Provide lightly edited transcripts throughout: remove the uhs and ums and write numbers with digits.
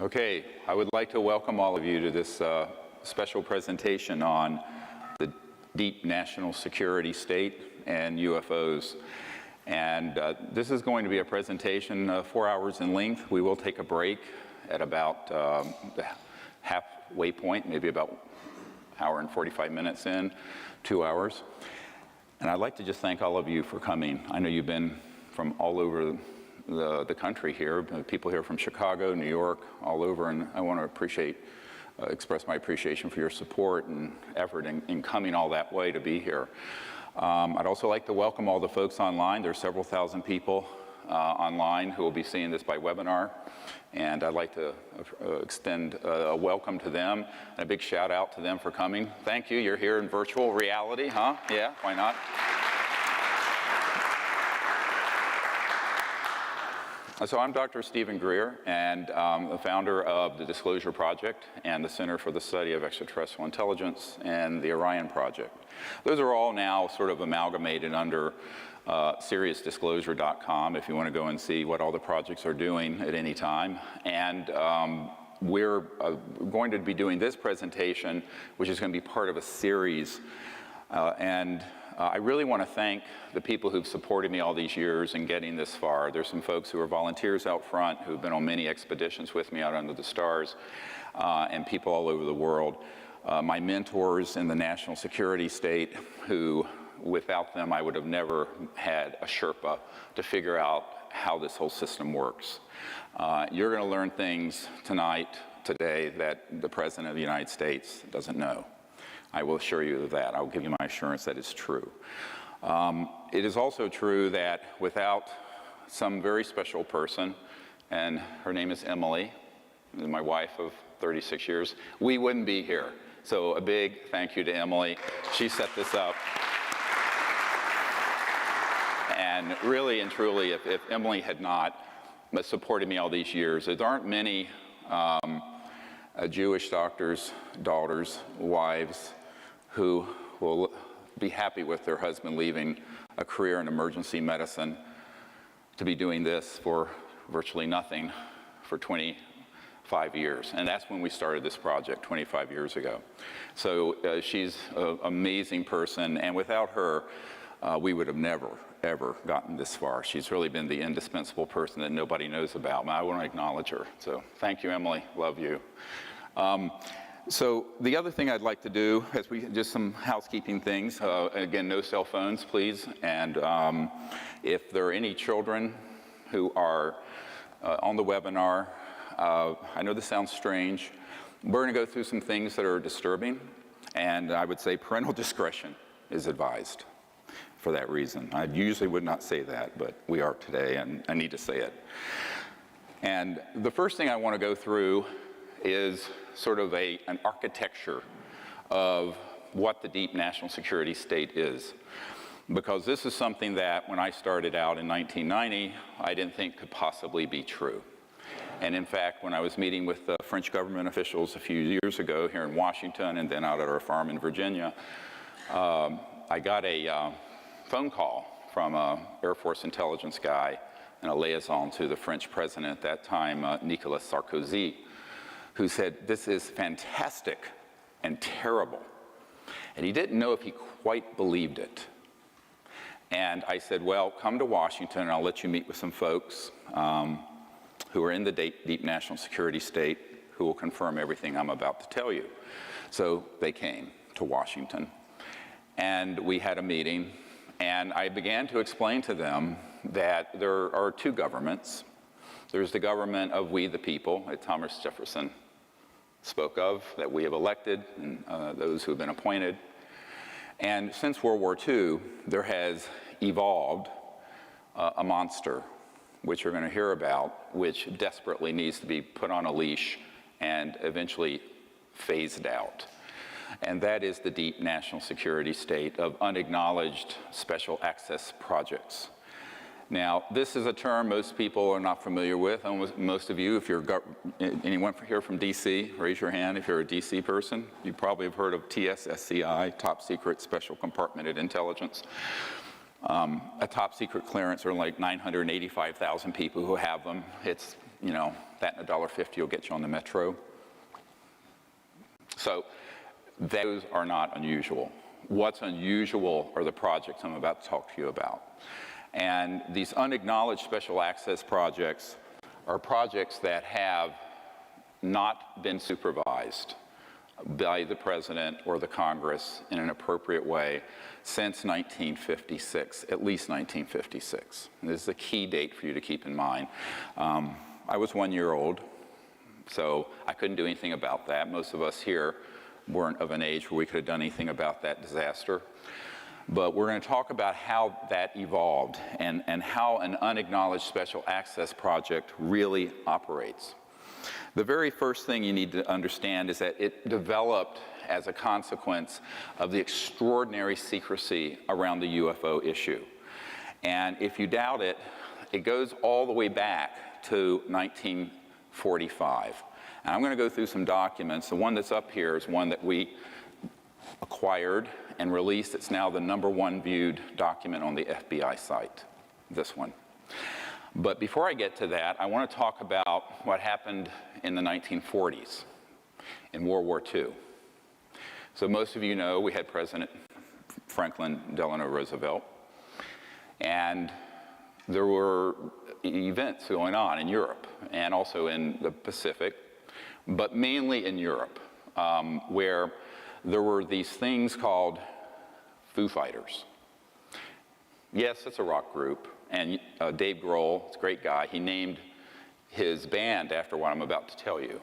Okay, I would like to welcome all of you to this special presentation on the deep national security state and UFOs. And this is going to be a presentation 4 hours in length. We will take a break at about the halfway point, maybe about an hour and 45 minutes in, 2 hours. And I'd like to just thank all of you for coming. I know you've been from all over the country here, people here from Chicago, New York, all over, and I want to express my appreciation for your support and effort in coming all that way to be here. I'd also like to welcome all the folks online. There's several thousand people online who will be seeing this by webinar, and I'd like to extend a welcome to them and a big shout out to them for coming. Thank you. You're here in virtual reality, huh? Yeah, why not? So I'm Dr. Stephen Greer, and the founder of the Disclosure Project and the Center for the Study of Extraterrestrial Intelligence and the Orion Project. Those are all now sort of amalgamated under SeriousDisclosure.com if you want to go and see what all the projects are doing at any time. And we're going to be doing this presentation, which is going to be part of a series. I really want to thank the people who've supported me all these years in getting this far. There's some folks who are volunteers out front who've been on many expeditions with me out under the stars, and people all over the world. My mentors in the national security state who, without them, I would have never had a Sherpa to figure out how this whole system works. You're going to learn things today, that the President of the United States doesn't know. I will assure you of that. I will give you my assurance that it's true. It is also true that without some very special person, and her name is Emily, my wife of 36 years, we wouldn't be here. So a big thank you to Emily. She set this up. And really and truly, if Emily had not supported me all these years, there aren't many Jewish doctors, daughters, wives, who will be happy with their husband leaving a career in emergency medicine to be doing this for virtually nothing for 25 years. And that's when we started this project 25 years ago. So she's an amazing person, and without her, we would have never, ever gotten this far. She's really been the indispensable person that nobody knows about, and I want to acknowledge her. So thank you, Emily. Love you. So the other thing I'd like to do is just some housekeeping things. Again, no cell phones, please. And if there are any children who are on the webinar, I know this sounds strange. We're going to go through some things that are disturbing, and I would say parental discretion is advised for that reason. I usually would not say that, but we are today, and I need to say it. And the first thing I want to go through is sort of an architecture of what the deep national security state is. Because this is something that when I started out in 1990, I didn't think could possibly be true. And in fact, when I was meeting with French government officials a few years ago here in Washington and then out at our farm in Virginia, I got a phone call from an Air Force intelligence guy and a liaison to the French president at that time, Nicolas Sarkozy, who said, "This is fantastic and terrible." And he didn't know if he quite believed it. And I said, well, come to Washington and I'll let you meet with some folks who are in the deep national security state who will confirm everything I'm about to tell you. So they came to Washington and we had a meeting, and I began to explain to them that there are two governments. There's the government of we the people that Thomas Jefferson spoke of, that we have elected, and those who have been appointed. And since World War II, there has evolved a monster, which you're going to hear about, which desperately needs to be put on a leash and eventually phased out. And that is the deep national security state of unacknowledged special access projects. Now, this is a term most people are not familiar with. Most of you, if you're anyone here from DC, raise your hand if you're a DC person. You probably have heard of TSSCI, Top Secret Special Compartmented Intelligence. A top secret clearance are like 985,000 people who have them. It's you know, that and $1.50 will get you on the metro. So those are not unusual. What's unusual are the projects I'm about to talk to you about. And these unacknowledged special access projects are projects that have not been supervised by the President or the Congress in an appropriate way since 1956, at least 1956. And this is a key date for you to keep in mind. I was 1 year old, so I couldn't do anything about that. Most of us here weren't of an age where we could have done anything about that disaster. But we're going to talk about how that evolved and how an unacknowledged special access project really operates. The very first thing you need to understand is that it developed as a consequence of the extraordinary secrecy around the UFO issue. And if you doubt it, it goes all the way back to 1945. And I'm going to go through some documents. The one that's up here is one that we acquired and released. It's now the #1 viewed document on the FBI site, this one. But before I get to that, I want to talk about what happened in the 1940s, in World War II. So most of you know we had President Franklin Delano Roosevelt, and there were events going on in Europe and also in the Pacific, but mainly in Europe, where there were these things called Foo Fighters. Yes, it's a rock group, and Dave Grohl, it's a great guy, he named his band after what I'm about to tell you.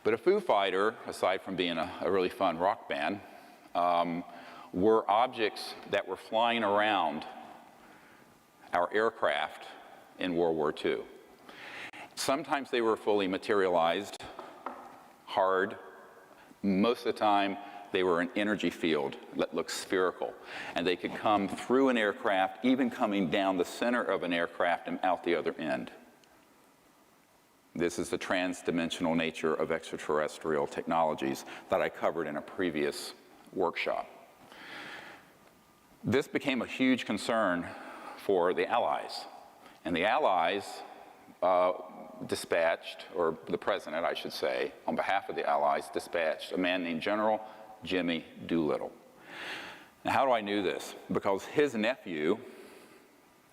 But a Foo Fighter, aside from being a really fun rock band, were objects that were flying around our aircraft in World War II. Sometimes they were fully materialized, hard. Most of the time, they were an energy field that looked spherical, and they could come through an aircraft, even coming down the center of an aircraft and out the other end. This is the trans-dimensional nature of extraterrestrial technologies that I covered in a previous workshop. This became a huge concern for the Allies, and the Allies dispatched, or the President, I should say, on behalf of the Allies, dispatched a man named General Jimmy Doolittle. Now, how do I know this? Because his nephew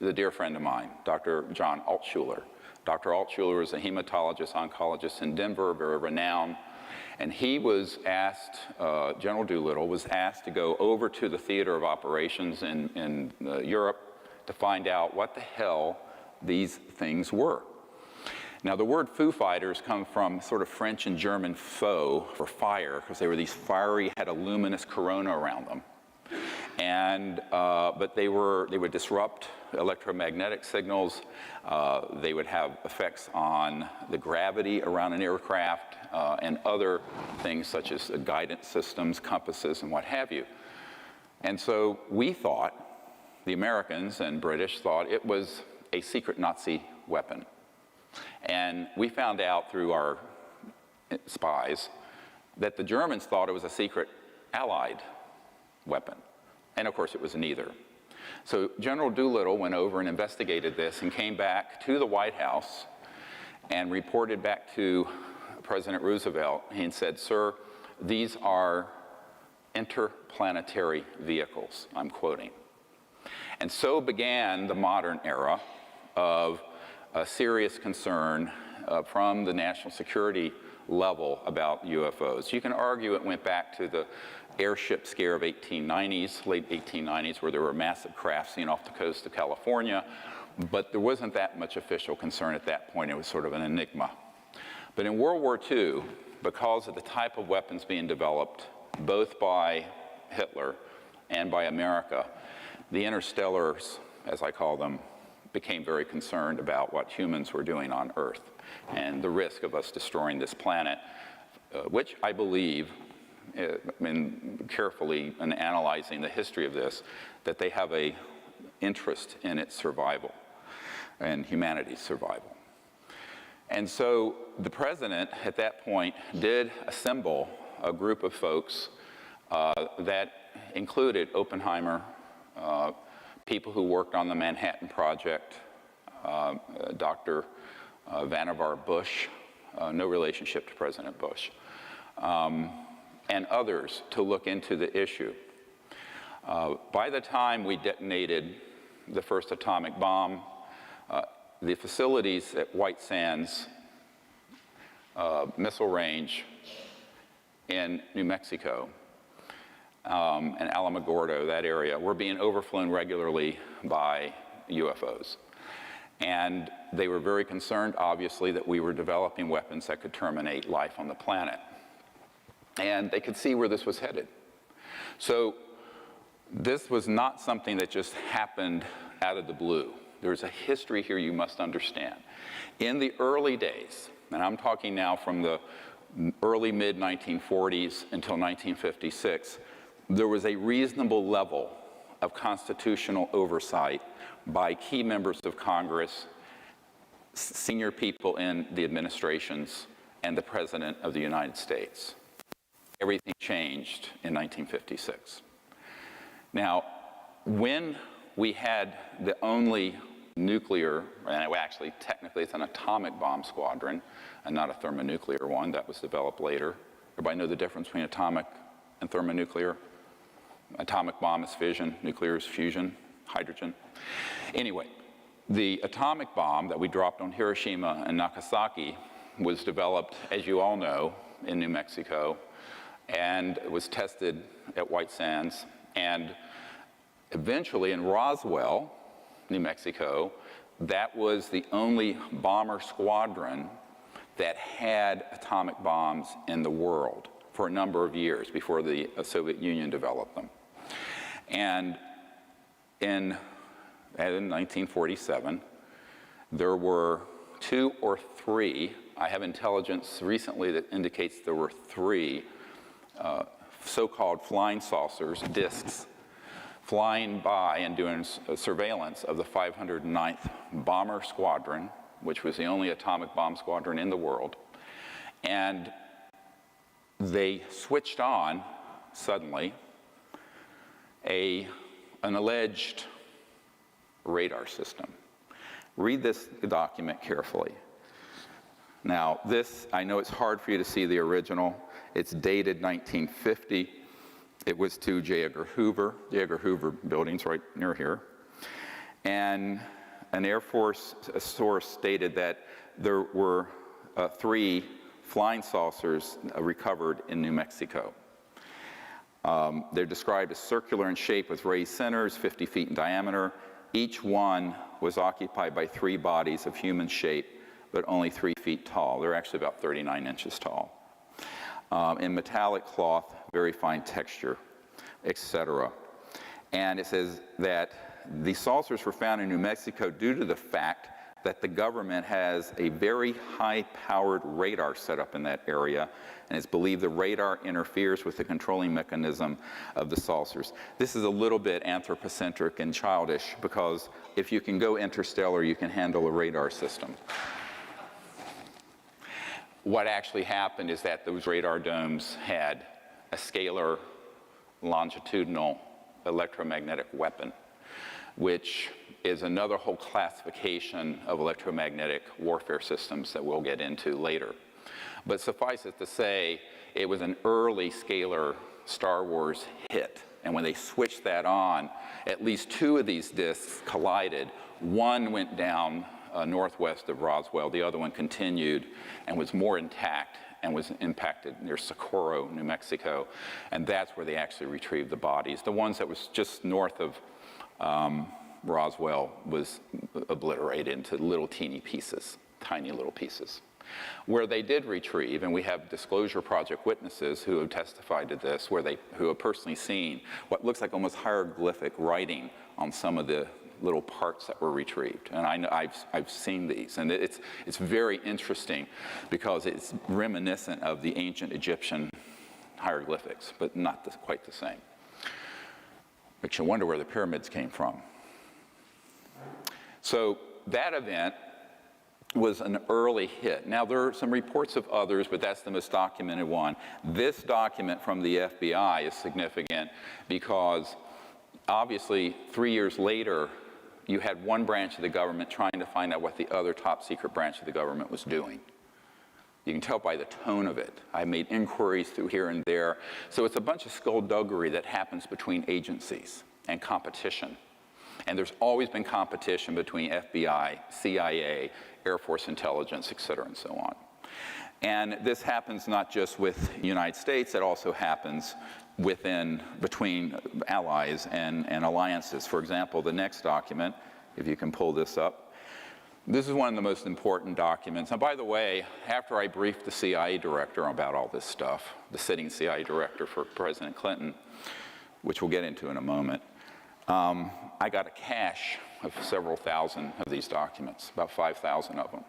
is a dear friend of mine, Dr. John Altshuler. Dr. Altshuler was a hematologist, oncologist in Denver, very renowned, and he was asked, General Doolittle was asked to go over to the theater of operations in Europe to find out what the hell these things were. Now, the word Foo Fighters come from sort of French and German faux, for fire, because they were these fiery, had a luminous corona around them. And, but they would disrupt electromagnetic signals. They would have effects on the gravity around an aircraft and other things such as guidance systems, compasses, and what have you. And so we thought, the Americans and British thought it was a secret Nazi weapon. And we found out through our spies that the Germans thought it was a secret Allied weapon. And of course it was neither. So General Doolittle went over and investigated this and came back to the White House and reported back to President Roosevelt and said, "Sir, these are interplanetary vehicles," I'm quoting. And so began the modern era of a serious concern from the national security level about UFOs. You can argue it went back to the airship scare of 1890s, late 1890s, where there were massive craft seen off the coast of California, but there wasn't that much official concern at that point. It was sort of an enigma. But in World War II, because of the type of weapons being developed, both by Hitler and by America, the interstellars, as I call them, became very concerned about what humans were doing on Earth and the risk of us destroying this planet, which I believe, carefully in analyzing the history of this, that they have an interest in its survival and humanity's survival. And so the President at that point did assemble a group of folks that included Oppenheimer, people who worked on the Manhattan Project, Dr. Vannevar Bush, no relationship to President Bush, and others to look into the issue. By the time we detonated the first atomic bomb, the facilities at White Sands missile range in New Mexico and Alamogordo, that area, were being overflown regularly by UFOs. And they were very concerned, obviously, that we were developing weapons that could terminate life on the planet. And they could see where this was headed. So this was not something that just happened out of the blue. There's a history here you must understand. In the early days, and I'm talking now from the early mid-1940s until 1956, there was a reasonable level of constitutional oversight by key members of Congress, senior people in the administrations, and the President of the United States. Everything changed in 1956. Now, when we had the only nuclear, and actually technically it's an atomic bomb squadron and not a thermonuclear one, that was developed later. Everybody know the difference between atomic and thermonuclear? Atomic bomb is fission, nuclear is fusion, hydrogen. Anyway, the atomic bomb that we dropped on Hiroshima and Nagasaki was developed, as you all know, in New Mexico, and it was tested at White Sands, and eventually in Roswell, New Mexico, that was the only bomber squadron that had atomic bombs in the world for a number of years before the Soviet Union developed them. And in 1947, there were 2 or 3, I have intelligence recently that indicates there were 3 so-called flying saucers, discs, flying by and doing surveillance of the 509th Bomber Squadron, which was the only atomic bomb squadron in the world. And they switched on, suddenly, an alleged radar system. Read this document carefully. Now, this, I know it's hard for you to see the original. It's dated 1950. It was to J. Edgar Hoover. J. Edgar Hoover building's right near here. And an Air Force source stated that there were 3 flying saucers recovered in New Mexico. They're described as circular in shape with raised centers, 50 feet in diameter. Each one was occupied by 3 bodies of human shape, but only 3 feet tall. They're actually about 39 inches tall. In metallic cloth, very fine texture, etc. And it says that the saucers were found in New Mexico due to the fact that the government has a very high-powered radar set up in that area, and it's believed the radar interferes with the controlling mechanism of the saucers. This is a little bit anthropocentric and childish, because if you can go interstellar, you can handle a radar system. What actually happened is that those radar domes had a scalar longitudinal electromagnetic weapon, which is another whole classification of electromagnetic warfare systems that we'll get into later. But suffice it to say, it was an early scalar Star Wars hit. And when they switched that on, at least 2 of these disks collided. One went down northwest of Roswell. The other one continued and was more intact and was impacted near Socorro, New Mexico. And that's where they actually retrieved the bodies. The ones that was just north of Roswell was obliterated into little teeny pieces, tiny little pieces. Where they did retrieve, and we have Disclosure Project witnesses who have testified to this, who have personally seen what looks like almost hieroglyphic writing on some of the little parts that were retrieved. And I know I've seen these, and it's very interesting because it's reminiscent of the ancient Egyptian hieroglyphics, but not quite the same. Makes you wonder where the pyramids came from. So that event was an early hit. Now, there are some reports of others, but that's the most documented one. This document from the FBI is significant because obviously 3 years later, you had one branch of the government trying to find out what the other top secret branch of the government was doing. You can tell by the tone of it. I made inquiries through here and there. So it's a bunch of skullduggery that happens between agencies and competition. And there's always been competition between FBI, CIA, Air Force intelligence, et cetera, and so on. And this happens not just with the United States, it also happens between allies and alliances. For example, the next document, if you can pull this up, this is one of the most important documents. And by the way, after I briefed the CIA director about all this stuff, the sitting CIA director for President Clinton, which we'll get into in a moment, I got a cache of several thousand of these documents, about 5,000 of them.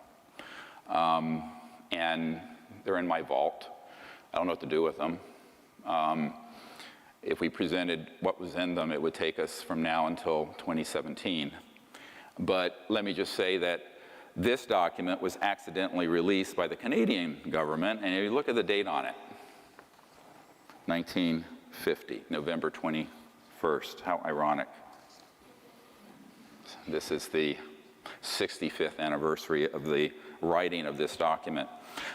And they're in my vault. I don't know what to do with them. If we presented what was in them, it would take us from now until 2017. But let me just say that this document was accidentally released by the Canadian government, and if you look at the date on it, 1950, November 21st. How ironic. This is the 65th anniversary of the writing of this document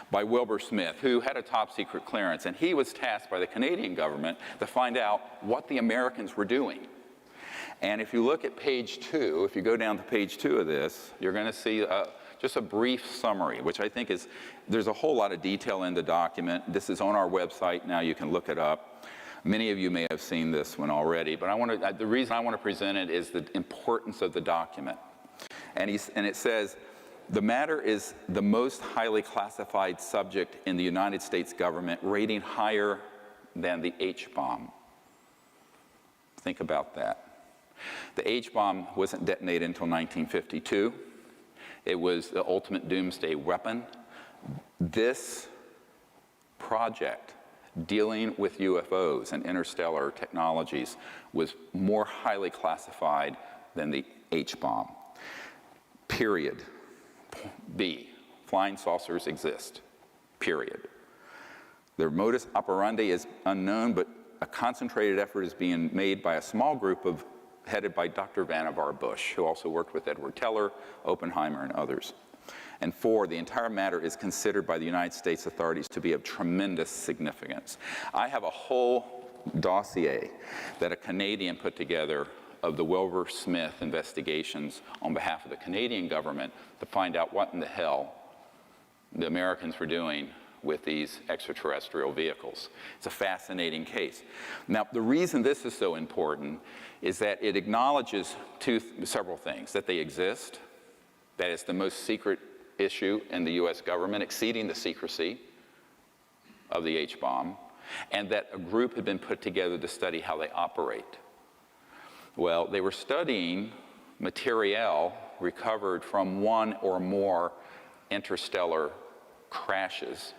by Wilbur Smith, who had a top secret clearance, and he was tasked by the Canadian government to find out what the Americans were doing. And if you look at page 2, if you go down to page 2 of this, you're going to see just a brief summary, which I think is, there's a whole lot of detail in the document. This is on our website now, you can look it up. Many of you may have seen this one already, but the reason I want to present it is the importance of the document. And it says, the matter is the most highly classified subject in the United States government, rating higher than the H-bomb. Think about that. The H-bomb wasn't detonated until 1952. It was the ultimate doomsday weapon. This project dealing with UFOs and interstellar technologies was more highly classified than the H-bomb. Period. B, flying saucers exist. Period. Their modus operandi is unknown, but a concentrated effort is being made by a small group headed by Dr. Vannevar Bush, who also worked with Edward Teller, Oppenheimer, and others. And 4, the entire matter is considered by the United States authorities to be of tremendous significance. I have a whole dossier that a Canadian put together of the Wilbur Smith investigations on behalf of the Canadian government to find out what in the hell the Americans were doing with these extraterrestrial vehicles. It's a fascinating case. Now, the reason this is so important is that it acknowledges several things: that they exist, that it's the most secret issue in the US government, exceeding the secrecy of the H-bomb, and that a group had been put together to study how they operate. Well, they were studying material recovered from one or more interstellar crashes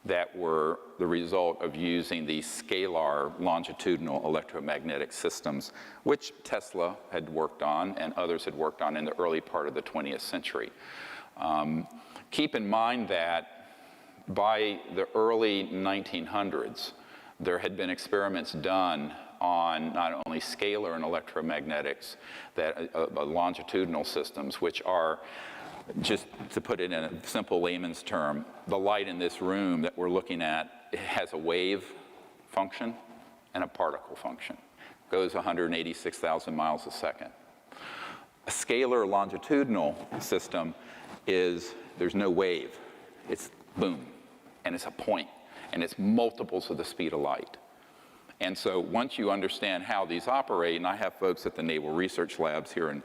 that were the result of using these scalar longitudinal electromagnetic systems, which Tesla had worked on and others had worked on in the early part of the 20th century. Keep in mind that by the early 1900s, there had been experiments done on not only scalar and electromagnetics, longitudinal systems, which are, just to put it in a simple layman's term, the light in this room that we're looking at, it has a wave function and a particle function. It goes 186,000 miles a second. A scalar longitudinal system there's no wave. It's boom, and it's a point, and it's multiples of the speed of light. And so once you understand how these operate, and I have folks at the Naval Research Labs here in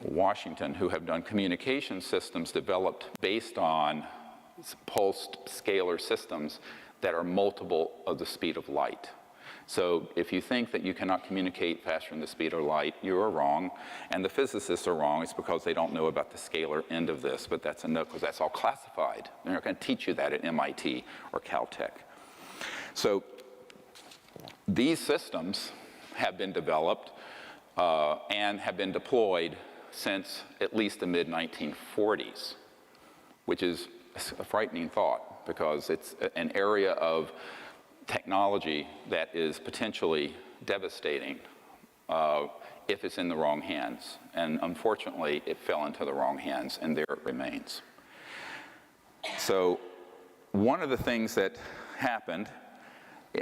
Washington who have done communication systems developed based on pulsed scalar systems that are multiple of the speed of light. So if you think that you cannot communicate faster than the speed of light, you are wrong, and the physicists are wrong. It's because they don't know about the scalar end of this, but that's enough because that's all classified. They're not going to teach you that at MIT or Caltech. So these systems have been developed and have been deployed since at least the mid-1940s, which is a frightening thought because it's an area of technology that is potentially devastating if it's in the wrong hands. And unfortunately, it fell into the wrong hands, and there it remains. So one of the things that happened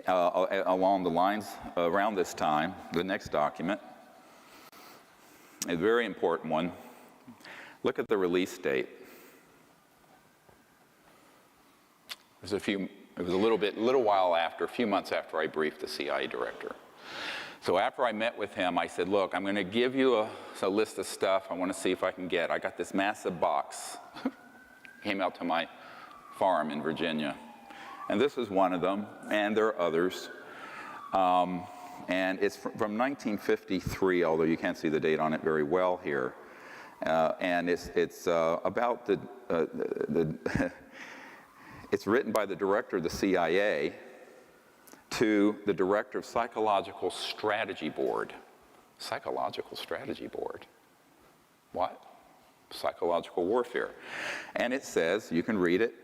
along the lines around this time, the next document, a very important one. Look at the release date. It was a little while after, a few months after I briefed the CIA director. So after I met with him, I said, look, I'm going to give you a list of stuff I want to see if I can get. I got this massive box. Came out to my farm in Virginia. And this is one of them, and there are others. And it's from 1953, although you can't see the date on it very well here. And it's about it's written by the director of the CIA to the director of Psychological Strategy Board. Psychological Strategy Board. What? Psychological warfare. And it says, you can read it,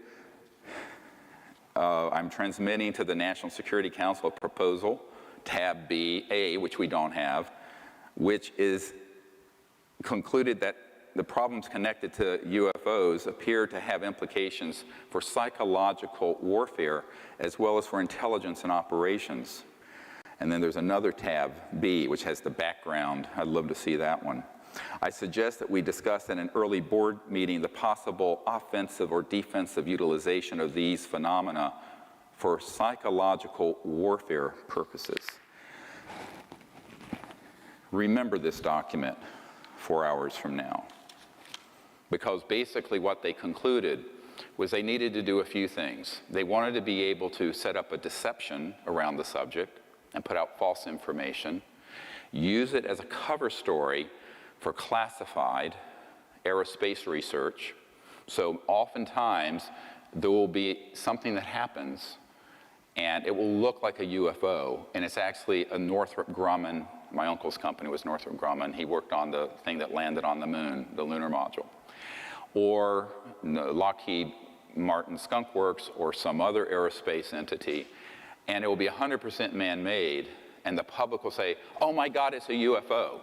I'm transmitting to the National Security Council a proposal, tab B-A, which we don't have, which is concluded that the problems connected to UFOs appear to have implications for psychological warfare as well as for intelligence and operations. And then there's another tab, B, which has the background. I'd love to see that one. I suggest that we discuss in an early board meeting the possible offensive or defensive utilization of these phenomena for psychological warfare purposes. Remember this document 4 hours from now, because basically what they concluded was they needed to do a few things. They wanted to be able to set up a deception around the subject and put out false information, use it as a cover story for classified aerospace research. So oftentimes there will be something that happens and it will look like a UFO, and it's actually a Northrop Grumman. My uncle's company was Northrop Grumman. He worked on the thing that landed on the moon, the lunar module. Or Lockheed Martin Skunk Works or some other aerospace entity, and it will be 100% man-made, and the public will say, oh my God, it's a UFO.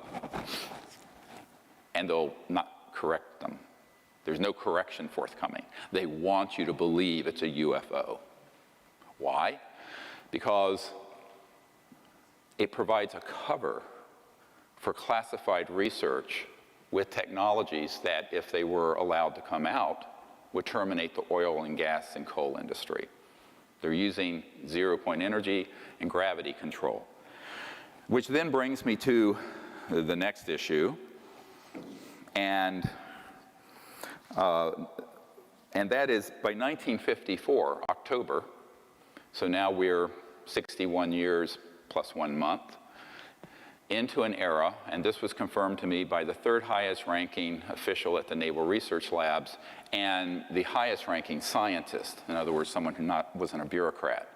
And they'll not correct them. There's no correction forthcoming. They want you to believe it's a UFO. Why? Because it provides a cover for classified research with technologies that, if they were allowed to come out, would terminate the oil and gas and coal industry. They're using zero-point energy and gravity control. Which then brings me to the next issue, and that is by 1954, October, so now we're 61 years plus 1 month into an era, and this was confirmed to me by the third highest ranking official at the Naval Research Labs and the highest ranking scientist, in other words, someone who wasn't a bureaucrat,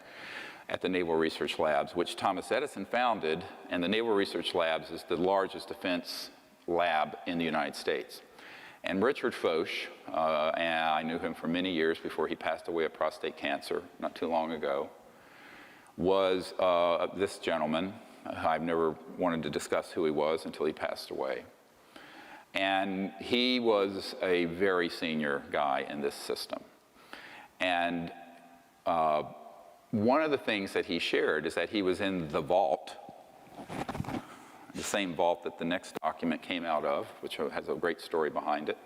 at the Naval Research Labs, which Thomas Edison founded, and the Naval Research Labs is the largest defense lab in the United States. And Richard Foch, and I knew him for many years before he passed away of prostate cancer not too long ago, was this gentleman. I've never wanted to discuss who he was until he passed away. And he was a very senior guy in this system. And one of the things that he shared is that he was in the vault, the same vault that the next document came out of, which has a great story behind it.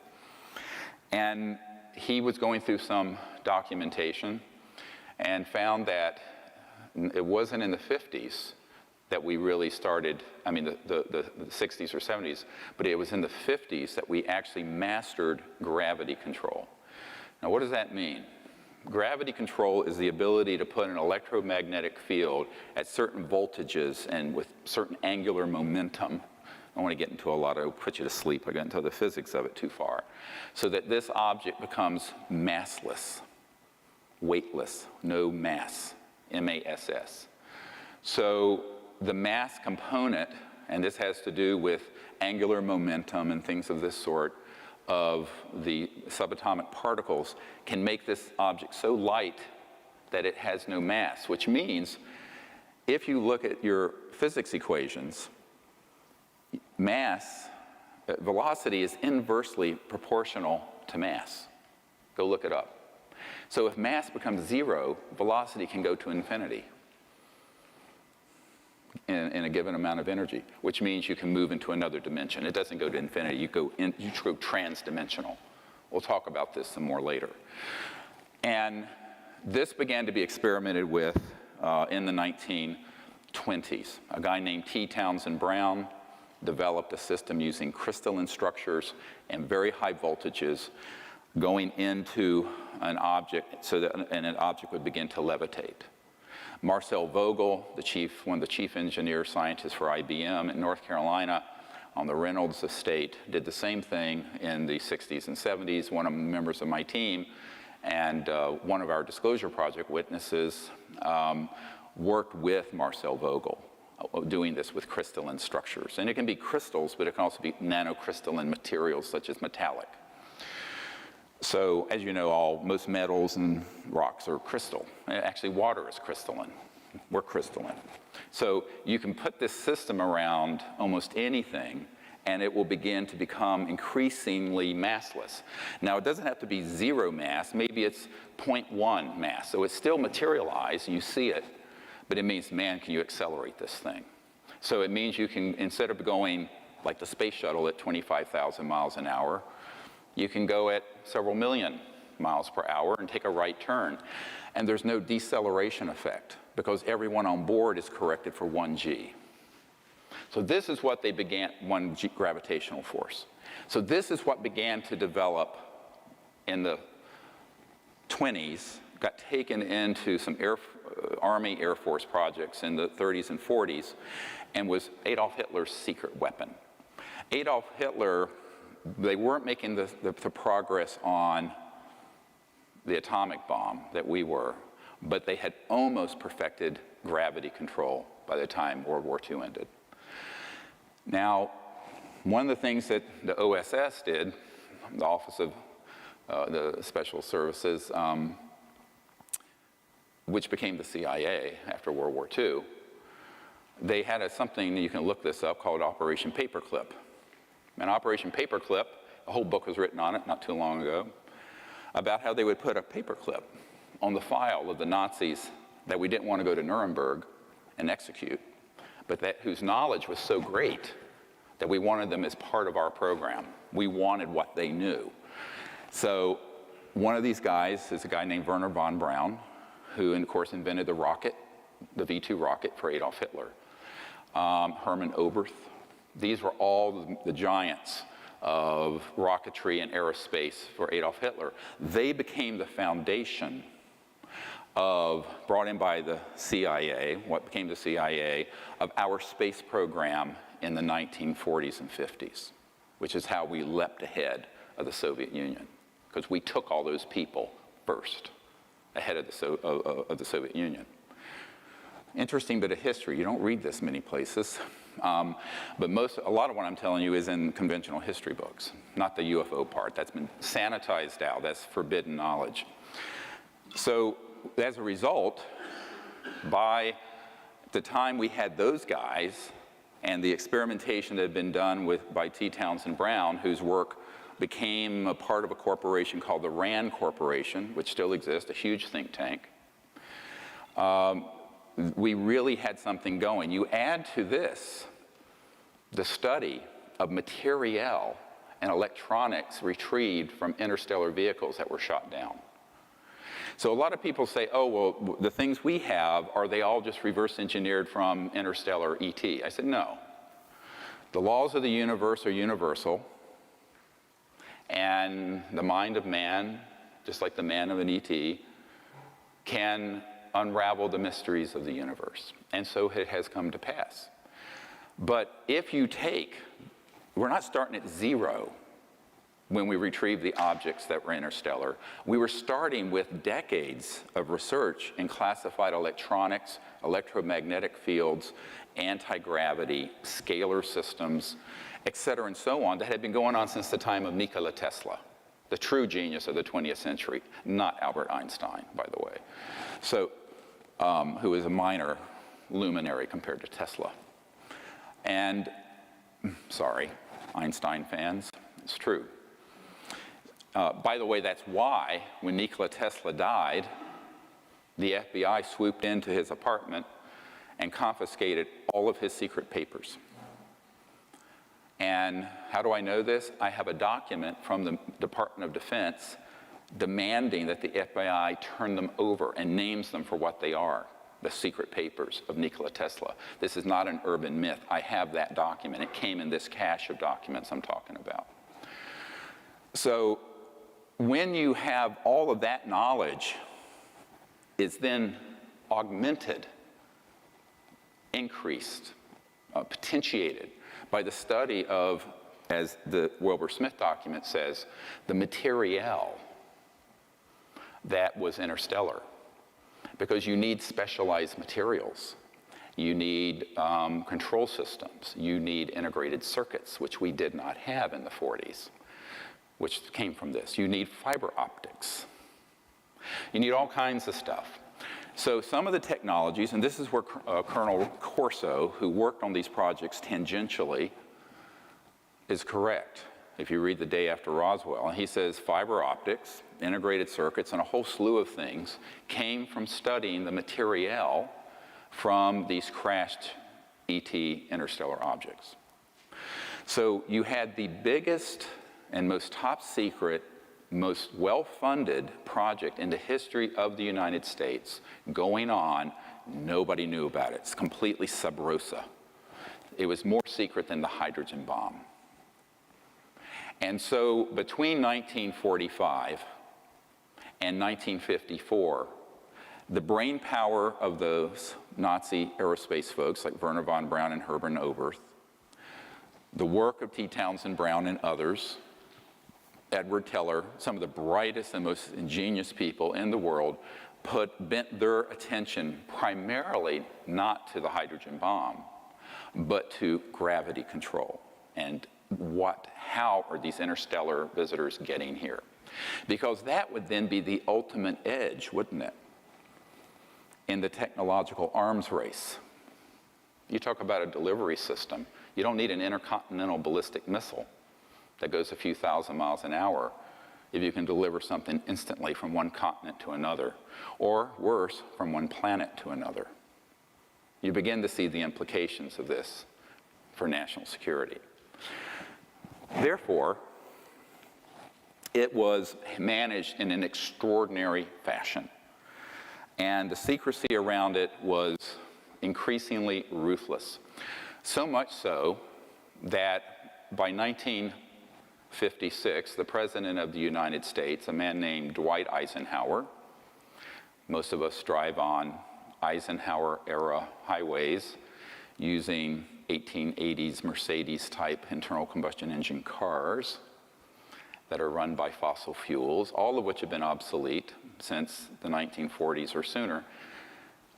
And he was going through some documentation and found that it wasn't in the 50s that we really started, I mean the 60s or 70s, but it was in the 50s that we actually mastered gravity control. Now what does that mean? Gravity control is the ability to put an electromagnetic field at certain voltages and with certain angular momentum. I don't want to get into a lot of, put you to sleep, I got into the physics of it too far. So that this object becomes massless, weightless, no mass, M-A-S-S. So the mass component, and this has to do with angular momentum and things of this sort, of the subatomic particles, can make this object so light that it has no mass, which means if you look at your physics equations, velocity is inversely proportional to mass. Go look it up. So if mass becomes 0, velocity can go to infinity in a given amount of energy, which means you can move into another dimension. It doesn't go to infinity, you go trans-dimensional. We'll talk about this some more later. And this began to be experimented with in the 1920s. A guy named T. Townsend Brown developed a system using crystalline structures and very high voltages going into an object so that an object would begin to levitate. Marcel Vogel, one of the chief engineer scientists for IBM in North Carolina on the Reynolds estate, did the same thing in the 60s and 70s. One of the members of my team and one of our disclosure project witnesses worked with Marcel Vogel, doing this with crystalline structures. And it can be crystals, but it can also be nanocrystalline materials such as metallic. So, as you know, most metals and rocks are crystal. Actually, water is crystalline. We're crystalline. So you can put this system around almost anything, and it will begin to become increasingly massless. Now, it doesn't have to be 0 mass. Maybe it's 0.1 mass. So it's still materialized, you see it, but it means, man, can you accelerate this thing? So it means you can, instead of going like the space shuttle at 25,000 miles an hour, you can go at several million miles per hour and take a right turn. And there's no deceleration effect because everyone on board is corrected for 1g. So this is what they began, 1g gravitational force. So this is what began to develop in the 20s, got taken into some Army Air Force projects in the 30s and 40s, and was Adolf Hitler's secret weapon. Adolf Hitler, they weren't making the progress on the atomic bomb that we were, but they had almost perfected gravity control by the time World War II ended. Now, one of the things that the OSS did, the Office of the Special Services, which became the CIA after World War II, they had something, you can look this up, called Operation Paperclip. And Operation Paperclip, a whole book was written on it not too long ago, about how they would put a paperclip on the file of the Nazis that we didn't want to go to Nuremberg and execute, but whose knowledge was so great that we wanted them as part of our program. We wanted what they knew. So one of these guys is a guy named Wernher von Braun, who, of course, invented the rocket, the V-2 rocket for Adolf Hitler. Hermann Oberth. These were all the giants of rocketry and aerospace for Adolf Hitler. They became the foundation brought in by the CIA, what became the CIA, of our space program in the 1940s and 50s, which is how we leapt ahead of the Soviet Union, because we took all those people first, ahead of the Soviet Union. Interesting bit of history. You don't read this many places. But a lot of what I'm telling you is in conventional history books, not the UFO part. That's been sanitized out. That's forbidden knowledge. So as a result, by the time we had those guys and the experimentation that had been done by T. Townsend Brown, whose work became a part of a corporation called the RAND Corporation, which still exists, a huge think tank, we really had something going. You add to this the study of materiel and electronics retrieved from interstellar vehicles that were shot down. So a lot of people say, oh, well, the things we have, are they all just reverse engineered from interstellar ET? I said, no. The laws of the universe are universal, and the mind of man, just like the man of an ET, can unravel the mysteries of the universe. And so it has come to pass. But if you we're not starting at 0 when we retrieve the objects that were interstellar. We were starting with decades of research in classified electronics, electromagnetic fields, anti-gravity, scalar systems, et cetera, and so on, that had been going on since the time of Nikola Tesla, the true genius of the 20th century, not Albert Einstein, by the way. So, who is a minor luminary compared to Tesla. And Sorry, Einstein fans, it's true. By the way, that's why when Nikola Tesla died, the FBI swooped into his apartment and confiscated all of his secret papers. And how do I know this? I have a document from the Department of Defense demanding that the FBI turn them over and names them for what they are, the secret papers of Nikola Tesla. This is not an urban myth. I have that document. It came in this cache of documents I'm talking about. So when you have all of that knowledge is then augmented, increased, potentiated by the study of, as the Wilbur Smith document says, the material that was interstellar. Because you need specialized materials. You need control systems. You need integrated circuits, which we did not have in the 40s, which came from this. You need fiber optics. You need all kinds of stuff. So some of the technologies, and this is where Colonel Corso, who worked on these projects tangentially, is correct. If you read The Day After Roswell, he says fiber optics, integrated circuits, and a whole slew of things came from studying the materiel from these crashed ET interstellar objects. So you had the biggest and most top secret, most well-funded project in the history of the United States going on. Nobody knew about it. It's completely sub rosa. It was more secret than the hydrogen bomb. And so between 1945 and 1954, the brain power of those Nazi aerospace folks like Werner von Braun and Hermann Oberth, the work of T. Townsend Brown and others, Edward Teller, some of the brightest and most ingenious people in the world, bent their attention primarily not to the hydrogen bomb, but to gravity control and how are these interstellar visitors getting here? Because that would then be the ultimate edge, wouldn't it, in the technological arms race. You talk about a delivery system. You don't need an intercontinental ballistic missile that goes a few thousand miles an hour if you can deliver something instantly from one continent to another, or worse, from one planet to another. You begin to see the implications of this for national security. Therefore, it was managed in an extraordinary fashion. And the secrecy around it was increasingly ruthless. So much so that by 1956, the President of the United States, a man named Dwight Eisenhower, most of us drive on Eisenhower-era highways using 1880s Mercedes-type internal combustion engine cars that are run by fossil fuels, all of which have been obsolete since the 1940s or sooner.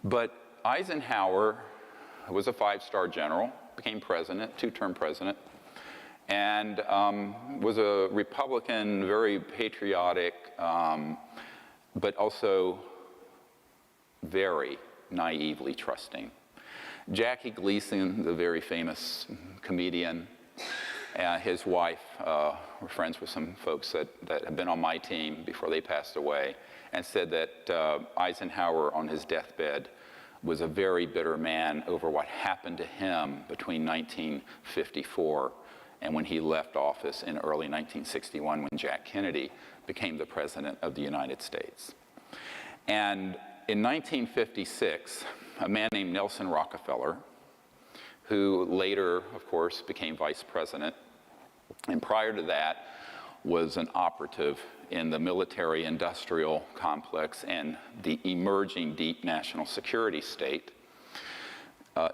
But Eisenhower was a five-star general, became president, two-term president, and was a Republican, very patriotic, but also very naively trusting. Jackie Gleason, the very famous comedian, his wife were friends with some folks that had been on my team before they passed away, and said that Eisenhower on his deathbed was a very bitter man over what happened to him between 1954 and when he left office in early 1961 when Jack Kennedy became the President of the United States. And in 1956, a man named Nelson Rockefeller, who later, of course, became vice president, and prior to that was an operative in the military-industrial complex and the emerging deep national security state,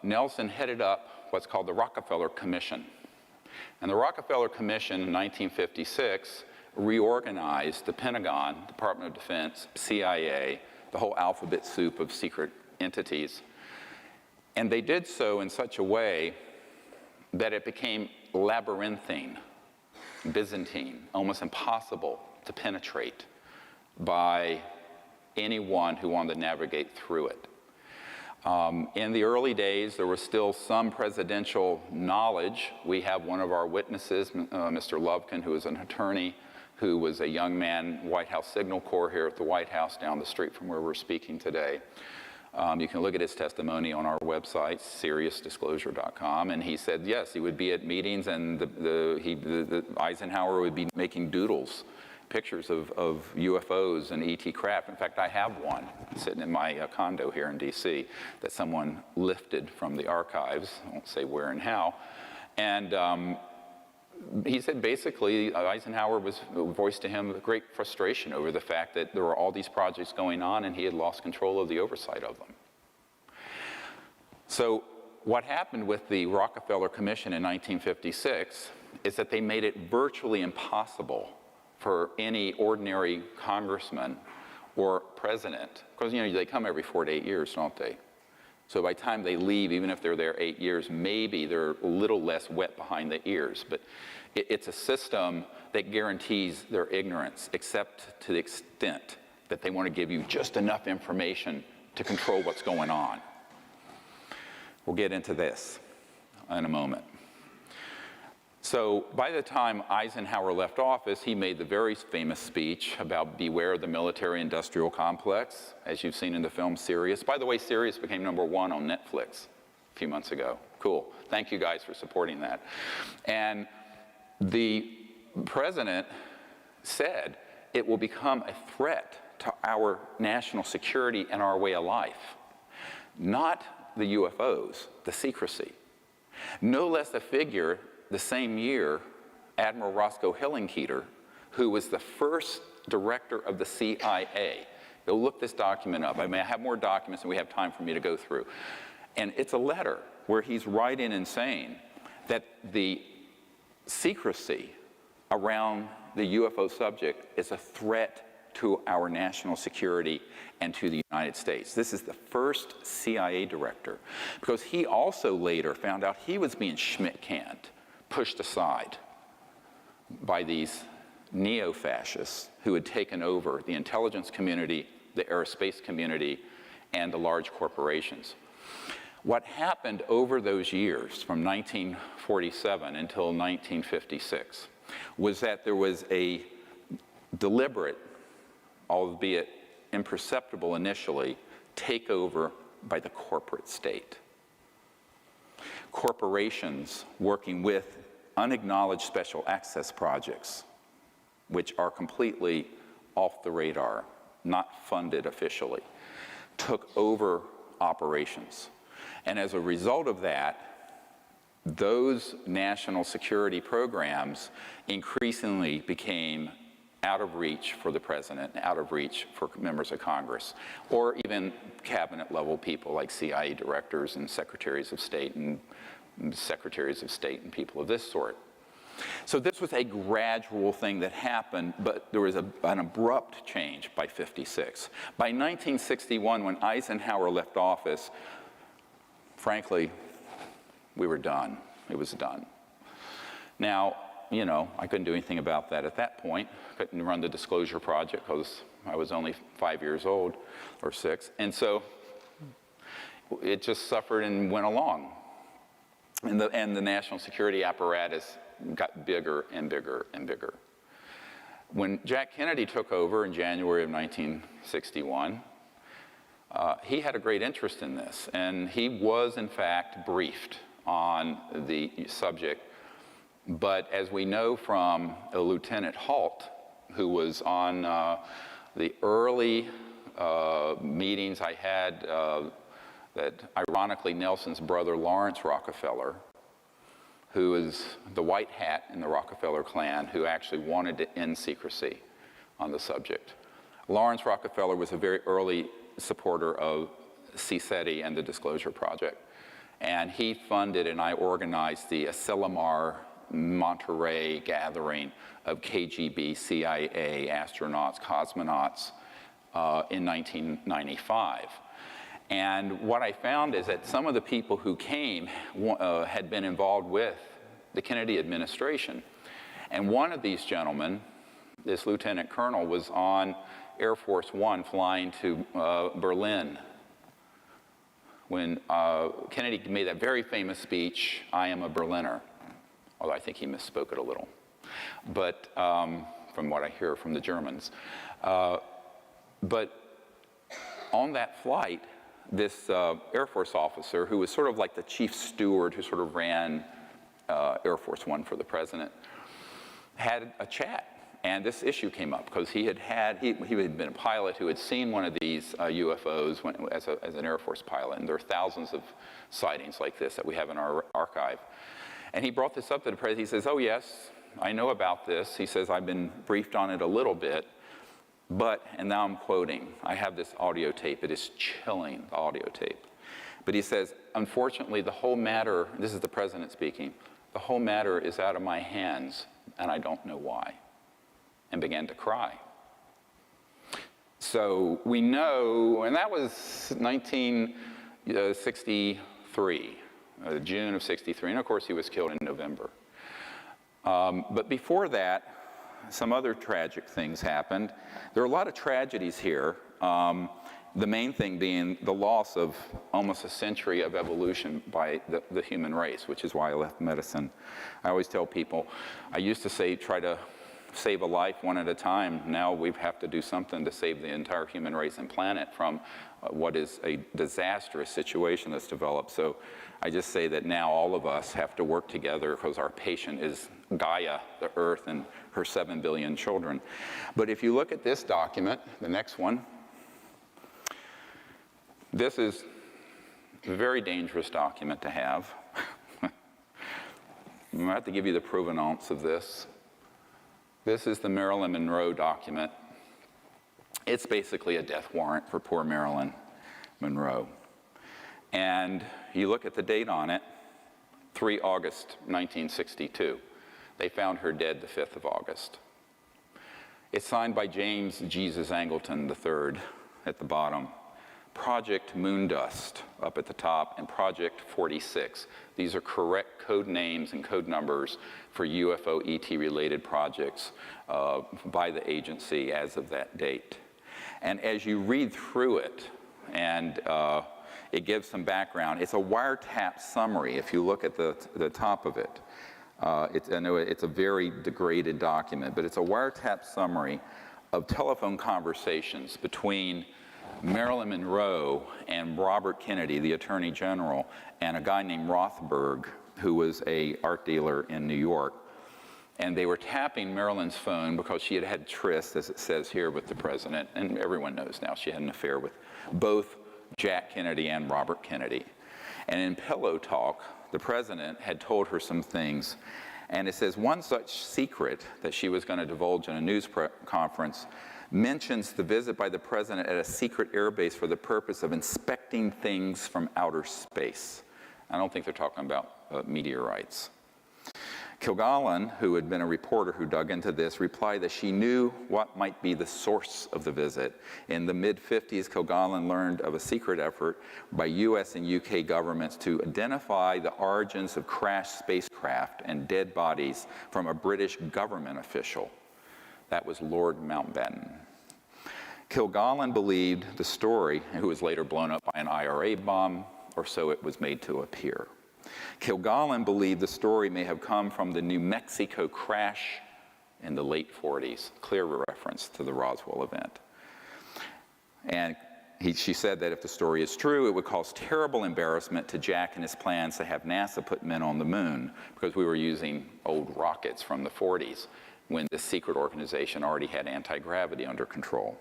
Nelson headed up what's called the Rockefeller Commission. And the Rockefeller Commission in 1956 reorganized the Pentagon, Department of Defense, CIA, the whole alphabet soup of secret entities. And they did so in such a way that it became labyrinthine, Byzantine, almost impossible to penetrate by anyone who wanted to navigate through it. In the early days, there was still some presidential knowledge. We have one of our witnesses, Mr. Lovkin, who is an attorney, who was a young man, White House Signal Corps here at the White House down the street from where we're speaking today. You can look at his testimony on our website, SeriousDisclosure.com, and he said, yes, he would be at meetings and Eisenhower would be making doodles, pictures of UFOs and ET craft. In fact, I have one sitting in my condo here in DC that someone lifted from the archives. I won't say where and how. And he said basically Eisenhower voiced to him great frustration over the fact that there were all these projects going on and he had lost control of the oversight of them. So what happened with the Rockefeller Commission in 1956 is that they made it virtually impossible for any ordinary congressman or president, because they come every 4 to 8 years, don't they? So by the time they leave, even if they're there 8 years, maybe they're a little less wet behind the ears. But it's a system that guarantees their ignorance, except to the extent that they want to give you just enough information to control what's going on. We'll get into this in a moment. So by the time Eisenhower left office, he made the very famous speech about beware the military-industrial complex, as you've seen in the film Sirius. By the way, Sirius became #1 on Netflix a few months ago. Cool. Thank you guys for supporting that. And the president said it will become a threat to our national security and our way of life. Not the UFOs, the secrecy. No less a figure the same year, Admiral Roscoe Hillenkoetter, who was the first director of the CIA. Go look this document up. I have more documents than we have time for me to go through. And it's a letter where he's writing and saying that the secrecy around the UFO subject is a threat to our national security and to the United States. This is the first CIA director, because he also later found out he was being Schmidt-canned, pushed aside by these neo-fascists who had taken over the intelligence community, the aerospace community, and the large corporations. What happened over those years, from 1947 until 1956, was that there was a deliberate, albeit imperceptible initially, takeover by the corporate state. Corporations working with unacknowledged special access projects, which are completely off the radar, not funded officially, took over operations. And as a result of that, those national security programs increasingly became out of reach for the president, out of reach for members of Congress, or even cabinet level people like CIA directors and secretaries of state and people of this sort. So this was a gradual thing that happened, but there was an abrupt change by 56. By 1961, when Eisenhower left office, frankly, we were done. It was done. Now, I couldn't do anything about that at that point. Couldn't run the disclosure project because I was only 5 years old, or 6. And so it just suffered and went along. And the national security apparatus got bigger and bigger and bigger. When Jack Kennedy took over in January of 1961, he had a great interest in this. And he was, in fact, briefed on the subject. But as we know from Lieutenant Halt, who was on the early meetings I had that ironically Nelson's brother Lawrence Rockefeller, who is the white hat in the Rockefeller clan, who actually wanted to end secrecy on the subject. Lawrence Rockefeller was a very early supporter of CSETI and the Disclosure Project. And he funded and I organized the Asilomar Monterey gathering of KGB, CIA, astronauts, cosmonauts in 1995. And what I found is that some of the people who came had been involved with the Kennedy administration. And one of these gentlemen, this lieutenant colonel, was on Air Force One flying to Berlin when Kennedy made that very famous speech, "I am a Berliner," although I think he misspoke it a little, but from what I hear from the Germans. But on that flight, this Air Force officer, who was sort of like the chief steward who sort of ran Air Force One for the president, had a chat. And this issue came up because he had been a pilot who had seen one of these UFOs as an Air Force pilot. And there are thousands of sightings like this that we have in our archive. And he brought this up to the president. He says, "Oh, yes, I know about this." He says, "I've been briefed on it a little bit. But," and now I'm quoting, I have this audio tape. It is chilling, the audio tape. But he says, "Unfortunately, the whole matter," this is the president speaking, "the whole matter is out of my hands, and I don't know why," and began to cry. So we know, and that was 1963, June of 63, and of course he was killed in November. But before that, some other tragic things happened. There are a lot of tragedies here. The main thing being the loss of almost a century of evolution by the human race, which is why I left medicine. I always tell people, I used to say, try to save a life one at a time. Now we have to do something to save the entire human race and planet from what is a disastrous situation that's developed. So I just say that now all of us have to work together because our patient is Gaia, the Earth, and her 7 billion children. But if you look at this document, the next one, this is a very dangerous document to have. I'm going to have to give you the provenance of this. This is the Marilyn Monroe document. It's basically a death warrant for poor Marilyn Monroe. And you look at the date on it, 3 August 1962. They found her dead the 5th of August. It's signed by James Jesus Angleton III at the bottom. Project Moondust up at the top, and Project 46. These are correct code names and code numbers for UFO ET-related projects by the agency as of that date. And as you read through it, and it gives some background, it's a wiretap summary if you look at the top of it. I know it's a very degraded document, but it's a wiretap summary of telephone conversations between Marilyn Monroe and Robert Kennedy, the Attorney General, and a guy named Rothberg, who was an art dealer in New York. And they were tapping Marilyn's phone because she had had tryst, as it says here, with the president. And everyone knows now she had an affair with both Jack Kennedy and Robert Kennedy. And in pillow talk, the president had told her some things. And it says one such secret that she was going to divulge in a news conference mentions the visit by the president at a secret airbase for the purpose of inspecting things from outer space. I don't think they're talking about meteorites. Kilgallen, who had been a reporter who dug into this, replied that she knew what might be the source of the visit. In the mid-50s, Kilgallen learned of a secret effort by US and UK governments to identify the origins of crashed spacecraft and dead bodies from a British government official. That was Lord Mountbatten. Kilgallen believed the story, who was later blown up by an IRA bomb, or so it was made to appear. Kilgallen believed the story may have come from the New Mexico crash in the late 40s, clear reference to the Roswell event. And she said that if the story is true, it would cause terrible embarrassment to Jack and his plans to have NASA put men on the moon, because we were using old rockets from the 40s when this secret organization already had anti-gravity under control.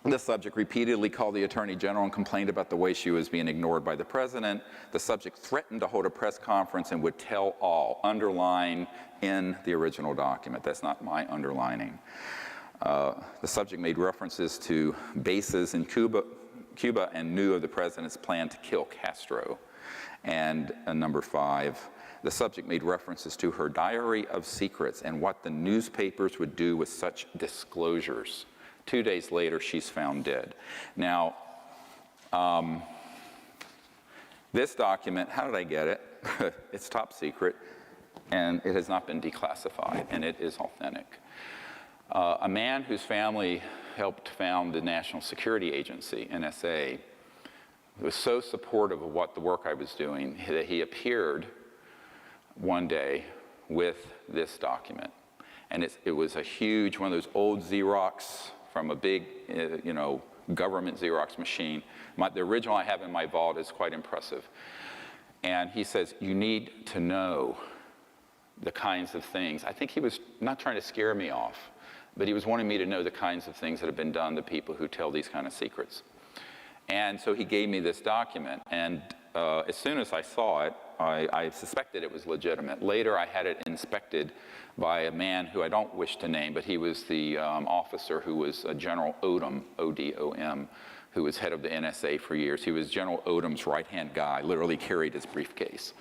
The subject repeatedly called the Attorney General and complained about the way she was being ignored by the president. The subject threatened to hold a press conference and would tell all, underline in the original document. That's not my underlining. The subject made references to bases in Cuba and knew of the president's plan to kill Castro. And number 5, the subject made references to her diary of secrets and what the newspapers would do with such disclosures. 2 days later, she's found dead. Now, this document, how did I get it? It's top secret, and it has not been declassified, and it is authentic. A man whose family helped found the National Security Agency, NSA, was so supportive of what the work I was doing that he appeared one day with this document. And it was a huge, one of those old Xerox from a big, government Xerox machine. The original I have in my vault is quite impressive. And he says, you need to know the kinds of things. I think he was not trying to scare me off, but he was wanting me to know the kinds of things that have been done to people who tell these kind of secrets. And so he gave me this document, and as soon as I saw it, I suspected it was legitimate. Later, I had it inspected by a man who I don't wish to name, but he was the officer who was General Odom, O-D-O-M, who was head of the NSA for years. He was General Odom's right-hand guy, literally carried his briefcase.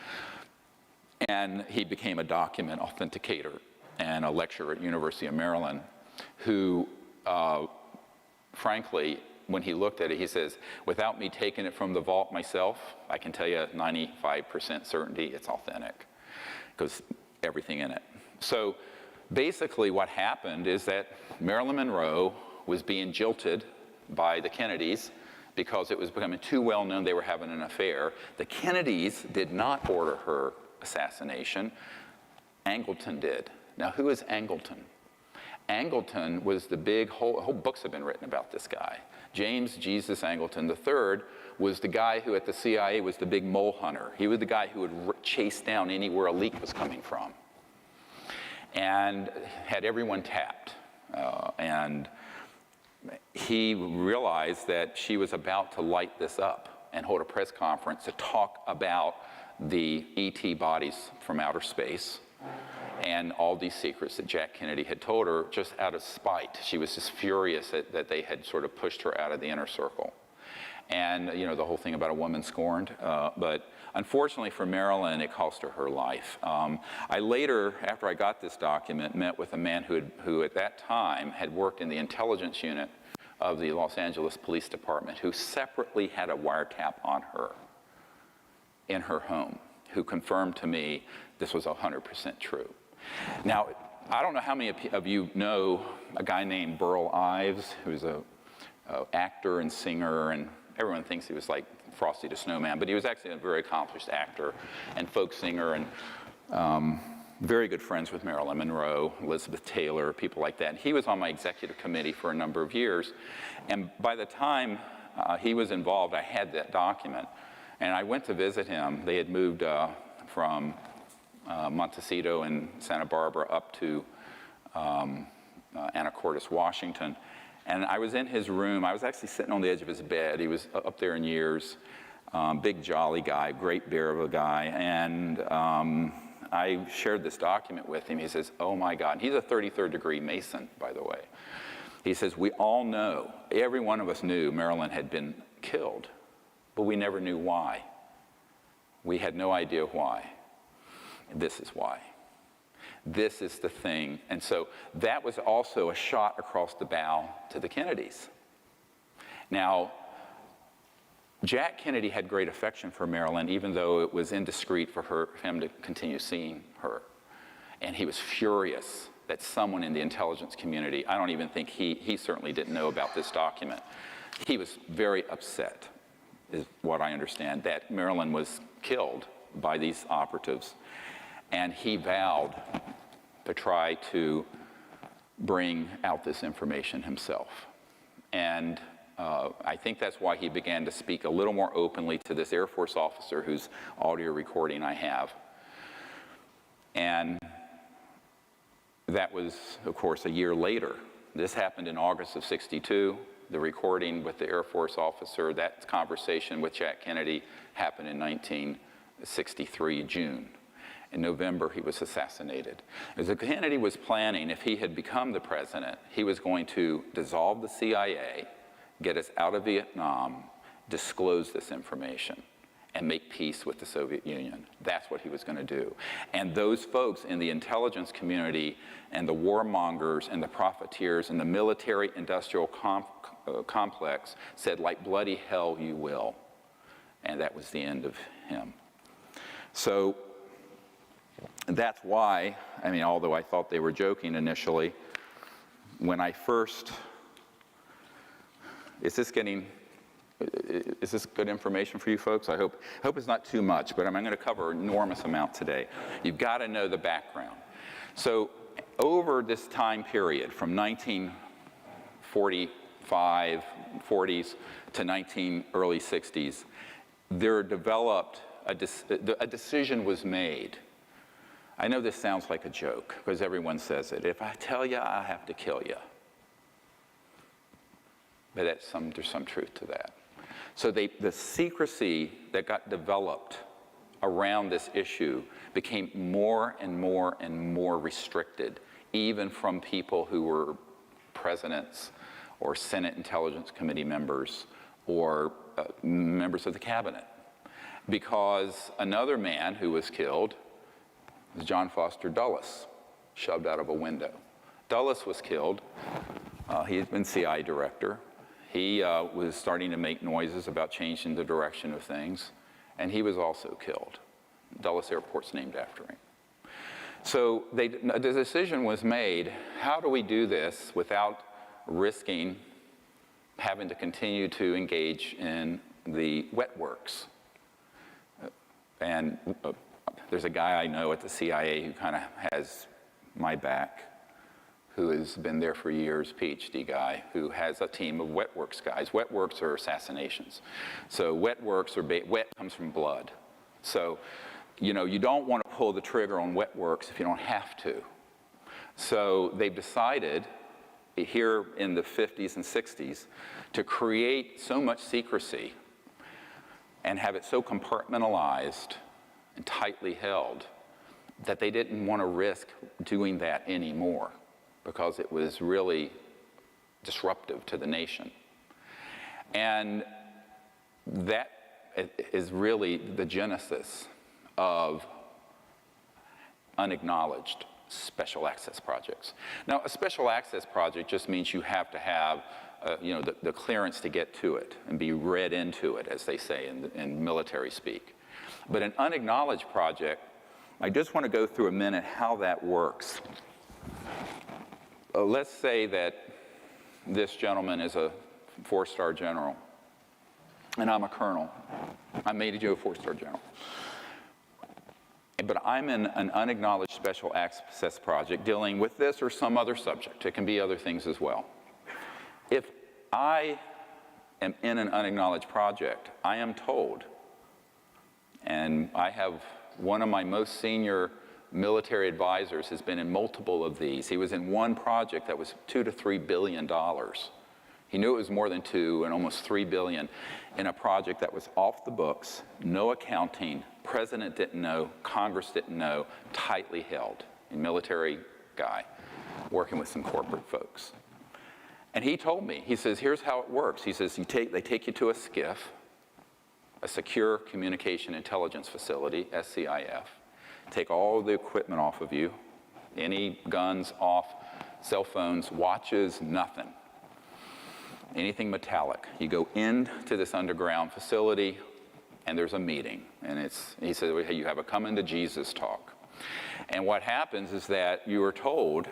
And he became a document authenticator and a lecturer at University of Maryland who, frankly, when he looked at it, he says, without me taking it from the vault myself, I can tell you 95% certainty it's authentic, because everything in it. So basically what happened is that Marilyn Monroe was being jilted by the Kennedys because it was becoming too well known they were having an affair. The Kennedys did not order her assassination. Angleton did. Now, who is Angleton? Angleton was the big, whole books have been written about this guy. James Jesus Angleton III was the guy who at the CIA was the big mole hunter. He was the guy who would chase down anywhere a leak was coming from and had everyone tapped. And he realized that she was about to light this up and hold a press conference to talk about the ET bodies from outer space and all these secrets that Jack Kennedy had told her just out of spite. She was just furious that they had sort of pushed her out of the inner circle. And, the whole thing about a woman scorned. But unfortunately for Marilyn, it cost her life. I later, after I got this document, met with a man who at that time had worked in the intelligence unit of the Los Angeles Police Department, who separately had a wiretap on her in her home, who confirmed to me this was 100% true. Now, I don't know how many of you know a guy named Burl Ives, who's an actor and singer, and everyone thinks he was like Frosty the Snowman, but he was actually a very accomplished actor and folk singer, and very good friends with Marilyn Monroe, Elizabeth Taylor, people like that. And he was on my executive committee for a number of years, and by the time he was involved, I had that document, and I went to visit him. They had moved from Montecito and Santa Barbara up to Anacortes, Washington. And I was in his room. I was actually sitting on the edge of his bed. He was up there in years, big jolly guy, great bear of a guy. And I shared this document with him. He says, oh my God. And he's a 33rd degree Mason, by the way. He says, we all know, every one of us knew Marilyn had been killed, but we never knew why. We had no idea why. This is why. This is the thing. And so that was also a shot across the bow to the Kennedys. Now, Jack Kennedy had great affection for Marilyn, even though it was indiscreet for him to continue seeing her. And he was furious that someone in the intelligence community, I don't even think he certainly didn't know about this document. He was very upset, is what I understand, that Marilyn was killed by these operatives. And he vowed to try to bring out this information himself. And I think that's why he began to speak a little more openly to this Air Force officer whose audio recording I have. And that was, of course, a year later. This happened in August of '62. The recording with the Air Force officer, that conversation with Jack Kennedy happened in 1963, June. In November, he was assassinated. As Kennedy was planning, if he had become the president, he was going to dissolve the CIA, get us out of Vietnam, disclose this information, and make peace with the Soviet Union. That's what he was going to do. And those folks in the intelligence community and the warmongers and the profiteers and the military-industrial complex said, like bloody hell you will. And that was the end of him. So that's why, I mean, although I thought they were joking initially, when I first, is this getting Is this good information for you folks? I hope it's not too much, but I'm going to cover an enormous amount today. You've got to know the background. So over this time period from 1945, 40s to early 60s, there developed a decision was made. I know this sounds like a joke because everyone says it. If I tell you, I have to kill you. But there's some truth to that. So the secrecy that got developed around this issue became more and more and more restricted, even from people who were presidents or Senate Intelligence Committee members or members of the cabinet. Because another man who was killed was John Foster Dulles, shoved out of a window. Dulles was killed. He had been CIA director. He was starting to make noises about changing the direction of things, and he was also killed. Dulles Airport's named after him. So the decision was made, how do we do this without risking having to continue to engage in the wet works? And there's a guy I know at the CIA who kind of has my back, who has been there for years, PhD guy, who has a team of wet works guys. Wet works are assassinations. So wet works are, wet comes from blood. So, you know, you don't want to pull the trigger on wet works if you don't have to. So they've decided here in the 50s and 60s to create so much secrecy and have it so compartmentalized and tightly held that they didn't want to risk doing that anymore, because it was really disruptive to the nation. And that is really the genesis of unacknowledged special access projects. Now, a special access project just means you have to have the clearance to get to it and be read into it, as they say in military speak. But an unacknowledged project, I just want to go through a minute how that works. Let's say that this gentleman is a 4-star general, and I'm a colonel. I made you a 4-star general. But I'm in an unacknowledged special access project dealing with this or some other subject. It can be other things as well. If I am in an unacknowledged project, I am told, and I have one of my most senior military advisors has been in multiple of these. He was in one project that was $2 to $3 billion. He knew it was more than 2 and almost 3 billion in a project that was off the books, no accounting, president didn't know, Congress didn't know, tightly held. A military guy working with some corporate folks. And he told me, he says, here's how it works. He says, they take you to a SCIF, a Secure Communication Intelligence Facility, SCIF, take all the equipment off of you, any guns off, cell phones, watches, nothing. Anything metallic. You go into this underground facility, and there's a meeting. And he said, hey, you have a come into Jesus talk. And what happens is that you are told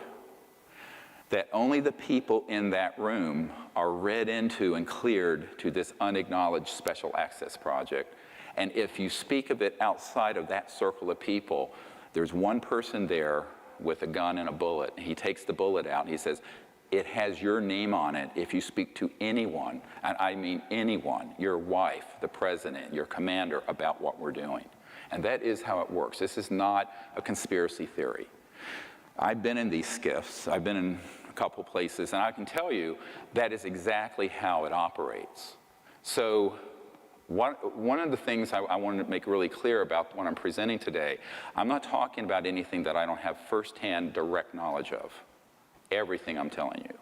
that only the people in that room are read into and cleared to this unacknowledged special access project. And if you speak of it outside of that circle of people, there's one person there with a gun and a bullet. He takes the bullet out and he says, it has your name on it if you speak to anyone, and I mean anyone, your wife, the president, your commander, about what we're doing. And that is how it works. This is not a conspiracy theory. I've been in these SCIFs. I've been in a couple places, and I can tell you that is exactly how it operates. So one of the things I wanted to make really clear about what I'm presenting today, I'm not talking about anything that I don't have firsthand direct knowledge of. Everything I'm telling you,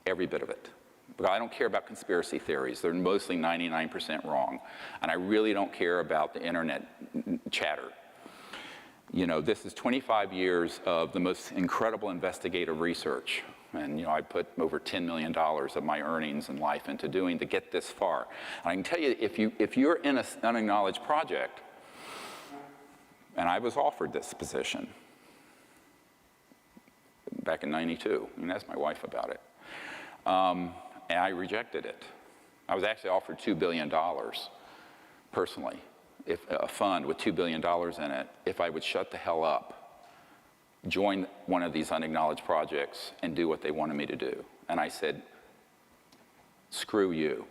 every bit of it. But I don't care about conspiracy theories. They're mostly 99% wrong. And I really don't care about the internet chatter. You know, this is 25 years of the most incredible investigative research. And, you know, I put over $10 million of my earnings and life into doing to get this far. And I can tell you, if you're in an unacknowledged project, and I was offered this position back in '92, and asked my wife about it, and I rejected it I was actually offered $2 billion personally, if a fund with $2 billion in it, if I would shut the hell up, join one of these unacknowledged projects and do what they wanted me to do. And I said, screw you.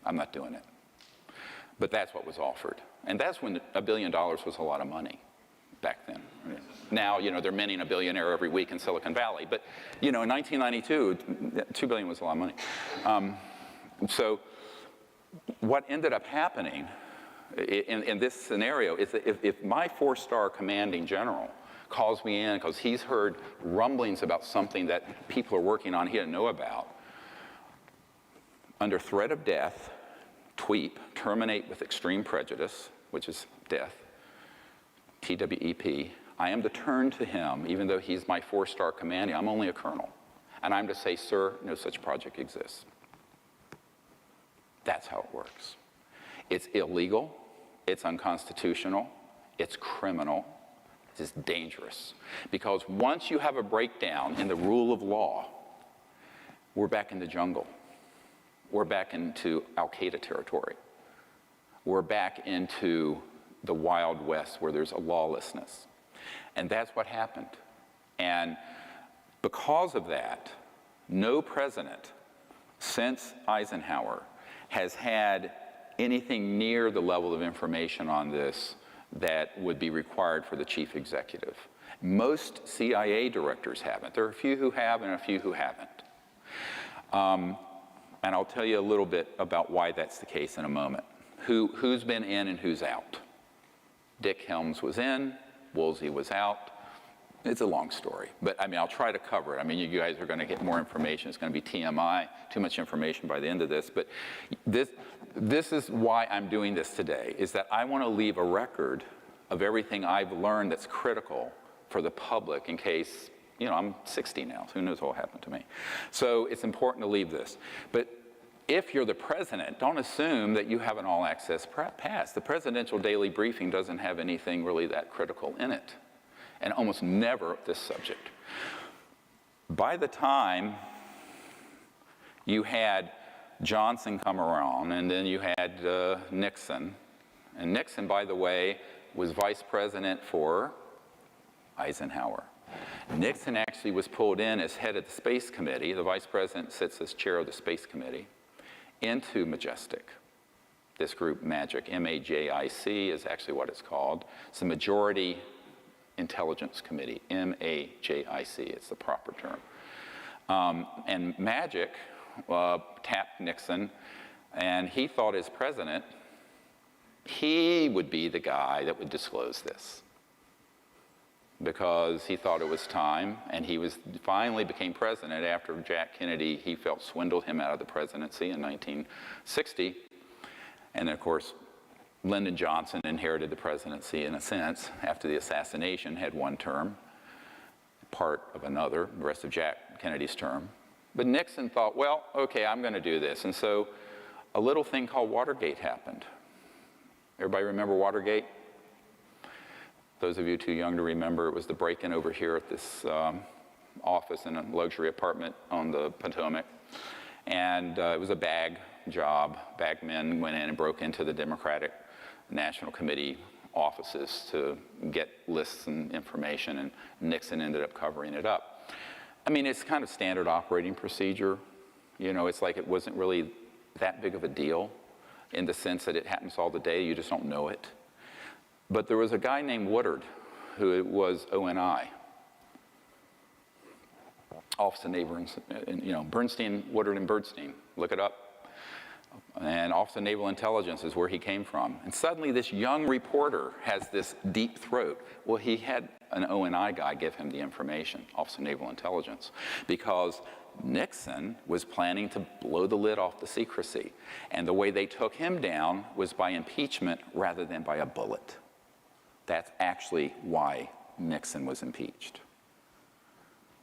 I'm not doing it. But that's what was offered. And that's when $1 billion was a lot of money back then. Now, they're minting a billionaire every week in Silicon Valley. But, in 1992, $2 billion was a lot of money. So what ended up happening in this scenario is that if my 4-star commanding general calls me in because he's heard rumblings about something that people are working on he didn't know about, under threat of death, TWEEP, terminate with extreme prejudice, which is death, TWEP, I am to turn to him, even though he's my 4-star commanding, I'm only a colonel, and I'm to say, sir, no such project exists. That's how it works. It's illegal, it's unconstitutional, it's criminal, it's dangerous. Because once you have a breakdown in the rule of law, we're back in the jungle. We're back into Al-Qaeda territory. We're back into the Wild West where there's a lawlessness. And that's what happened. And because of that, no president since Eisenhower has had anything near the level of information on this that would be required for the chief executive. Most CIA directors haven't. There are a few who have and a few who haven't. And I'll tell you a little bit about why that's the case in a moment. Who's been in and who's out? Dick Helms was in, Woolsey was out. It's a long story, but I'll try to cover it. You guys are going to get more information. It's going to be TMI, too much information by the end of this. But this is why I'm doing this today, is that I want to leave a record of everything I've learned that's critical for the public in case, I'm 60 now, so who knows what will happen to me. So it's important to leave this. But if you're the president, don't assume that you have an all-access pass. The presidential daily briefing doesn't have anything really that critical in it, and almost never this subject. By the time you had Johnson come around, and then you had Nixon, and Nixon, by the way, was vice president for Eisenhower. Nixon actually was pulled in as head of the Space Committee. The vice president sits as chair of the Space Committee into Majestic. This group, MAGIC, M-A-J-I-C is actually what it's called. It's the Majority Intelligence Committee, M-A-J-I-C, it's the proper term. And MAGIC tapped Nixon, and he thought as president, he would be the guy that would disclose this, because he thought it was time, and he finally became president after Jack Kennedy, he felt, swindled him out of the presidency in 1960. And then, of course, Lyndon Johnson inherited the presidency in a sense after the assassination, had one term, part of another, the rest of Jack Kennedy's term. But Nixon thought, well, okay, I'm going to do this. And so a little thing called Watergate happened. Everybody remember Watergate? Those of you too young to remember, it was the break-in over here at this office in a luxury apartment on the Potomac. And it was a bag job. Bag men went in and broke into the Democratic National Committee offices to get lists and information, and Nixon ended up covering it up. It's kind of standard operating procedure. It's like it wasn't really that big of a deal in the sense that it happens all the day, you just don't know it. But there was a guy named Woodard who was ONI, Office of Naval, Bernstein, Woodard and Bernstein, look it up. And Office of Naval Intelligence is where he came from. And suddenly this young reporter has this deep throat. Well, he had an ONI guy give him the information, Office of Naval Intelligence, because Nixon was planning to blow the lid off the secrecy. And the way they took him down was by impeachment rather than by a bullet. That's actually why Nixon was impeached.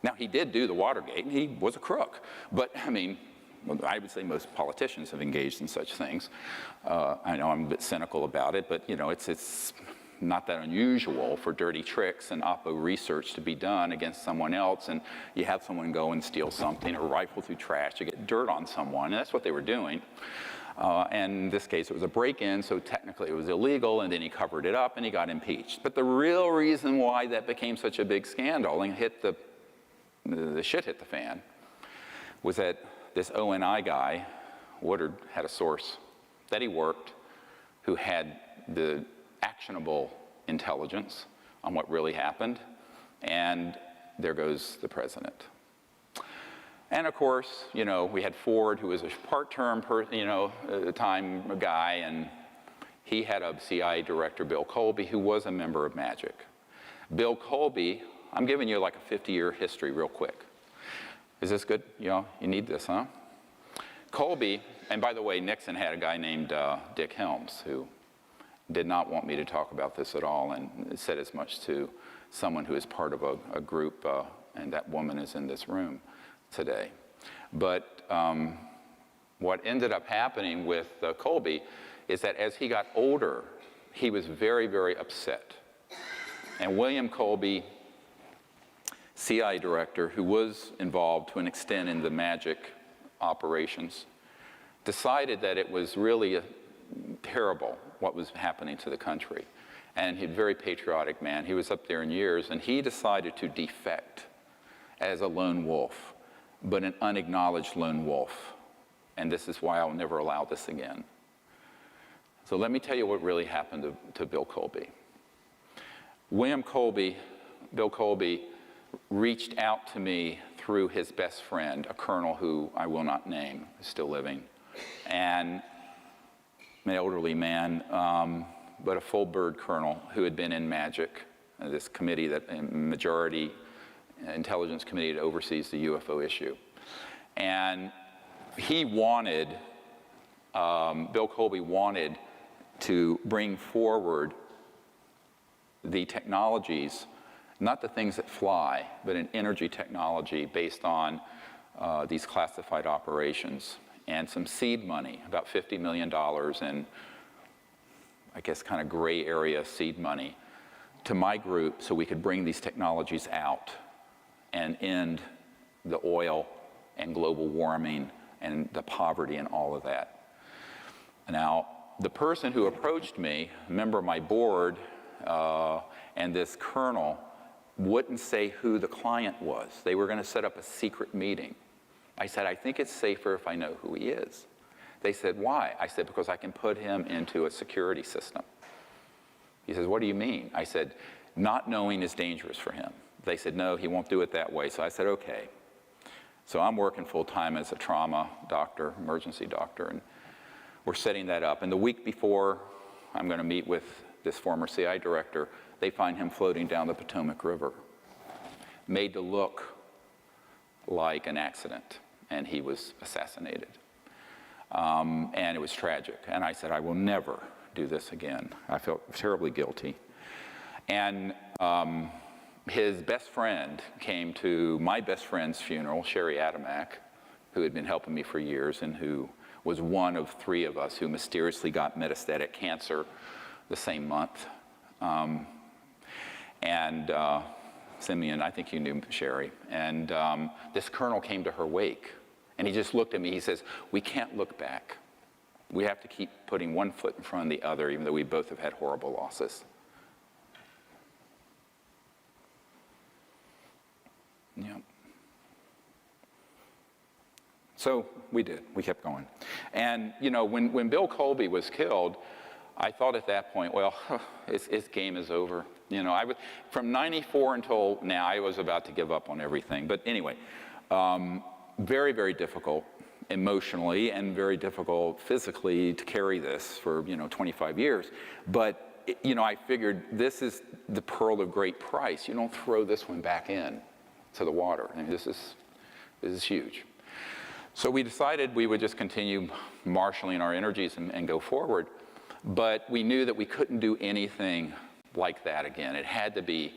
Now, he did do the Watergate, and he was a crook. But, I would say most politicians have engaged in such things. I know I'm a bit cynical about it, but, it's not that unusual for dirty tricks and oppo research to be done against someone else, and you have someone go and steal something or rifle through trash to get dirt on someone, and that's what they were doing. And in this case, it was a break-in, so technically it was illegal, and then he covered it up and he got impeached. But the real reason why that became such a big scandal and the shit hit the fan was that this ONI guy, Woodard, had a source that he worked who had the actionable intelligence on what really happened, and there goes the president. And of course, you know, we had Ford, who was a part-term, time guy, and he had a CIA director, Bill Colby, who was a member of MAGIC. Bill Colby, I'm giving you like a 50-year history real quick. Is this good? You know, you need this, huh? Colby, and by the way, Nixon had a guy named Dick Helms, who did not want me to talk about this at all, and said as much to someone who is part of a group, and that woman is in this room today. But what ended up happening with Colby is that as he got older, he was very, very upset. And William Colby, CIA director, who was involved to an extent in the MAGIC operations, decided that it was really terrible what was happening to the country. And he's a very patriotic man. He was up there in years, and he decided to defect as a lone wolf, but an unacknowledged lone wolf. And this is why I'll never allow this again. So let me tell you what really happened to Bill Colby. Bill Colby, reached out to me through his best friend, a colonel who I will not name, is still living, and an elderly man, but a full-bird colonel who had been in MAGIC, this committee, that majority intelligence committee that oversees the UFO issue. And he wanted, Bill Colby wanted to bring forward the technologies, not the things that fly, but an energy technology based on these classified operations, and some seed money, about $50 million in, I guess, kind of gray area seed money, to my group so we could bring these technologies out and end the oil and global warming and the poverty and all of that. Now, the person who approached me, a member of my board, and this colonel, wouldn't say who the client was. They were going to set up a secret meeting. I said, I think it's safer if I know who he is. They said, why? I said, because I can put him into a security system. He says, what do you mean? I said, not knowing is dangerous for him. They said, no, he won't do it that way. So I said, okay. So I'm working full-time as a trauma doctor, emergency doctor, and we're setting that up. And the week before I'm going to meet with this former CI director, they find him floating down the Potomac River, made to look like an accident, and he was assassinated. And it was tragic. And I said, I will never do this again. I felt terribly guilty. And his best friend came to my best friend's funeral, Sherry Adamak, who had been helping me for years and who was one of 3 of us who mysteriously got metastatic cancer the same month. Simeon, I think you knew Sherry. And this colonel came to her wake, and he just looked at me. He says, we can't look back. We have to keep putting one foot in front of the other, even though we both have had horrible losses. Yeah. So we did. We kept going. And, you know, when Bill Colby was killed, I thought at that point, well, his game is over. You know, from 94 until now, I was about to give up on everything. But anyway, very, very difficult emotionally and very difficult physically to carry this for, 25 years. But, I figured this is the pearl of great price. You don't throw this one back in to the water. I mean, this is huge. So we decided we would just continue marshaling our energies and go forward. But we knew that we couldn't do anything like that again. It had to be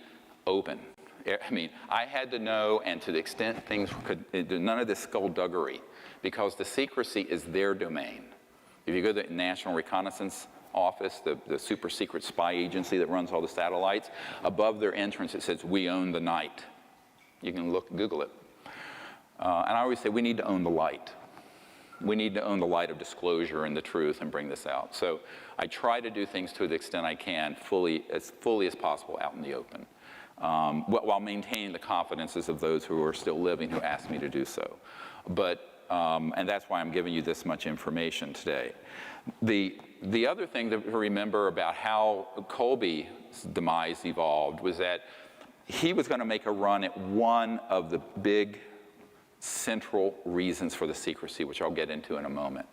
open. I mean, I had to know, and to the extent things none of this skullduggery, because the secrecy is their domain. If you go to the National Reconnaissance office, the super secret spy agency that runs all the satellites. Above their entrance, it says, "We own the night." You can Google it. And I always say, we need to own the light. We need to own the light of disclosure and the truth and bring this out. So I try to do things to the extent I can, as fully as possible out in the open, while maintaining the confidences of those who are still living who asked me to do so. And that's why I'm giving you this much information today. The other thing to remember about how Colby's demise evolved was that he was going to make a run at one of the big central reasons for the secrecy, which I'll get into in a moment.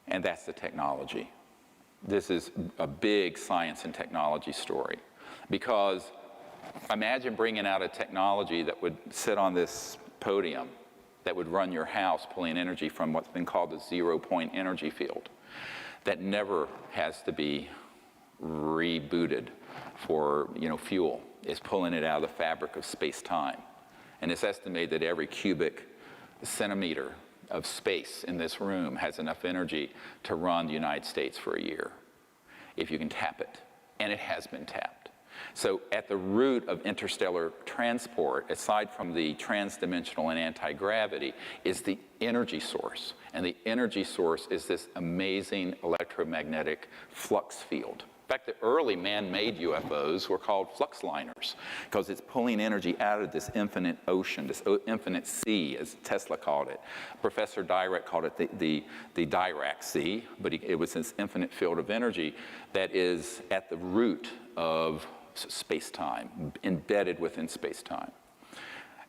And that's the technology. This is a big science and technology story. Because imagine bringing out a technology that would sit on this podium, that would run your house, pulling energy from what's been called the zero-point energy field, that never has to be rebooted for fuel. It's pulling it out of the fabric of space-time. And it's estimated that every cubic centimeter of space in this room has enough energy to run the United States for a year, if you can tap it. And it has been tapped. So at the root of interstellar transport, aside from the transdimensional and anti-gravity, is the energy source. And the energy source is this amazing electromagnetic flux field. In fact, the early man-made UFOs were called flux liners because it's pulling energy out of this infinite ocean, this infinite sea, as Tesla called it. Professor Dirac called it the Dirac Sea, but it was this infinite field of energy that is at the root of space-time, embedded within space-time.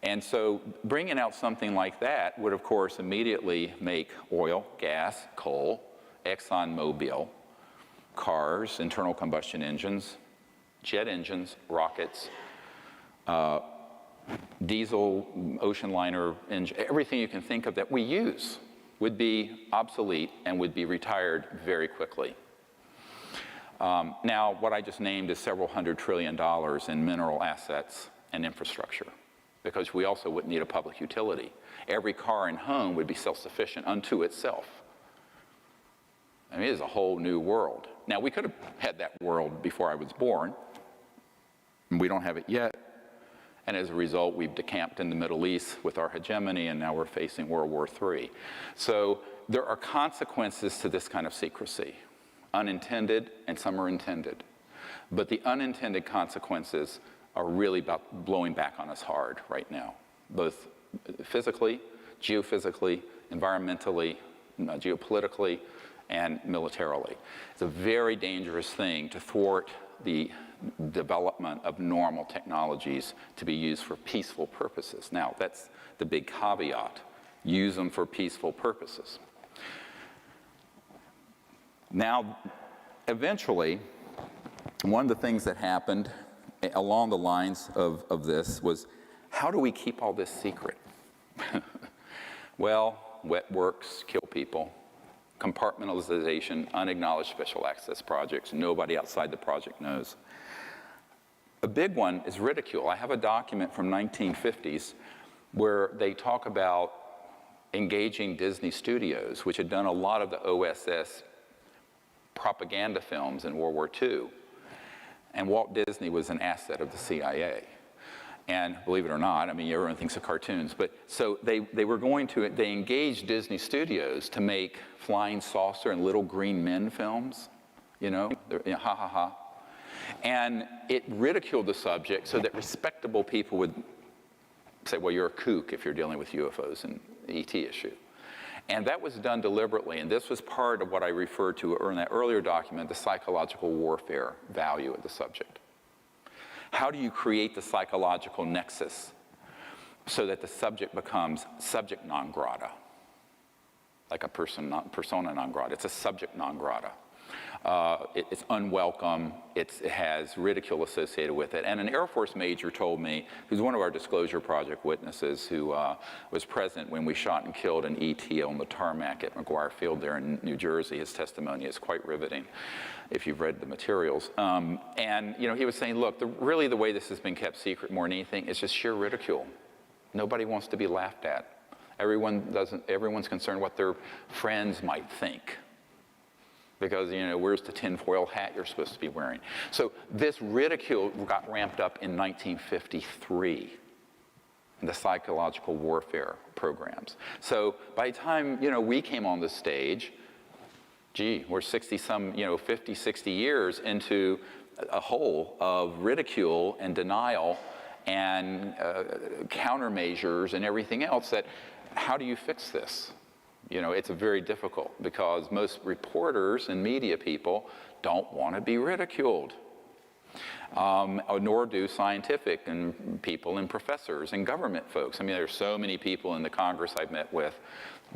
And so bringing out something like that would, of course, immediately make oil, gas, coal, ExxonMobil, cars, internal combustion engines, jet engines, rockets, diesel, ocean liner engine, everything you can think of that we use would be obsolete and would be retired very quickly. Now, what I just named is several $100 trillion in mineral assets and infrastructure, because we also wouldn't need a public utility. Every car and home would be self-sufficient unto itself. I mean, it is a whole new world. Now, we could have had that world before I was born. We don't have it yet. And as a result, we've decamped in the Middle East with our hegemony, and now we're facing World War III. So there are consequences to this kind of secrecy, unintended, and some are intended. But the unintended consequences are really about blowing back on us hard right now, both physically, geophysically, environmentally, geopolitically, and militarily. It's a very dangerous thing to thwart the development of normal technologies to be used for peaceful purposes. Now, that's the big caveat. Use them for peaceful purposes. Now, eventually, one of the things that happened along the lines of this was, how do we keep all this secret? Well, wet works kill people. Compartmentalization, unacknowledged special access projects. Nobody outside the project knows. A big one is ridicule. I have a document from 1950s where they talk about engaging Disney Studios, which had done a lot of the OSS propaganda films in World War II. And Walt Disney was an asset of the CIA. And believe it or not, I mean, everyone thinks of cartoons, but so they engaged Disney Studios to make Flying Saucer and Little Green Men films, ha ha ha. And it ridiculed the subject so that respectable people would say, well, you're a kook if you're dealing with UFOs and the ET issue. And that was done deliberately, and this was part of what I referred to in that earlier document, the psychological warfare value of the subject. How do you create the psychological nexus so that the subject becomes subject non grata? Like a persona non grata. It's a subject non grata. It's unwelcome. It has ridicule associated with it. And an Air Force major told me, who's one of our Disclosure Project witnesses, who was present when we shot and killed an ET on the tarmac at McGuire Field there in New Jersey. His testimony is quite riveting, if you've read the materials. And he was saying, look, really the way this has been kept secret more than anything is just sheer ridicule. Nobody wants to be laughed at. Everyone's concerned what their friends might think. because, where's the tinfoil hat you're supposed to be wearing? So this ridicule got ramped up in 1953 in the psychological warfare programs. So by the time, we came on the stage, we're 50, 60 years into a hole of ridicule and denial and countermeasures and everything else that, how do you fix this? It's very difficult because most reporters and media people don't want to be ridiculed, nor do scientific and people and professors and government folks. I mean, there's so many people in the Congress I've met with,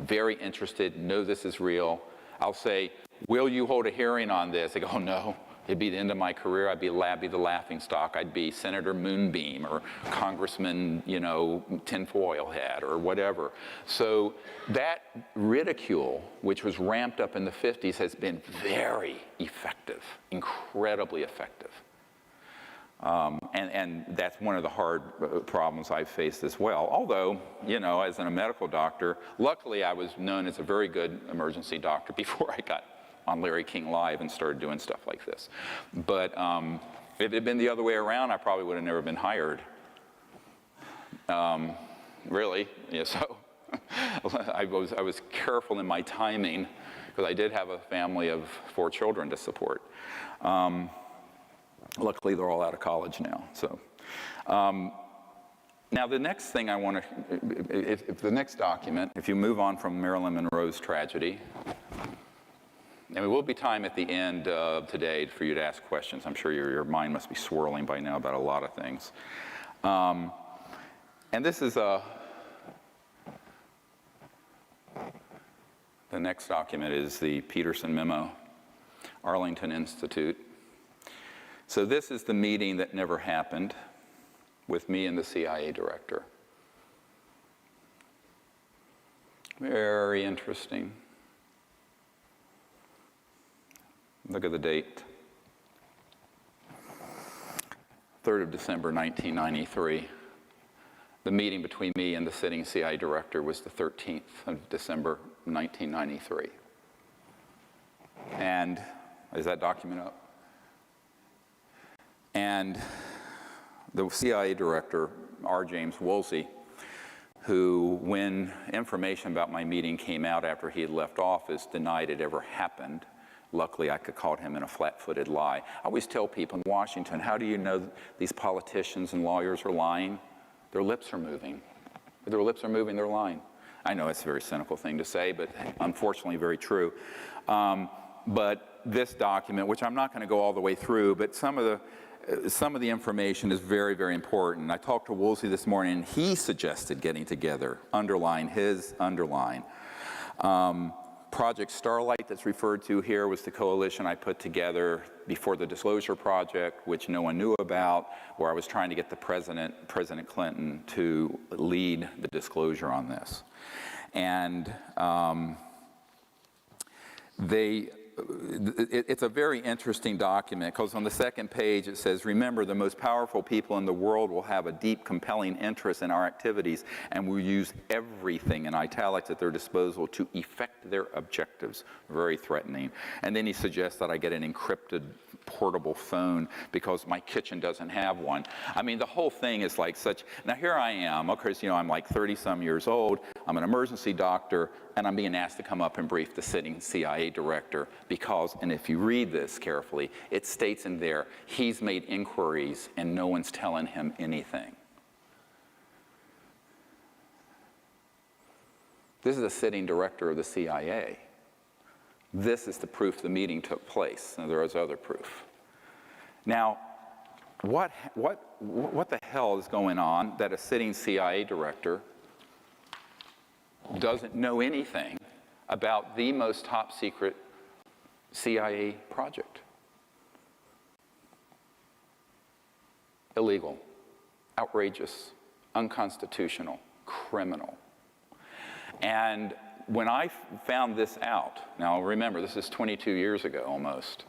very interested, know this is real. I'll say, will you hold a hearing on this? They go, oh, no. It'd be the end of my career. I'd be the laughing stock. I'd be Senator Moonbeam or Congressman, Tinfoil Hat or whatever. So that ridicule, which was ramped up in the 50s, has been very effective, incredibly effective. And that's one of the hard problems I've faced as well. Although, as a medical doctor, luckily I was known as a very good emergency doctor before I got on Larry King Live and started doing stuff like this. But if it had been the other way around, I probably would have never been hired. Really, so I was careful in my timing because I did have a family of 4 children to support. Luckily, they're all out of college now. So now the next thing I want to, if the next document, if you move on from Marilyn Monroe's tragedy, and there will be time at the end of today for you to ask questions. I'm sure your mind must be swirling by now about a lot of things. And this is the next document is the Peterson Memo, Arlington Institute. So this is the meeting that never happened with me and the CIA director. Very interesting. Look at the date. 3rd of December, 1993. The meeting between me and the sitting CIA director was the 13th of December, 1993. And is that document up? And the CIA director, R. James Woolsey, who, when information about my meeting came out after he had left office, denied it ever happened. Luckily, I could call him in a flat-footed lie. I always tell people in Washington, how do you know these politicians and lawyers are lying? Their lips are moving. If their lips are moving, they're lying. I know it's a very cynical thing to say, but unfortunately very true. But this document, which I'm not going to go all the way through, but some of the information is very, very important. I talked to Woolsey this morning, and he suggested getting together, underline. Project Starlight that's referred to here was the coalition I put together before the Disclosure Project, which no one knew about, where I was trying to get President Clinton to lead the disclosure on this. And it's a very interesting document because on the second page it says, remember, the most powerful people in the world will have a deep, compelling interest in our activities and will use everything in italics at their disposal to effect their objectives. Very threatening. And then he suggests that I get an encrypted portable phone because my kitchen doesn't have one. I mean, the whole thing is like such. Now here I am, of course, I'm like 30-some years old. I'm an emergency doctor, and I'm being asked to come up and brief the sitting CIA director because, and if you read this carefully, it states in there, he's made inquiries and no one's telling him anything. This is the sitting director of the CIA. This is the proof the meeting took place, and there is other proof. Now, what the hell is going on that a sitting CIA director doesn't know anything about the most top secret CIA project? Illegal, outrageous, unconstitutional, criminal. And when I found this out, now remember, this is 22 years ago almost,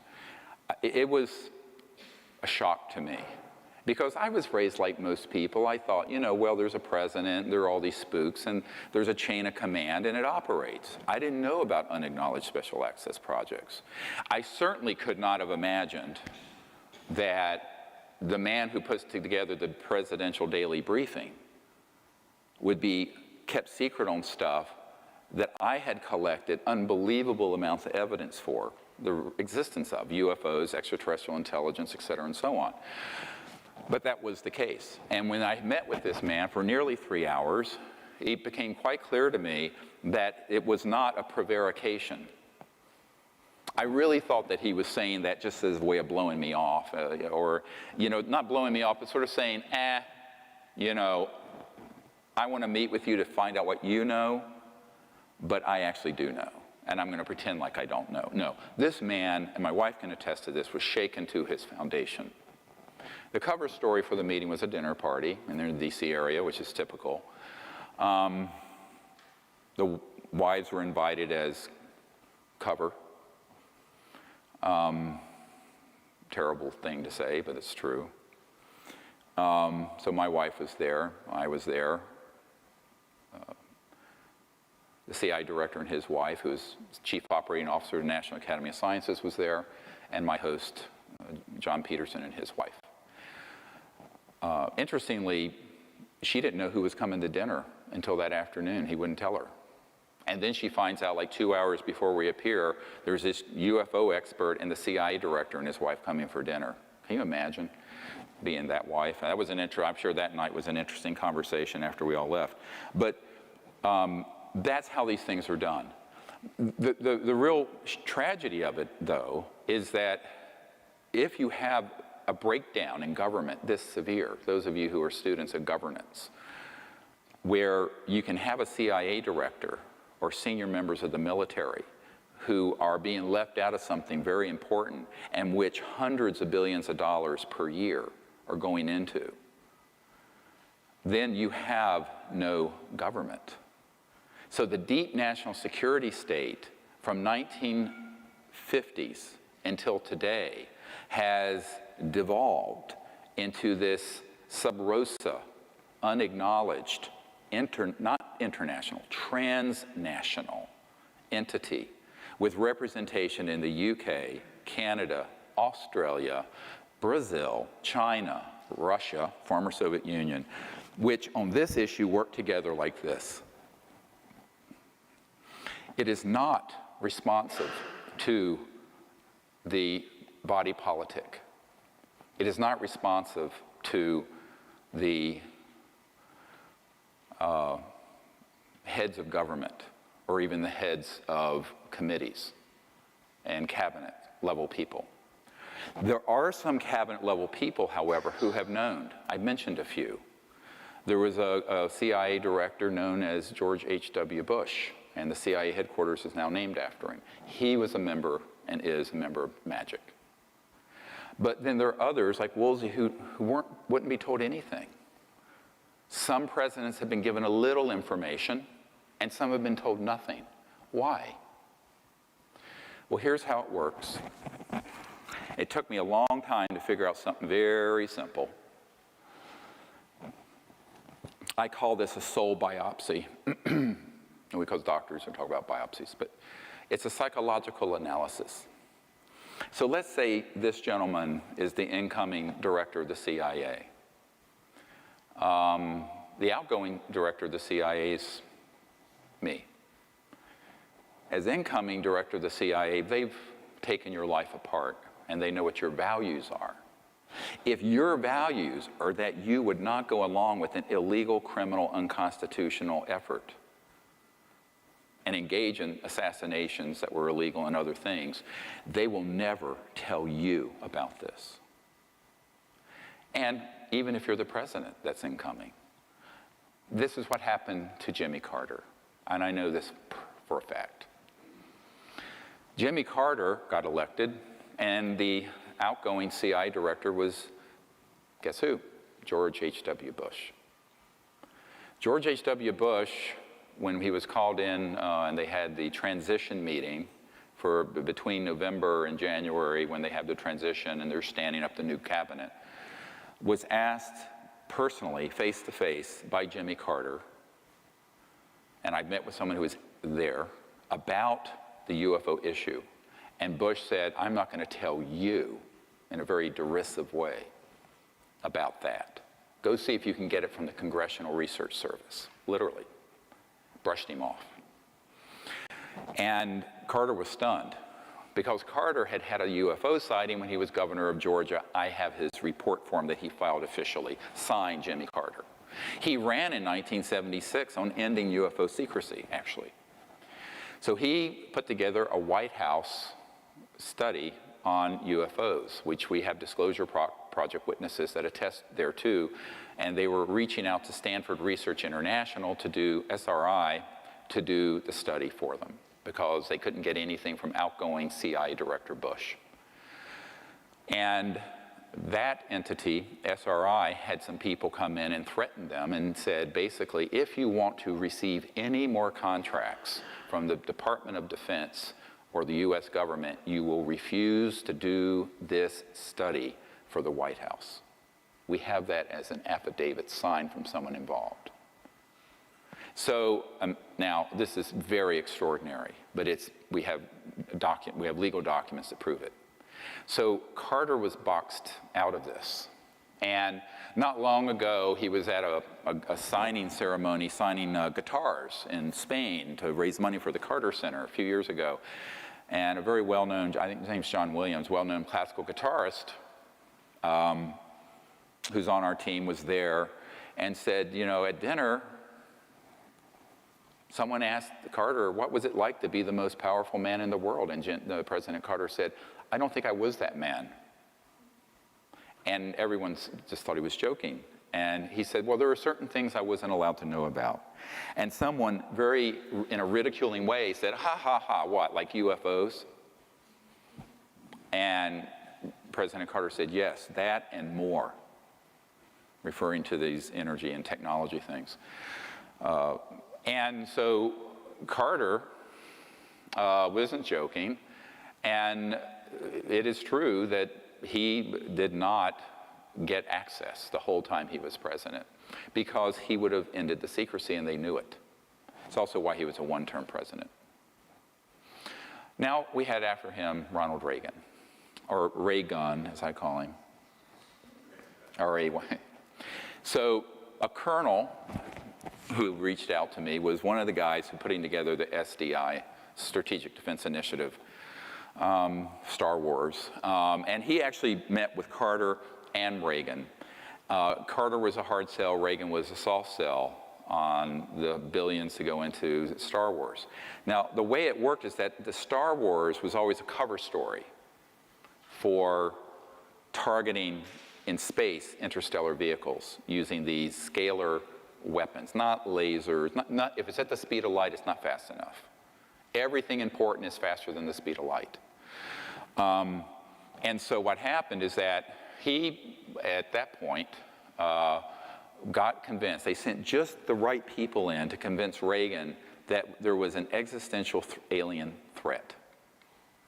it was a shock to me. Because I was raised like most people. I thought, you know, well, there's a president, there are all these spooks, and there's a chain of command, and it operates. I didn't know about unacknowledged special access projects. I certainly could not have imagined that the man who puts together the presidential daily briefing would be kept secret on stuff that I had collected unbelievable amounts of evidence for the existence of UFOs, extraterrestrial intelligence, et cetera, and so on. But that was the case. And when I met with this man for nearly 3 hours, it became quite clear to me that it was not a prevarication. I really thought that he was saying that just as a way of blowing me off, or, you know, not blowing me off, but sort of saying, you know, I want to meet with you to find out what you know, but I actually do know, and I'm going to pretend like I don't know. No, this man, and my wife can attest to this, was shaken to his foundation. The cover story for the meeting was a dinner party, and they're in the D.C. area, which is typical. The wives were invited as cover. Terrible thing to say, but it's true. So my wife was there, I was there. The CIA director and his wife, who's Chief Operating Officer of the National Academy of Sciences, was there, and my host, John Peterson, and his wife. Interestingly, she didn't know who was coming to dinner until that afternoon. He wouldn't tell her. And then she finds out like 2 hours before we appear, there's this UFO expert and the CIA director and his wife coming for dinner. Can you imagine being that wife? That was I'm sure that night was an interesting conversation after we all left. But that's how these things are done. The real tragedy of it, though, is that if you have a breakdown in government this severe, those of you who are students of governance, where you can have a CIA director or senior members of the military who are being left out of something very important and which hundreds of billions of dollars per year are going into, then you have no government. So the deep national security state from 1950s until today has devolved into this sub rosa, unacknowledged, not international, transnational entity with representation in the UK, Canada, Australia, Brazil, China, Russia, former Soviet Union, which on this issue work together like this. It is not responsive to the body politic. It is not responsive to the heads of government or even the heads of committees and cabinet level people. There are some cabinet level people, however, who have known. I mentioned a few. There was a CIA director known as George H.W. Bush, and the CIA headquarters is now named after him. He was a member and is a member of MAGIC. But then there are others like Woolsey who wouldn't be told anything. Some presidents have been given a little information, and some have been told nothing. Why? Well, here's how it works. It took me a long time to figure out something very simple. I call this a soul biopsy. Because doctors are talking about biopsies, but it's a psychological analysis. So let's say this gentleman is the incoming director of the CIA. The outgoing director of the CIA is me. As incoming director of the CIA, they've taken your life apart, and they know what your values are. If your values are that you would not go along with an illegal, criminal, unconstitutional effort and engage in assassinations that were illegal and other things, they will never tell you about this. And even if you're the president that's incoming, this is what happened to Jimmy Carter, and I know this for a fact. Jimmy Carter got elected, and the outgoing CIA director was, guess who? George H.W. Bush. George H.W. Bush, when he was called in and they had the transition meeting for between November and January when they have the transition and they're standing up the new cabinet, was asked personally, face-to-face, by Jimmy Carter, and I met with someone who was there, about the UFO issue. And Bush said, I'm not going to tell you, in a very derisive way, about that. Go see if you can get it from the Congressional Research Service. Literally. Brushed him off. And Carter was stunned, because Carter had had a UFO sighting when he was governor of Georgia. I have his report form that he filed officially, signed Jimmy Carter. He ran in 1976 on ending UFO secrecy, actually. So he put together a White House study on UFOs, which we have Disclosure Project witnesses that attest thereto, and they were reaching out to Stanford Research International to do SRI, to do the study for them, because they couldn't get anything from outgoing CIA Director Bush. And that entity, SRI, had some people come in and threaten them and said, basically, if you want to receive any more contracts from the Department of Defense or the US government, you will refuse to do this study for the White House. We have that as an affidavit signed from someone involved. So now, this is very extraordinary, but we have legal documents that prove it. So Carter was boxed out of this. And not long ago, he was at a signing ceremony, signing guitars in Spain to raise money for the Carter Center a few years ago. And a very well-known, I think his name's John Williams, well-known classical guitarist, who's on our team, was there and said, you know, at dinner, someone asked Carter, what was it like to be the most powerful man in the world? And President Carter said, I don't think I was that man. And everyone just thought he was joking. And he said, well, there are certain things I wasn't allowed to know about. And someone in a ridiculing way said, ha, ha, ha, what, like UFOs? And President Carter said, yes, that and more, referring to these energy and technology things. And so Carter wasn't joking, and it is true that he did not get access the whole time he was president, because he would have ended the secrecy, and they knew it. It's also why he was a one-term president. Now we had after him Ronald Reagan, or Ray-Gun, as I call him, R-A-Y. So a colonel who reached out to me was one of the guys who putting together the SDI, Strategic Defense Initiative, Star Wars. And he actually met with Carter and Reagan. Carter was a hard sell, Reagan was a soft sell on the billions to go into Star Wars. Now, the way it worked is that the Star Wars was always a cover story for targeting in space interstellar vehicles using these scalar weapons, not lasers, if it's at the speed of light, it's not fast enough. Everything important is faster than the speed of light. And so what happened is that he, at that point, got convinced. They sent just the right people in to convince Reagan that there was an existential alien threat.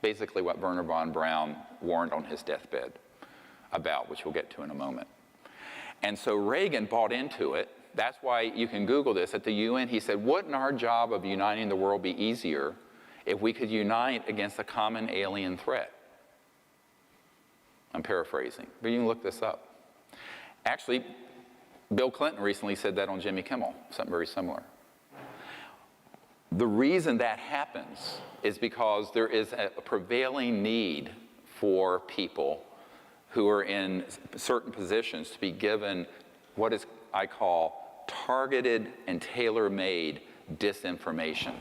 Basically what Wernher von Braun warned on his deathbed about, which we'll get to in a moment. And so Reagan bought into it. That's why you can Google this. At the UN, he said, wouldn't our job of uniting the world be easier if we could unite against a common alien threat? I'm paraphrasing, but you can look this up. Actually, Bill Clinton recently said that on Jimmy Kimmel, something very similar. The reason that happens is because there is a prevailing need for people who are in certain positions to be given what is, I call, targeted and tailor-made disinformation.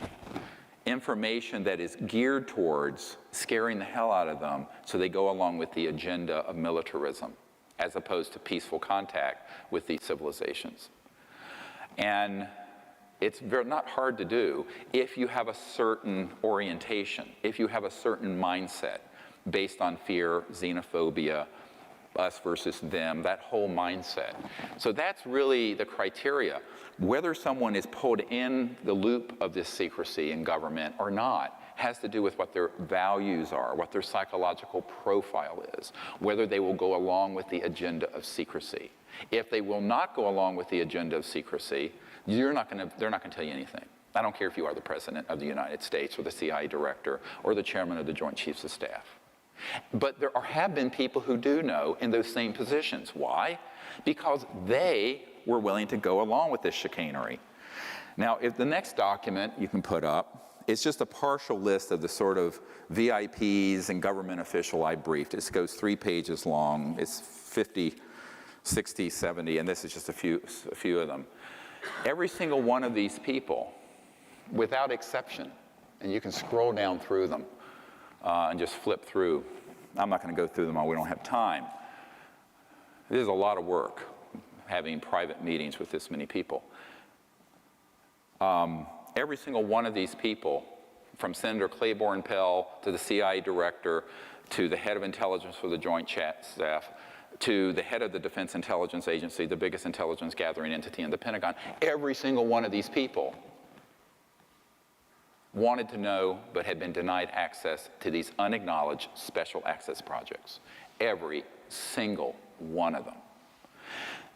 Information that is geared towards scaring the hell out of them so they go along with the agenda of militarism as opposed to peaceful contact with these civilizations. And it's not hard to do if you have a certain orientation, if you have a certain mindset based on fear, xenophobia, us versus them, that whole mindset. So that's really the criteria. Whether someone is pulled in the loop of this secrecy in government or not has to do with what their values are, what their psychological profile is, whether they will go along with the agenda of secrecy. If they will not go along with the agenda of secrecy, they're not going to tell you anything. I don't care if you are the President of the United States or the CIA Director or the Chairman of the Joint Chiefs of Staff. But there have been people who do know in those same positions. Why? Because they were willing to go along with this chicanery. Now, if the next document you can put up, it's just a partial list of the sort of VIPs and government official I briefed. It goes 3 pages long. It's 50, 60, 70, and this is just a few of them. Every single one of these people, without exception, and you can scroll down through them and just flip through. I'm not going to go through them all. We don't have time. It is a lot of work having private meetings with this many people. Every single one of these people, from Senator Claiborne Pell to the CIA Director to the head of intelligence for the Joint Staff to the head of the Defense Intelligence Agency, the biggest intelligence gathering entity in the Pentagon, every single one of these people wanted to know but had been denied access to these unacknowledged special access projects. Every single one of them.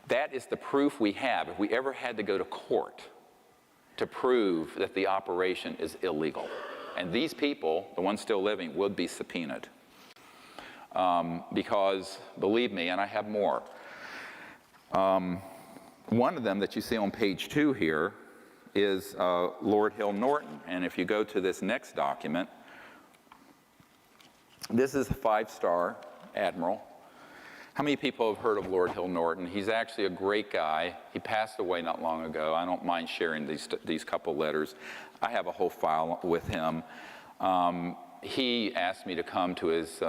That is the proof we have. If we ever had to go to court to prove that the operation is illegal, and these people, the ones still living, would be subpoenaed. Because, believe me, and I have more, one of them that you see on page 2 here is Lord Hill Norton. And if you go to this next document, this is a 5-star admiral. How many people have heard of Lord Hill Norton? He's actually a great guy. He passed away not long ago. I don't mind sharing these couple letters. I have a whole file with him. He asked me to come to his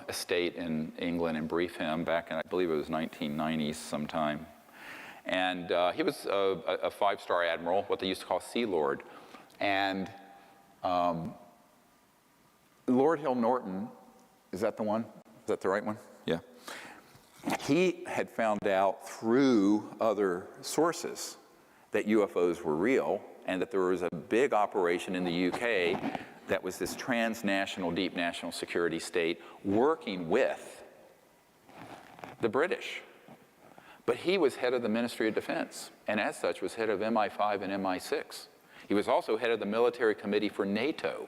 estate in England and brief him back in, I believe it was 1990s sometime. And he was a 5-star admiral, what they used to call Sea Lord. And Lord Hill Norton, is that the one? Is that the right one? Yeah. He had found out through other sources that UFOs were real and that there was a big operation in the UK that was this transnational, deep national security state working with the British. But he was head of the Ministry of Defense, and as such was head of MI5 and MI6. He was also head of the Military Committee for NATO.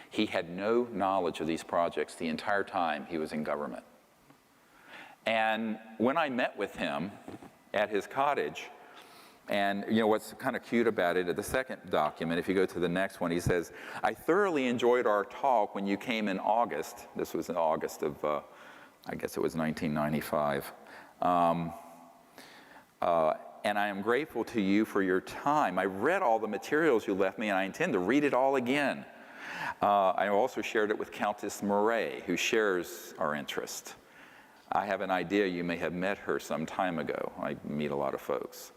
He had no knowledge of these projects the entire time he was in government. And when I met with him at his cottage, and you know what's kind of cute about it, at the second document, if you go to the next one, he says, I thoroughly enjoyed our talk when you came in August. This was in August of, I guess it was 1995. And I am grateful to you for your time. I read all the materials you left me, and I intend to read it all again. I also shared it with Countess Murray, who shares our interest. I have an idea you may have met her some time ago. I meet a lot of folks.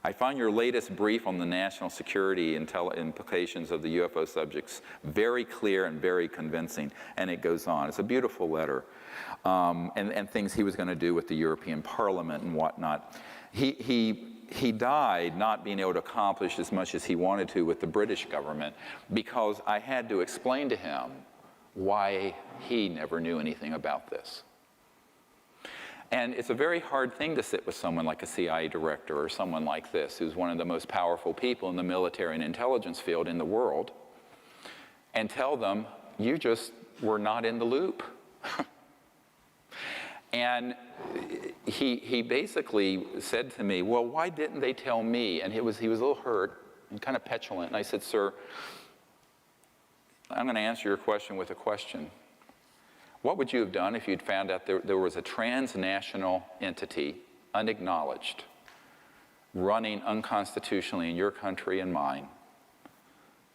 I find your latest brief on the national security implications of the UFO subjects very clear and very convincing, and it goes on. It's a beautiful letter, and things he was going to do with the European Parliament and whatnot. He died not being able to accomplish as much as he wanted to with the British government because I had to explain to him why he never knew anything about this. And it's a very hard thing to sit with someone like a CIA director or someone like this, who's one of the most powerful people in the military and intelligence field in the world, and tell them, you just were not in the loop. And he basically said to me, well, why didn't they tell me? And he was a little hurt and kind of petulant. And I said, sir, I'm going to answer your question with a question. What would you have done if you'd found out there was a transnational entity, unacknowledged, running unconstitutionally in your country and mine,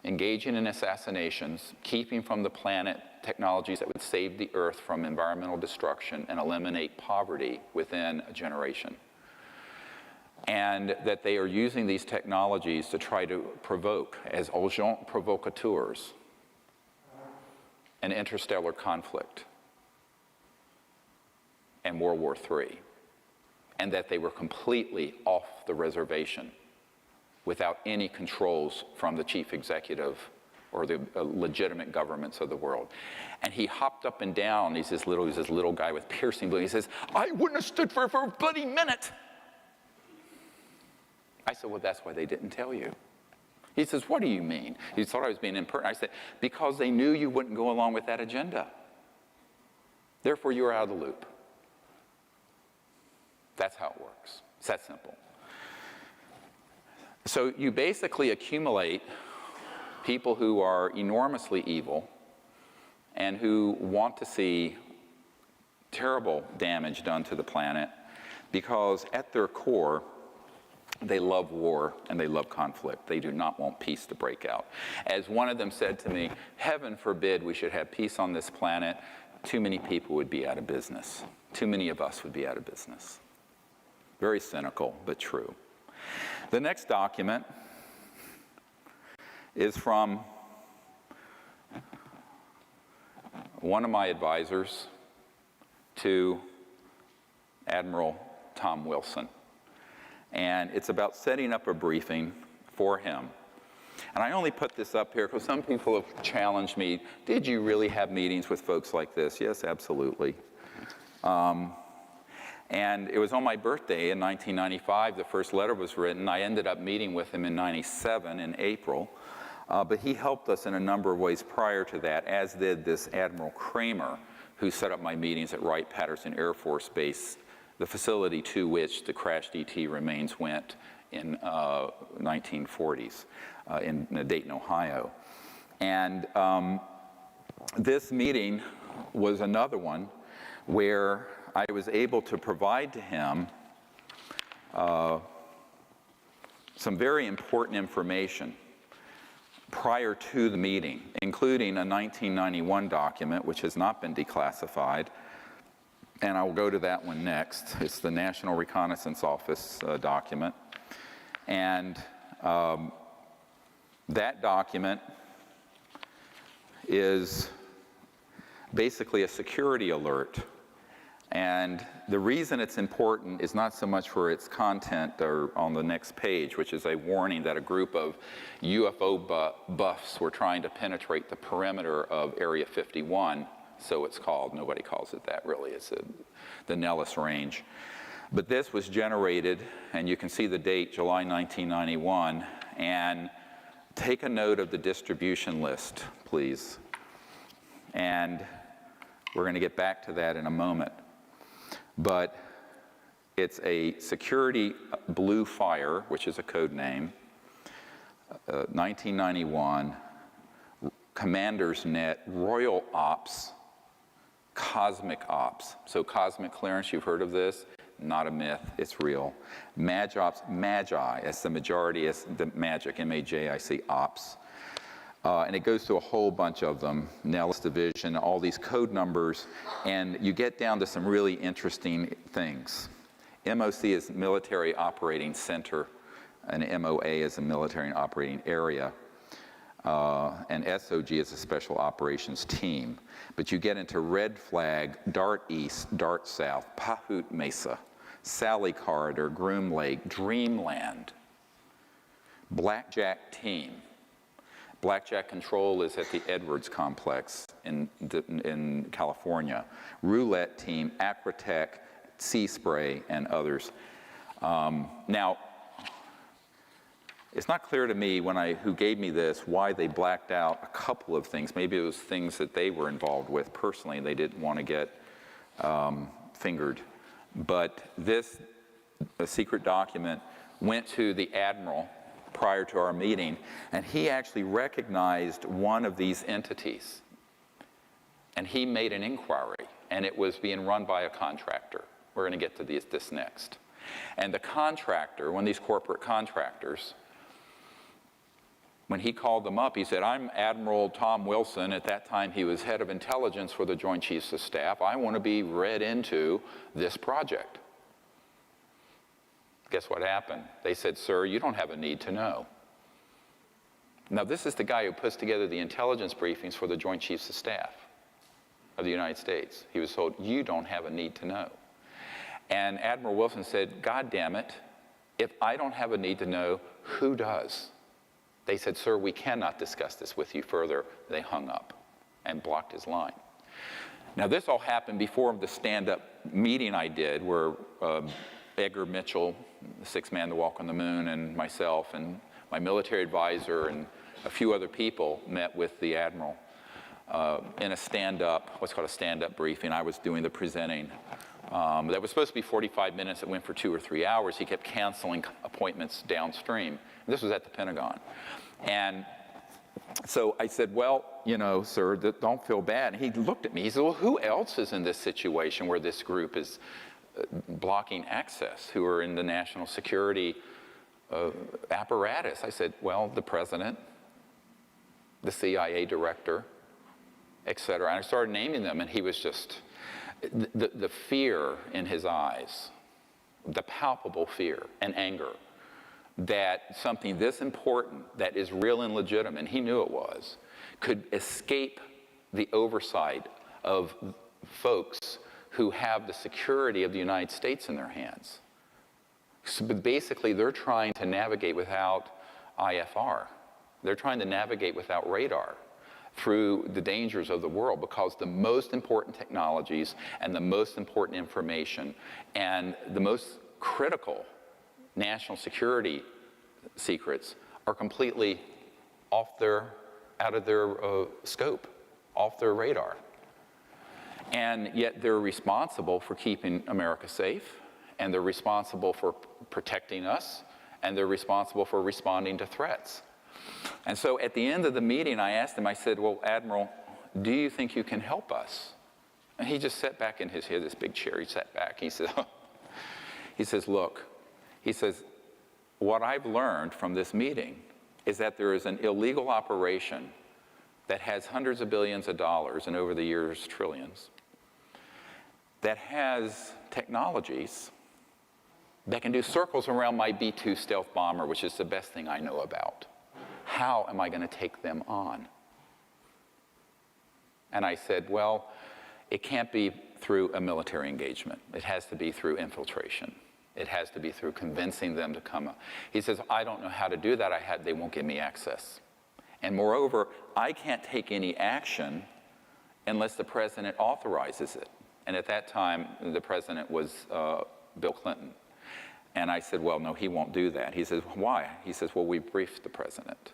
engaging in assassinations, keeping from the planet technologies that would save the earth from environmental destruction and eliminate poverty within a generation? And that they are using these technologies to try to provoke, as agents provocateurs, an interstellar conflict and World War III, and that they were completely off the reservation without any controls from the chief executive or the legitimate governments of the world. And he hopped up and down. He's this little guy with piercing blue. He says, I wouldn't have stood for it for a bloody minute. I said, well, that's why they didn't tell you. He says, what do you mean? He thought I was being impertinent. I said, because they knew you wouldn't go along with that agenda. Therefore, you are out of the loop. That's how it works. It's that simple. So you basically accumulate people who are enormously evil and who want to see terrible damage done to the planet because at their core, they love war and they love conflict. They do not want peace to break out. As one of them said to me, heaven forbid we should have peace on this planet. Too many people would be out of business. Too many of us would be out of business. Very cynical, but true. The next document is from one of my advisors to Admiral Tom Wilson. And it's about setting up a briefing for him. And I only put this up here because some people have challenged me, did you really have meetings with folks like this? Yes, absolutely. And it was on my birthday in 1995, the first letter was written. I ended up meeting with him in 97 in April. But he helped us in a number of ways prior to that, as did this Admiral Kramer, who set up my meetings at Wright-Patterson Air Force Base, the facility to which the crashed ET remains went in 1940s in Dayton, Ohio. And this meeting was another one where I was able to provide to him some very important information prior to the meeting, including a 1991 document, which has not been declassified, and I will go to that one next. It's the National Reconnaissance Office document. And that document is basically a security alert. And the reason it's important is not so much for its content or on the next page, which is a warning that a group of UFO buffs were trying to penetrate the perimeter of Area 51, so it's called. Nobody calls it that, really. It's the Nellis Range. But this was generated, and you can see the date, July 1991, and take a note of the distribution list, please. And we're going to get back to that in a moment. But it's a security blue fire, which is a code name, 1991, Commander's Net, Royal Ops, Cosmic Ops. So cosmic clearance, you've heard of this? Not a myth, it's real. Magi Ops, Magi, as the majority, as the magic, M-A-J-I-C, Ops. And it goes through a whole bunch of them, Nellis Division, all these code numbers, and you get down to some really interesting things. MOC is Military Operating Center, and MOA is a Military Operating Area, and SOG is a Special Operations Team. But you get into Red Flag, Dart East, Dart South, Pahut Mesa, Sally Corridor, Groom Lake, Dreamland, Blackjack Team. Blackjack Control is at the Edwards Complex in California. Roulette Team, Aquatech, Sea Spray, and others. Now, it's not clear to me who gave me this why they blacked out a couple of things. Maybe it was things that they were involved with personally and they didn't want to get fingered. But this secret document went to the Admiral prior to our meeting, and he actually recognized one of these entities. And he made an inquiry, and it was being run by a contractor. We're going to get to this next. And the contractor, one of these corporate contractors, when he called them up, he said, I'm Admiral Tom Wilson. At that time, he was head of intelligence for the Joint Chiefs of Staff. I want to be read into this project. Guess what happened? They said, sir, you don't have a need to know. Now, this is the guy who puts together the intelligence briefings for the Joint Chiefs of Staff of the United States. He was told, you don't have a need to know. And Admiral Wilson said, God damn it, if I don't have a need to know, who does? They said, "Sir, we cannot discuss this with you further." They hung up and blocked his line. Now, this all happened before the stand-up meeting I did where Edgar Mitchell, the sixth man to walk on the moon, and myself and my military advisor and a few other people met with the admiral in a stand-up, what's called a stand-up briefing. I was doing the presenting. That was supposed to be 45 minutes. It went for 2 or 3 hours. He kept canceling appointments downstream. This was at the Pentagon. And so I said, "Well, you know, sir, don't feel bad." And he looked at me. He said, "Well, who else is in this situation where this group is blocking access, who are in the national security apparatus?" I said, "Well, the president, the CIA director, et cetera." And I started naming them, and he was just, the fear in his eyes, the palpable fear and anger that something this important, that is real and legitimate, and he knew it was, could escape the oversight of folks who have the security of the United States in their hands. So basically, they're trying to navigate without IFR. They're trying to navigate without radar through the dangers of the world, because the most important technologies and the most important information and the most critical national security secrets are completely out of their scope, off their radar. And yet they're responsible for keeping America safe, and they're responsible for protecting us, and they're responsible for responding to threats. And so at the end of the meeting, I asked him, I said, "Well, Admiral, do you think you can help us?" And he just sat back in he had this big chair, he sat back. He said, "Look," he says, "what I've learned from this meeting is that there is an illegal operation that has hundreds of billions of dollars, and over the years, trillions, that has technologies that can do circles around my B-2 stealth bomber, which is the best thing I know about. How am I going to take them on?" And I said, "Well, it can't be through a military engagement. It has to be through infiltration. It has to be through convincing them to come." He says, "I don't know how to do that. They won't give me access. And moreover, I can't take any action unless the president authorizes it." And at that time, the president was Bill Clinton. And I said, "Well, no, he won't do that." He says, "Why?" He says, "Well, we briefed the president.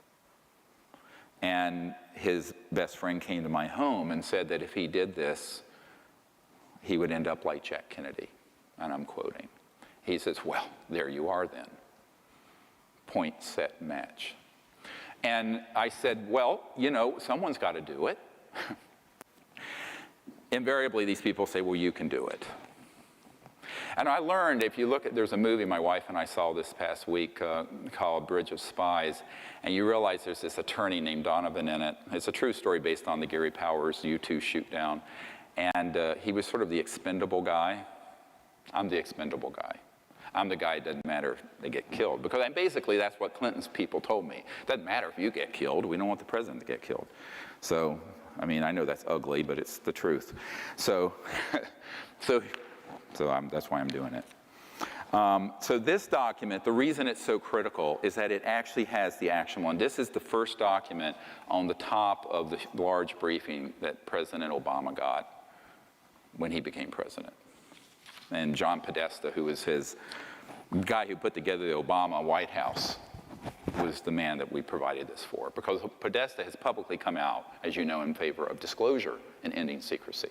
And his best friend came to my home and said that if he did this, he would end up like Jack Kennedy." And I'm quoting. He says, "Well, there you are then. Point, set, match." And I said, "Well, you know, someone's got to do it." Invariably, these people say, "Well, you can do it." And I learned, if you look at, there's a movie my wife and I saw this past week called Bridge of Spies, and you realize there's this attorney named Donovan in it. It's a true story based on the Gary Powers U-2 shoot down. And he was sort of the expendable guy. I'm the expendable guy. I'm the guy, it doesn't matter if they get killed. Because basically that's what Clinton's people told me. It doesn't matter if you get killed. We don't want the president to get killed. So, I mean, I know that's ugly, but it's the truth. So that's why I'm doing it. So this document, the reason it's so critical is that it actually has the actionable. And this is the first document on the top of the large briefing that President Obama got when he became president. And John Podesta, who was his guy who put together the Obama White House, was the man that we provided this for. Because Podesta has publicly come out, as you know, in favor of disclosure and ending secrecy.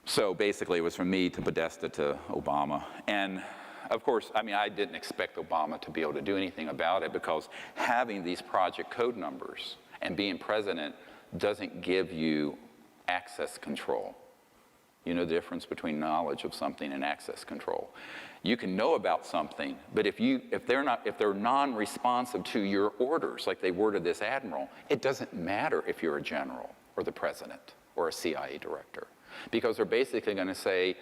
So basically, it was from me to Podesta to Obama. And of course, I mean, I didn't expect Obama to be able to do anything about it, because having these project code numbers and being president doesn't give you access control. You know the difference between knowledge of something and access control. You can know about something, but if they're non-responsive to your orders, like they were to this admiral, it doesn't matter if you're a general or the president or a CIA director, because they're basically going to say,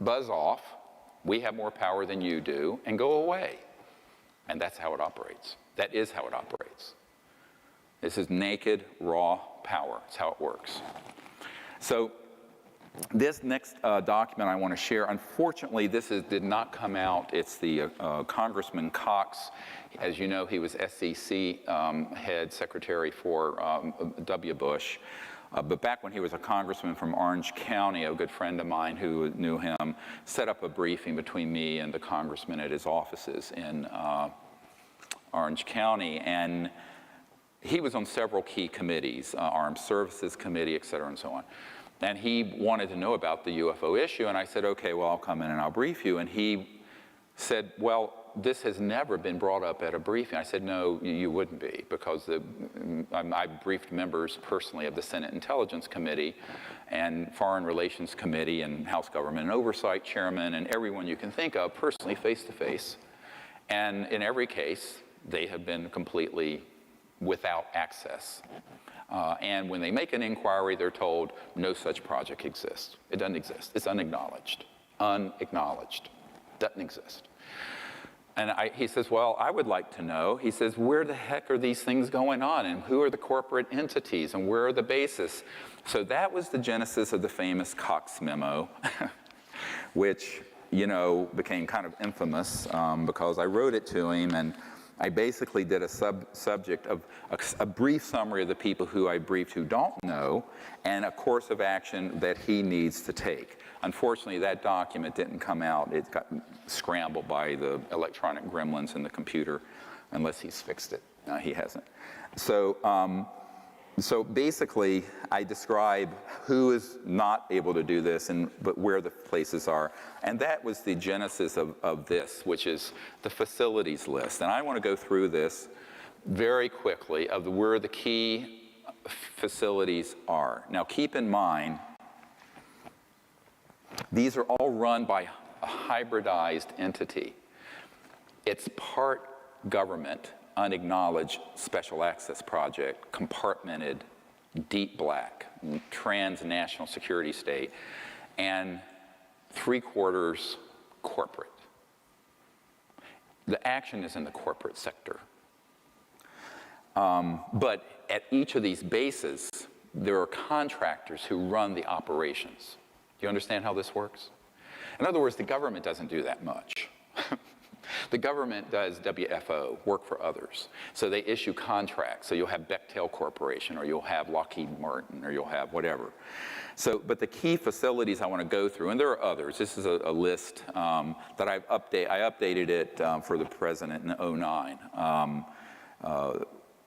"Buzz off, we have more power than you do," and go away. And that's how it operates. That is how it operates. This is naked, raw power. That's how it works. So This next document I want to share, unfortunately, did not come out. It's the Congressman Cox. As you know, he was SEC head secretary for W. Bush. But back when he was a congressman from Orange County, a good friend of mine who knew him set up a briefing between me and the congressman at his offices in Orange County. And he was on several key committees, Armed Services Committee, et cetera, and so on. And he wanted to know about the UFO issue, and I said, okay, well, I'll come in and I'll brief you. And he said, well, this has never been brought up at a briefing. I said, no, you wouldn't be, because I briefed members personally of the Senate Intelligence Committee and Foreign Relations Committee and House Government and Oversight Chairman and everyone you can think of personally, face to face. And in every case, they have been completely without access. And when they make an inquiry, they're told no such project exists. It doesn't exist. It's unacknowledged. Unacknowledged. Doesn't exist. And he says, well, I would like to know. He says, where the heck are these things going on? And who are the corporate entities? And where are the bases? So that was the genesis of the famous Cox memo, which, you know, became kind of infamous because I wrote it to him, and I basically did a subject of a brief summary of the people who I briefed who don't know, and a course of action that he needs to take. Unfortunately, that document didn't come out. It got scrambled by the electronic gremlins in the computer, unless he's fixed it. No, he hasn't. So basically, I describe who is not able to do this, but where the places are. And that was the genesis of this, which is the facilities list. And I want to go through this very quickly of where the key facilities are. Now, keep in mind, these are all run by a hybridized entity. It's part government, unacknowledged special access project, compartmented, deep black, transnational security state, and 3/4 corporate. The action is in the corporate sector. But at each of these bases, there are contractors who run the operations. Do you understand how this works? In other words, the government doesn't do that much. The government does WFO, work for others. So they issue contracts. So you'll have Bechtel Corporation, or you'll have Lockheed Martin, or you'll have whatever. So, but the key facilities I want to go through, and there are others. This is a list that I updated it for the president in 2009.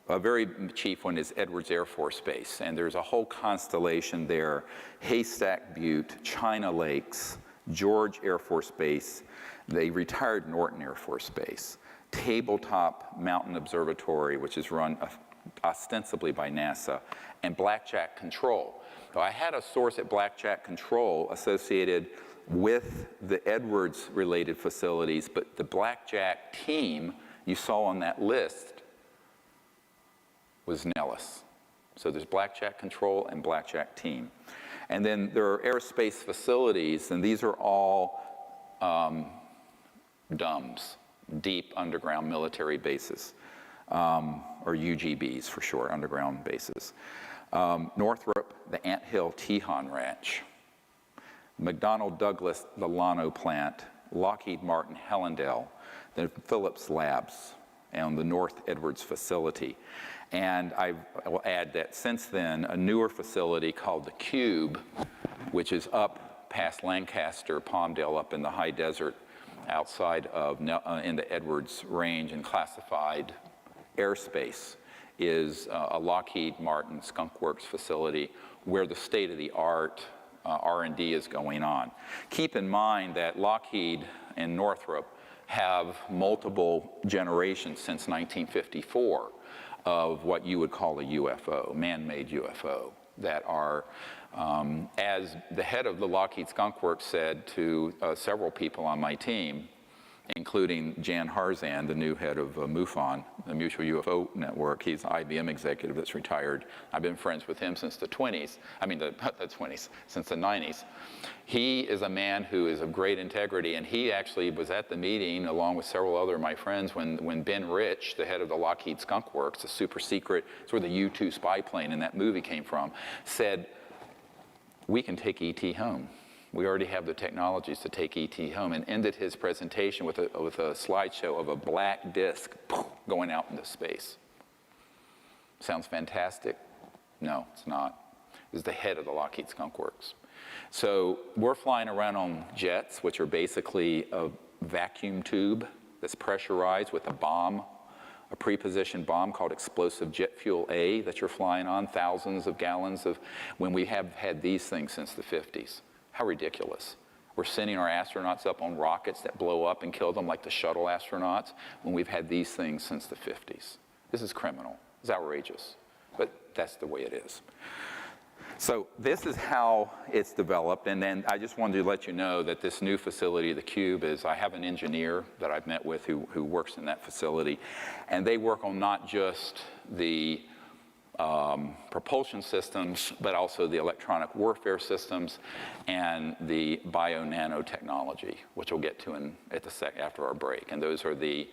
A very chief one is Edwards Air Force Base, and there's a whole constellation there. Haystack Butte, China Lakes, George Air Force Base, the retired Norton Air Force Base, Tabletop Mountain Observatory, which is run ostensibly by NASA, and Blackjack Control. So I had a source at Blackjack Control associated with the Edwards-related facilities, but the Blackjack team you saw on that list was Nellis. So there's Blackjack Control and Blackjack team. And then there are aerospace facilities, and these are all DUMBs, deep underground military bases, or UGBs for short, underground bases. Northrop, the Ant Hill Tejon Ranch, McDonnell Douglas, the Llano plant, Lockheed Martin, Hellendale, then Phillips Labs, and the North Edwards facility. And I will add that since then, a newer facility called the Cube, which is up past Lancaster, Palmdale, up in the high desert outside of in the Edwards Range and classified airspace, is a Lockheed Martin Skunk Works facility where the state-of-the-art R&D is going on. Keep in mind that Lockheed and Northrop have multiple generations since 1954 of what you would call a UFO, man-made UFO, that are, as the head of the Lockheed Skunk Works said to several people on my team, including Jan Harzan, the new head of MUFON, the Mutual UFO Network. He's an IBM executive that's retired. I've been friends with him since the 20s, since the 90s. He is a man who is of great integrity, and he actually was at the meeting along with several other of my friends when Ben Rich, the head of the Lockheed Skunk Works, a super secret, it's where the U-2 spy plane in that movie came from, said, we can take ET home. We already have the technologies to take ET home, and ended his presentation with a slideshow of a black disc going out into space. Sounds fantastic? No, it's not. It's the head of the Lockheed Skunk Works. So we're flying around on jets, which are basically a vacuum tube that's pressurized with a bomb, a pre-positioned bomb called explosive jet fuel A that you're flying on, thousands of gallons of, when we have had these things since the 50s. How ridiculous. We're sending our astronauts up on rockets that blow up and kill them like the shuttle astronauts when we've had these things since the 50s. This is criminal. It's outrageous. But that's the way it is. So this is how it's developed, and then I just wanted to let you know that this new facility, the Cube, is, I have an engineer that I've met with who works in that facility, and they work on not just the propulsion systems, but also the electronic warfare systems and the bio-nanotechnology, which we'll get to after our break. And those are the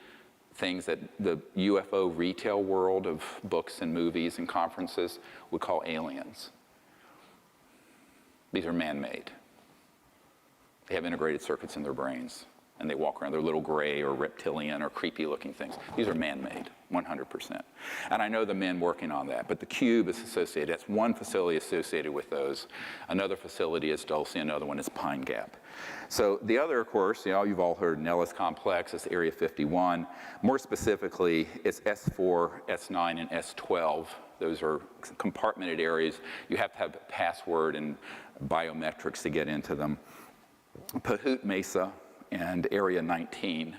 things that the UFO retail world of books and movies and conferences would call aliens. These are man-made. They have integrated circuits in their brains, and they walk around. They're little gray or reptilian or creepy-looking things. These are man-made, 100%. And I know the men working on that, but the Cube is associated. That's one facility associated with those. Another facility is Dulce, another one is Pine Gap. So the other, of course, you've all heard Nellis Complex, it's Area 51. More specifically, it's S4, S9, and S12. Those are compartmented areas. You have to have a password and biometrics to get into them. Pahut Mesa and Area 19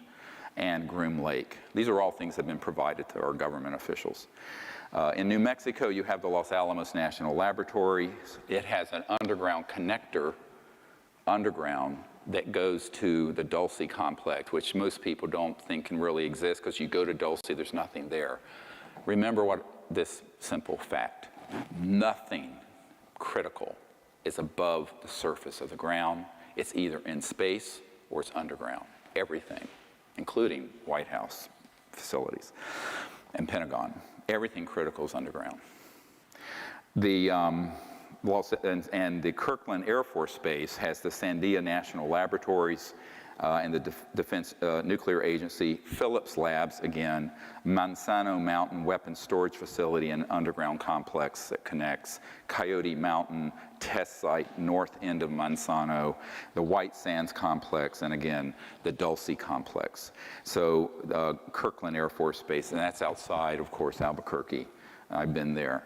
and Groom Lake. These are all things that have been provided to our government officials. In New Mexico, you have the Los Alamos National Laboratory. It has an underground connector, that goes to the Dulce complex, which most people don't think can really exist, because you go to Dulce, there's nothing there. Remember this simple fact: nothing critical is above the surface of the ground. It's either in space or it's underground. Everything, including White House facilities and Pentagon. Everything critical is underground. The the Kirkland Air Force Base has the Sandia National Laboratories and the Defense Nuclear Agency, Phillips Labs again, Manzano Mountain Weapons Storage Facility and underground complex that connects, Coyote Mountain Test Site, north end of Manzano, the White Sands Complex, and again, the Dulce Complex. So Kirkland Air Force Base, and that's outside, of course, Albuquerque. I've been there.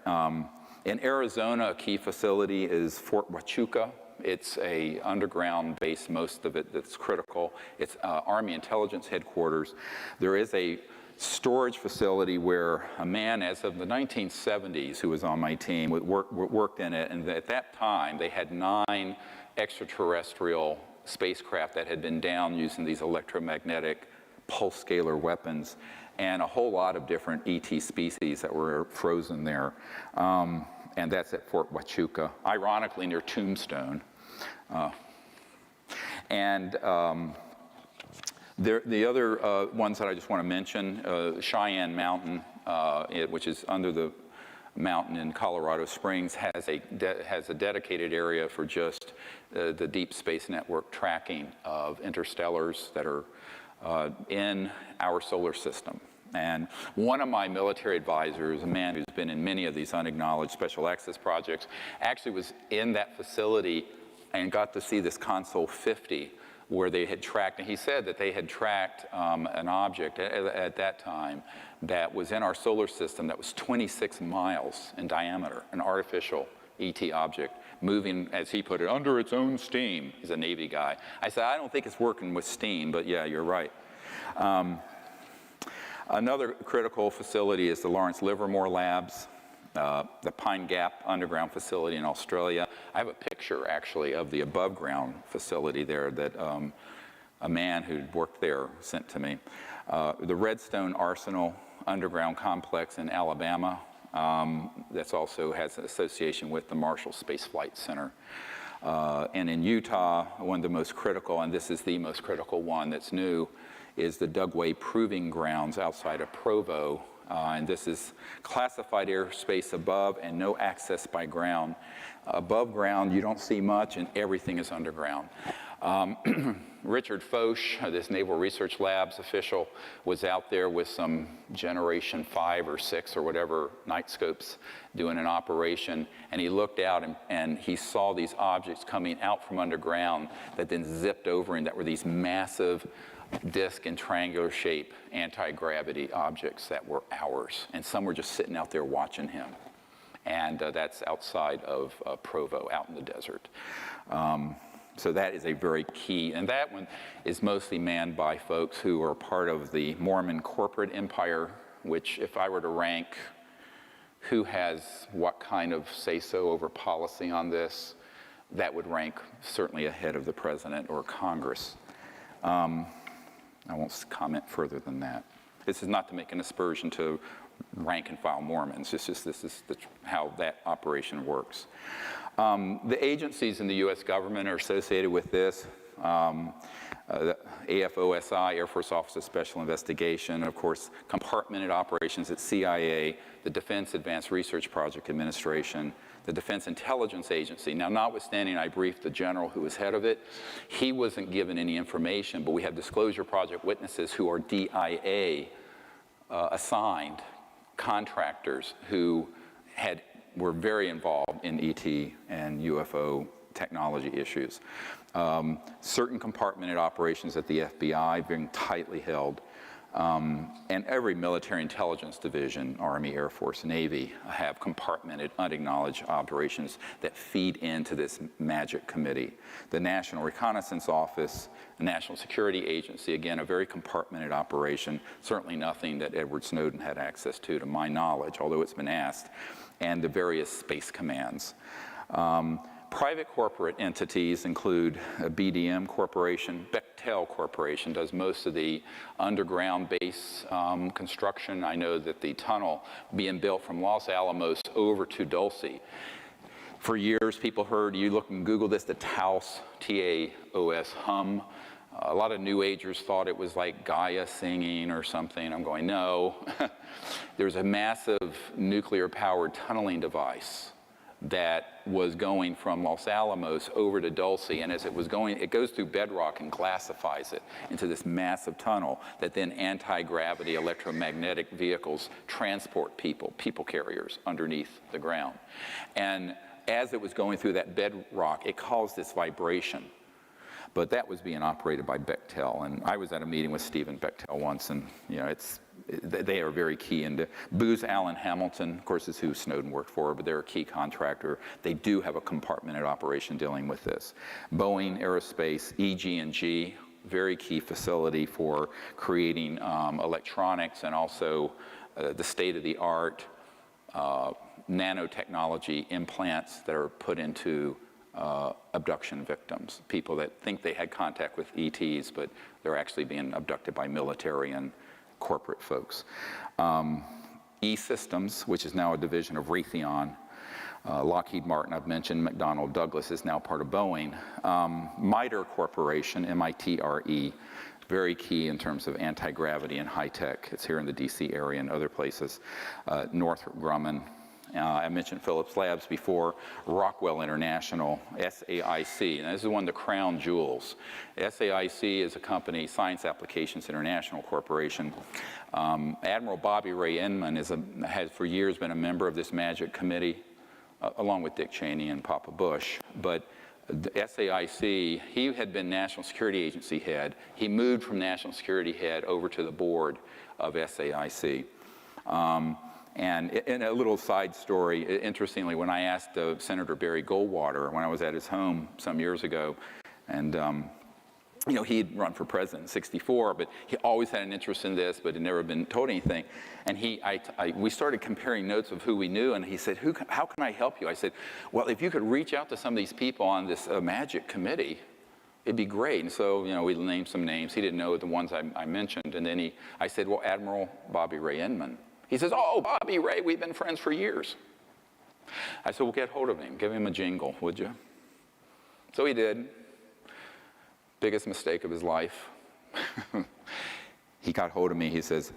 In Arizona, a key facility is Fort Huachuca. It's a underground base, most of it, that's critical. It's Army Intelligence Headquarters. There is a storage facility where a man, as of the 1970s, who was on my team, worked in it, and at that time, they had 9 extraterrestrial spacecraft that had been down using these electromagnetic pulse scalar weapons, and a whole lot of different ET species that were frozen there. And that's at Fort Huachuca, ironically near Tombstone. The other ones that I just want to mention, Cheyenne Mountain, which is under the mountain in Colorado Springs, has a dedicated area for just the Deep Space Network tracking of interstellars that are in our solar system. And one of my military advisors, a man who's been in many of these unacknowledged special access projects, actually was in that facility and got to see this Console 50 where they had tracked, and he said that they had tracked an object at that time that was in our solar system that was 26 miles in diameter, an artificial ET object, moving, as he put it, under its own steam. He's a Navy guy. I said, I don't think it's working with steam, but yeah, you're right. Another critical facility is the Lawrence Livermore Labs, the Pine Gap underground facility in Australia. I have a picture, actually, of the above-ground facility there that a man who'd worked there sent to me. The Redstone Arsenal underground complex in Alabama, that also has an association with the Marshall Space Flight Center. And in Utah, one of the most critical, and this is the most critical one that's new, is the Dugway Proving Grounds outside of Provo And this is classified airspace above and no access by ground. Above ground, you don't see much, and everything is underground. Richard Foch, this Naval Research Labs official, was out there with some Generation 5 or 6 or whatever night scopes doing an operation, and he looked out and he saw these objects coming out from underground that then zipped over, and that were these massive disc and triangular shape anti-gravity objects that were ours, and some were just sitting out there watching him. And that's outside of Provo, out in the desert. So that is a very key, and that one is mostly manned by folks who are part of the Mormon corporate empire, which, if I were to rank who has what kind of say-so over policy on this, that would rank certainly ahead of the president or Congress. I won't comment further than that. This is not to make an aspersion to rank and file Mormons. It's just this is how that operation works. The agencies in the U.S. government are associated with this. The AFOSI, Air Force Office of Special Investigation, of course, compartmented operations at CIA, the Defense Advanced Research Project Administration, the Defense Intelligence Agency. Now, notwithstanding, I briefed the general who was head of it. He wasn't given any information, but we have Disclosure Project witnesses who are DIA assigned contractors who were very involved in ET and UFO technology issues. Certain compartmented operations at the FBI being tightly held. And every military intelligence division, Army, Air Force, Navy, have compartmented, unacknowledged operations that feed into this magic committee. The National Reconnaissance Office, the National Security Agency, again, a very compartmented operation, certainly nothing that Edward Snowden had access to my knowledge, although it's been asked, and the various space commands. Private corporate entities include BDM Corporation. Bechtel Corporation does most of the underground base construction. I know that the tunnel being built from Los Alamos over to Dulce. For years, people heard, you look and Google this, the Taos, T-A-O-S, hum. A lot of New Agers thought it was like Gaia singing or something. I'm going, no. There's a massive nuclear-powered tunneling device that was going from Los Alamos over to Dulce, and as it was going, it goes through bedrock and glassifies it into this massive tunnel that then anti-gravity electromagnetic vehicles transport people carriers underneath the ground. And as it was going through that bedrock, it caused this vibration. But that was being operated by Bechtel, and I was at a meeting with Stephen Bechtel once, and you know, they are very key. And Booz Allen Hamilton, of course, is who Snowden worked for, but they're a key contractor. They do have a compartmented operation dealing with this. Boeing Aerospace, EG&G, very key facility for creating electronics and also the state-of-the-art nanotechnology implants that are put into abduction victims, people that think they had contact with ETs, but they're actually being abducted by military and corporate folks. E-Systems, which is now a division of Raytheon. Lockheed Martin, I've mentioned. McDonnell Douglas is now part of Boeing. MITRE Corporation, M-I-T-R-E, very key in terms of anti-gravity and high-tech. It's here in the DC area and other places. Northrop Grumman. I mentioned Phillips Labs before. Rockwell International, SAIC, and this is one of the crown jewels. SAIC is a company, Science Applications International Corporation. Admiral Bobby Ray Inman has for years been a member of this magic committee, along with Dick Cheney and Papa Bush. But the SAIC, he had been National Security Agency head. He moved from National Security head over to the board of SAIC. And in a little side story, interestingly, when I asked Senator Barry Goldwater, when I was at his home some years ago, and you know, he'd run for president in '64, but he always had an interest in this, but had never been told anything. And we started comparing notes of who we knew, and he said, how can I help you? I said, well, if you could reach out to some of these people on this magic committee, it'd be great. And so, you know, we named some names. He didn't know the ones I mentioned, and then I said, well, Admiral Bobby Ray Inman. He says, oh, Bobby Ray, we've been friends for years. I said, well, get hold of him. Give him a jingle, would you? So he did. Biggest mistake of his life. He got hold of me. He says,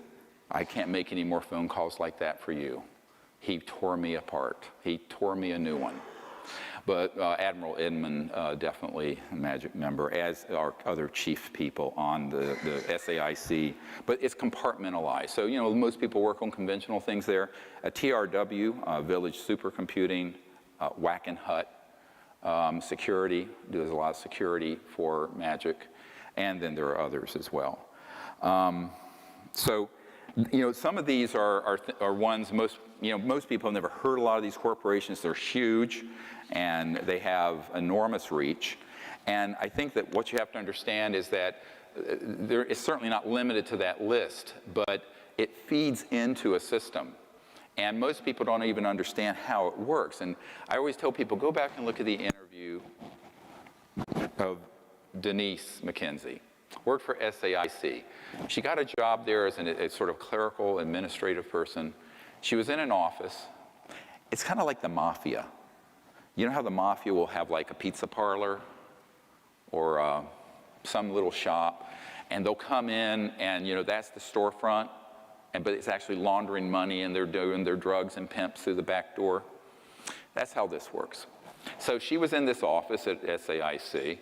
I can't make any more phone calls like that for you. He tore me apart. He tore me a new one. But Admiral Inman, definitely a magic member, as are other chief people on the SAIC. But it's compartmentalized. So, most people work on conventional things there. A TRW, Village Supercomputing, Wackenhut, security, does a lot of security for magic. And then there are others as well. So, some of these are ones most people have never heard a lot of these corporations. They're huge, and they have enormous reach. And I think that what you have to understand is that it's certainly not limited to that list, but it feeds into a system. And most people don't even understand how it works. And I always tell people, go back and look at the interview of Denise McKenzie. Worked for SAIC. She got a job there as a sort of clerical administrative person. She was in an office. It's kind of like the mafia. You know how the mafia will have like a pizza parlor or some little shop, and they'll come in and that's the storefront, but it's actually laundering money and they're doing their drugs and pimps through the back door. That's how this works. So she was in this office at SAIC,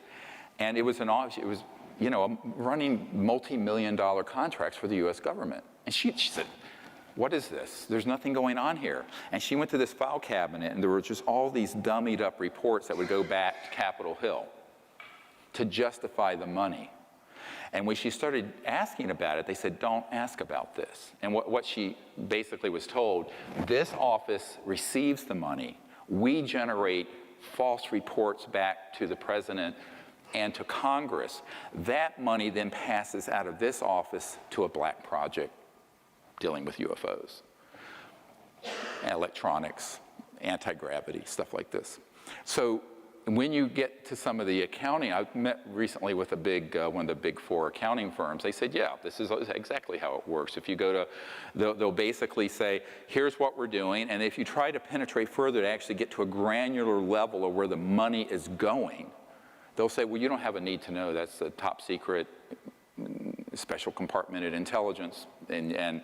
and it was an office. It was running multi-million-dollar contracts for the U.S. government. And she said, what is this? There's nothing going on here. And she went to this file cabinet, and there were just all these dummied up reports that would go back to Capitol Hill to justify the money. And when she started asking about it, they said, don't ask about this. And what she basically was told, this office receives the money. We generate false reports back to the president and to Congress. That money then passes out of this office to a black project dealing with UFOs, electronics, anti-gravity, stuff like this. So when you get to some of the accounting, I met recently with one of the big 4 accounting firms. They said, yeah, this is exactly how it works. If you go to, they'll basically say, here's what we're doing, and if you try to penetrate further to actually get to a granular level of where the money is going, they'll say, well, you don't have a need to know. That's the top secret, special compartmented intelligence. And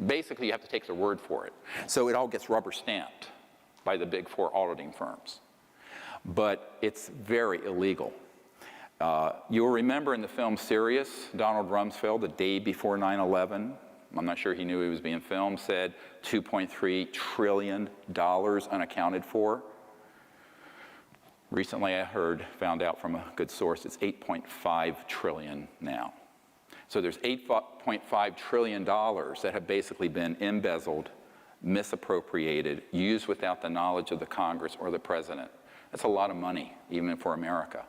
basically, you have to take their word for it. So it all gets rubber stamped by the big 4 auditing firms. But it's very illegal. You'll remember in the film Sirius, Donald Rumsfeld, the day before 9/11, I'm not sure he knew he was being filmed, said $2.3 trillion unaccounted for. Recently, I found out from a good source, it's $8.5 trillion now. So there's $8.5 trillion that have basically been embezzled, misappropriated, used without the knowledge of the Congress or the president. That's a lot of money, even for America.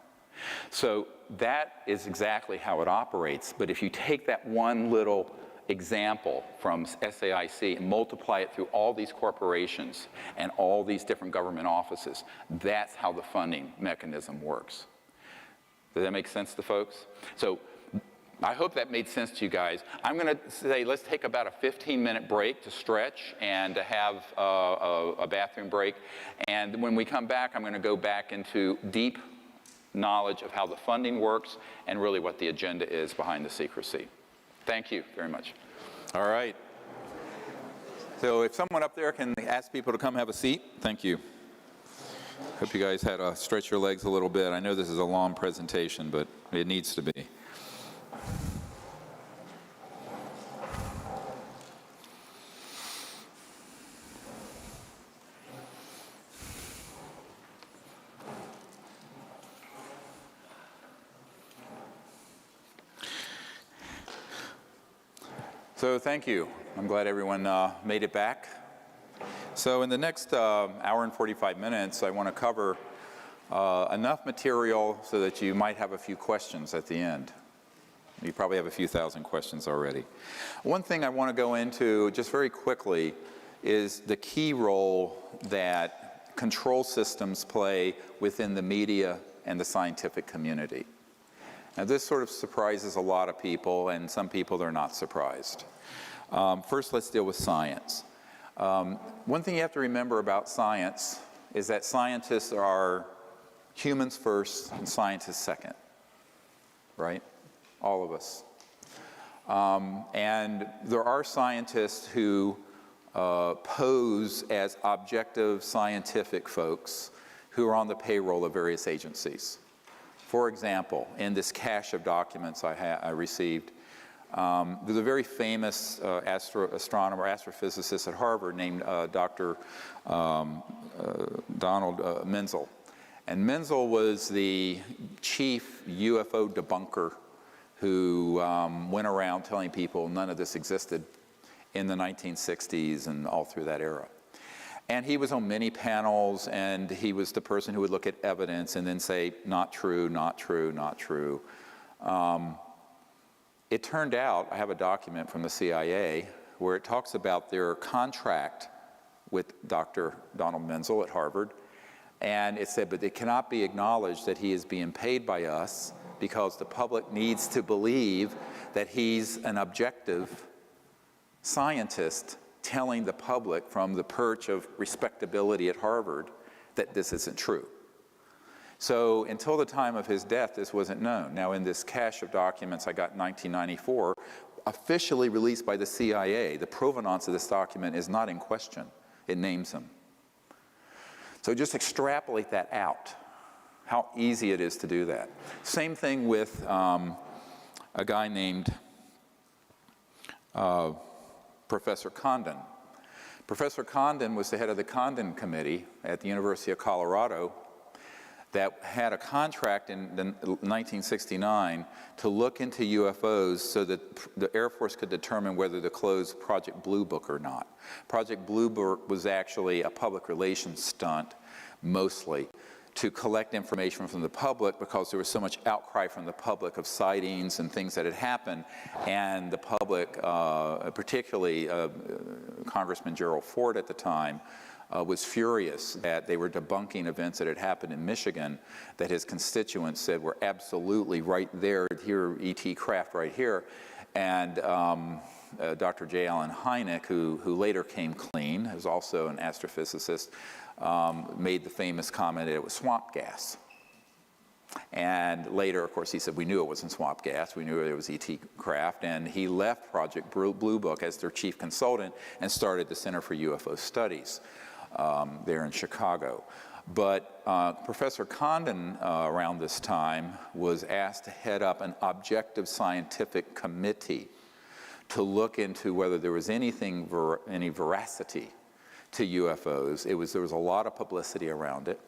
So that is exactly how it operates. But if you take that one little example from SAIC and multiply it through all these corporations and all these different government offices, that's how the funding mechanism works. Does that make sense to folks? So I hope that made sense to you guys. I'm going to say let's take about a 15-minute break to stretch and to have a bathroom break. And when we come back, I'm going to go back into deep knowledge of how the funding works and really what the agenda is behind the secrecy. Thank you very much. All right. So if someone up there can ask people to come have a seat, thank you. Hope you guys had to stretch your legs a little bit. I know this is a long presentation, but it needs to be. So thank you. I'm glad everyone made it back. So in the next hour and 45 minutes, I want to cover enough material so that you might have a few questions at the end. You probably have a few thousand questions already. One thing I want to go into just very quickly is the key role that control systems play within the media and the scientific community. Now, this sort of surprises a lot of people, and some people they're not surprised. First, let's deal with science. One thing you have to remember about science is that scientists are humans first and scientists second, right? All of us. And there are scientists who pose as objective scientific folks who are on the payroll of various agencies. For example, in this cache of documents I received, there's a very famous astronomer, astrophysicist at Harvard named Dr. Donald Menzel. And Menzel was the chief UFO debunker who went around telling people none of this existed in the 1960s and all through that era. And he was on many panels, and he was the person who would look at evidence and then say, not true, not true, not true. It turned out, I have a document from the CIA where it talks about their contract with Dr. Donald Menzel at Harvard, and it said, but it cannot be acknowledged that he is being paid by us because the public needs to believe that he's an objective scientist telling the public from the perch of respectability at Harvard that this isn't true. So until the time of his death, this wasn't known. Now, in this cache of documents I got in 1994, officially released by the CIA, the provenance of this document is not in question. It names him. So just extrapolate that out, how easy it is to do that. Same thing with a guy named Professor Condon. Professor Condon was the head of the Condon Committee at the University of Colorado that had a contract in 1969 to look into UFOs so that the Air Force could determine whether to close Project Blue Book or not. Project Blue Book was actually a public relations stunt, mostly, to collect information from the public because there was so much outcry from the public of sightings and things that had happened, and the public, particularly Congressman Gerald Ford at the time, was furious that they were debunking events that had happened in Michigan that his constituents said were absolutely right there, here, E.T. craft right here. And Dr. J. Allen Hynek, who later came clean, who's also an astrophysicist, made the famous comment that it was swamp gas. And later, of course, he said, we knew it wasn't swamp gas, we knew it was E.T. craft, and he left Project Blue Book as their chief consultant and started the Center for UFO Studies there in Chicago. But Professor Condon, around this time, was asked to head up an objective scientific committee to look into whether there was any veracity to UFOs. There was a lot of publicity around it.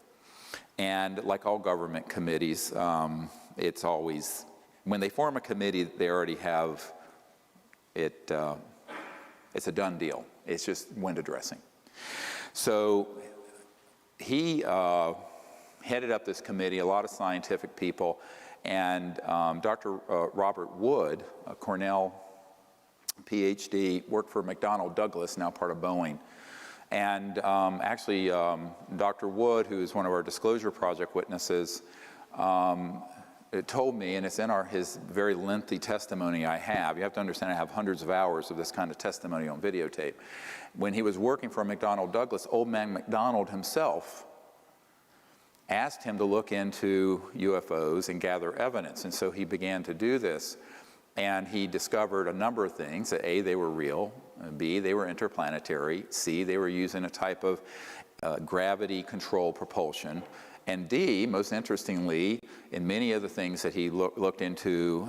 And like all government committees, it's always, when they form a committee, they already have it, it's a done deal. It's just window dressing. So he headed up this committee, a lot of scientific people, and Dr. Robert Wood, a Cornell PhD, worked for McDonnell Douglas, now part of Boeing. And actually, Dr. Wood, who is one of our Disclosure Project witnesses, it told me, and it's in his very lengthy testimony I have. You have to understand I have hundreds of hours of this kind of testimony on videotape. When he was working for McDonnell Douglas, old man McDonald himself asked him to look into UFOs and gather evidence. And so he began to do this. And he discovered a number of things, that A, they were real, B, they were interplanetary, C, they were using a type of gravity control propulsion, and D, most interestingly, in many of the things that he looked into,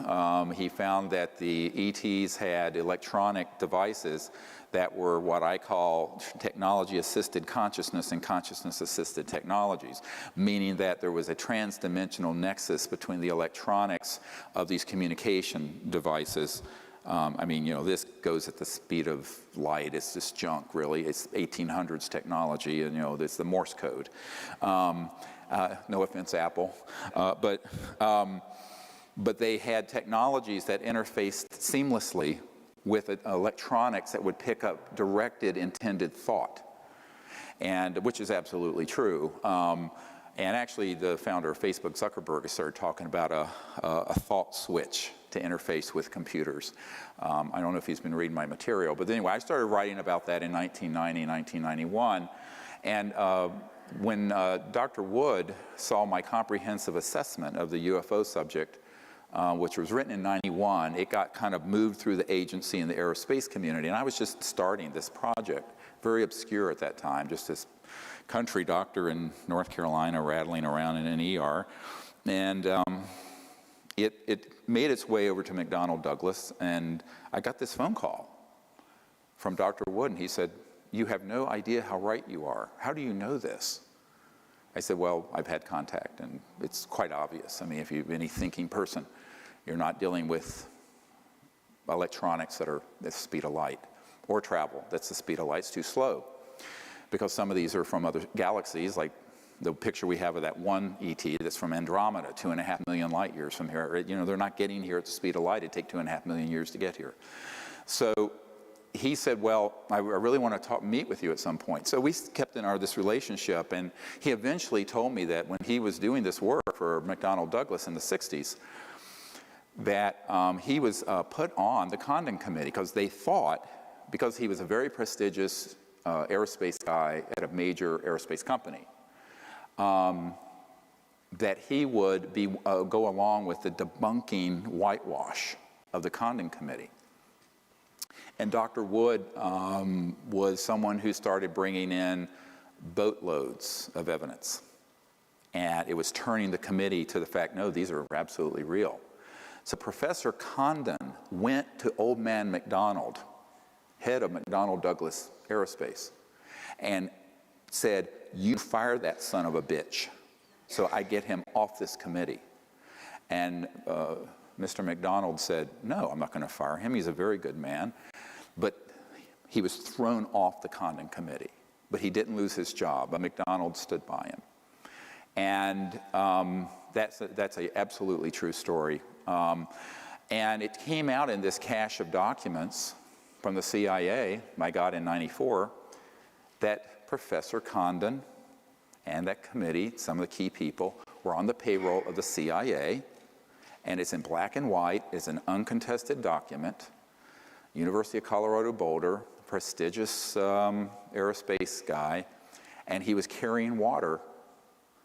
he found that the ETs had electronic devices that were what I call technology-assisted consciousness and consciousness-assisted technologies, meaning that there was a trans-dimensional nexus between the electronics of these communication devices. I mean, you know, this goes at the speed of light. It's just junk, really. It's 1800s technology, and, you know, it's the Morse code. No offense, Apple. But they had technologies that interfaced seamlessly with electronics that would pick up directed, intended thought, and which is absolutely true. And actually, the founder of Facebook, Zuckerberg, started talking about a thought switch to interface with computers. I don't know if he's been reading my material, but anyway, I started writing about that in 1990, 1991. And when Dr. Wood saw my comprehensive assessment of the UFO subject, which was written in '91, it got kind of moved through the agency and the aerospace community. And I was just starting this project, very obscure at that time, just this country doctor in North Carolina rattling around in an ER. And it made its way over to McDonnell Douglas, and I got this phone call from Dr. Wood, and he said, "You have no idea how right you are. How do you know this?" I said, "Well, I've had contact, and it's quite obvious. I mean, if you're any thinking person, you're not dealing with electronics that are the speed of light, or travel that's the speed of light. It's too slow, because some of these are from other galaxies, like the picture we have of that one ET that's from Andromeda, 2.5 million light years from here. You know, they're not getting here at the speed of light. It'd take 2.5 million years to get here." So he said, "Well, I really want to meet with you at some point." So we kept in this relationship, and he eventually told me that when he was doing this work for McDonnell Douglas in the 60s, that he was put on the Condon Committee because they thought, because he was a very prestigious aerospace guy at a major aerospace company, that he would go along with the debunking whitewash of the Condon Committee. And Dr. Wood was someone who started bringing in boatloads of evidence. And it was turning the committee to the fact, no, these are absolutely real. So Professor Condon went to old man McDonald, head of McDonnell Douglas Aerospace, and said, "You fire that son of a bitch so I get him off this committee." And Mr. McDonald said, "No, I'm not going to fire him. He's a very good man." But he was thrown off the Condon Committee. But he didn't lose his job. But McDonald stood by him. And that's an absolutely true story. And it came out in this cache of documents from the CIA, I got in '94, that Professor Condon and that committee, some of the key people, were on the payroll of the CIA. And it's in black and white. It's an uncontested document. University of Colorado Boulder, prestigious aerospace guy, and he was carrying water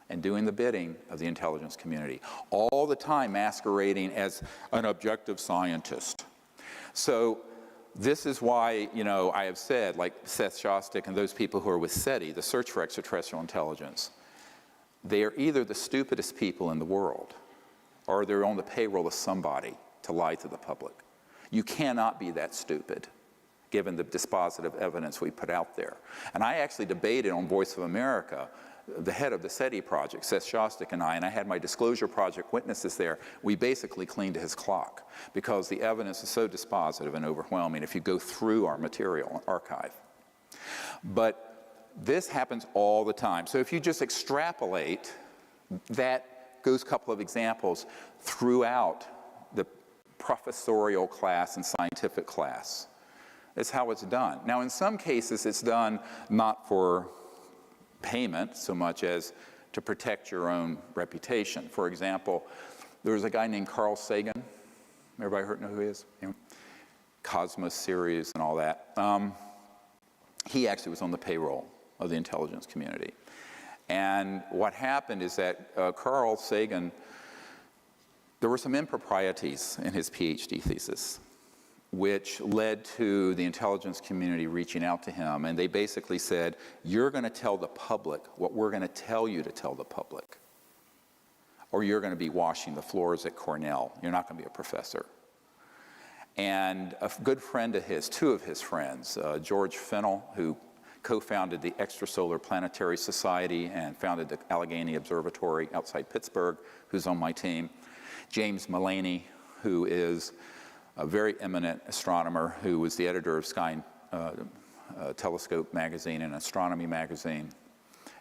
and doing the bidding of the intelligence community, all the time masquerading as an objective scientist. So this is why, you know, I have said, like Seth Shostak and those people who are with SETI, the Search for Extraterrestrial Intelligence, they are either the stupidest people in the world, or they're on the payroll of somebody to lie to the public. You cannot be that stupid, given the dispositive evidence we put out there. And I actually debated on Voice of America, the head of the SETI project, Seth Shostak, and I had my Disclosure Project witnesses there. We basically cleaned his clock, because the evidence is so dispositive and overwhelming if you go through our material archive. But this happens all the time. So if you just extrapolate, that goes a couple of examples throughout the professorial class and scientific class. That's how it's done. Now, in some cases, it's done not for payment so much as to protect your own reputation. For example, there was a guy named Carl Sagan. Everybody know who he is? Cosmos series and all that. He actually was on the payroll of the intelligence community. And what happened is that Carl Sagan, there were some improprieties in his PhD thesis, which led to the intelligence community reaching out to him. And they basically said, "You're going to tell the public what we're going to tell you to tell the public, or you're going to be washing the floors at Cornell. You're not going to be a professor." And a good friend of his, two of his friends, George Fennell, who co-founded the Extrasolar Planetary Society and founded the Allegheny Observatory outside Pittsburgh, who's on my team, James Mullaney, who is a very eminent astronomer who was the editor of Sky Telescope magazine and Astronomy magazine,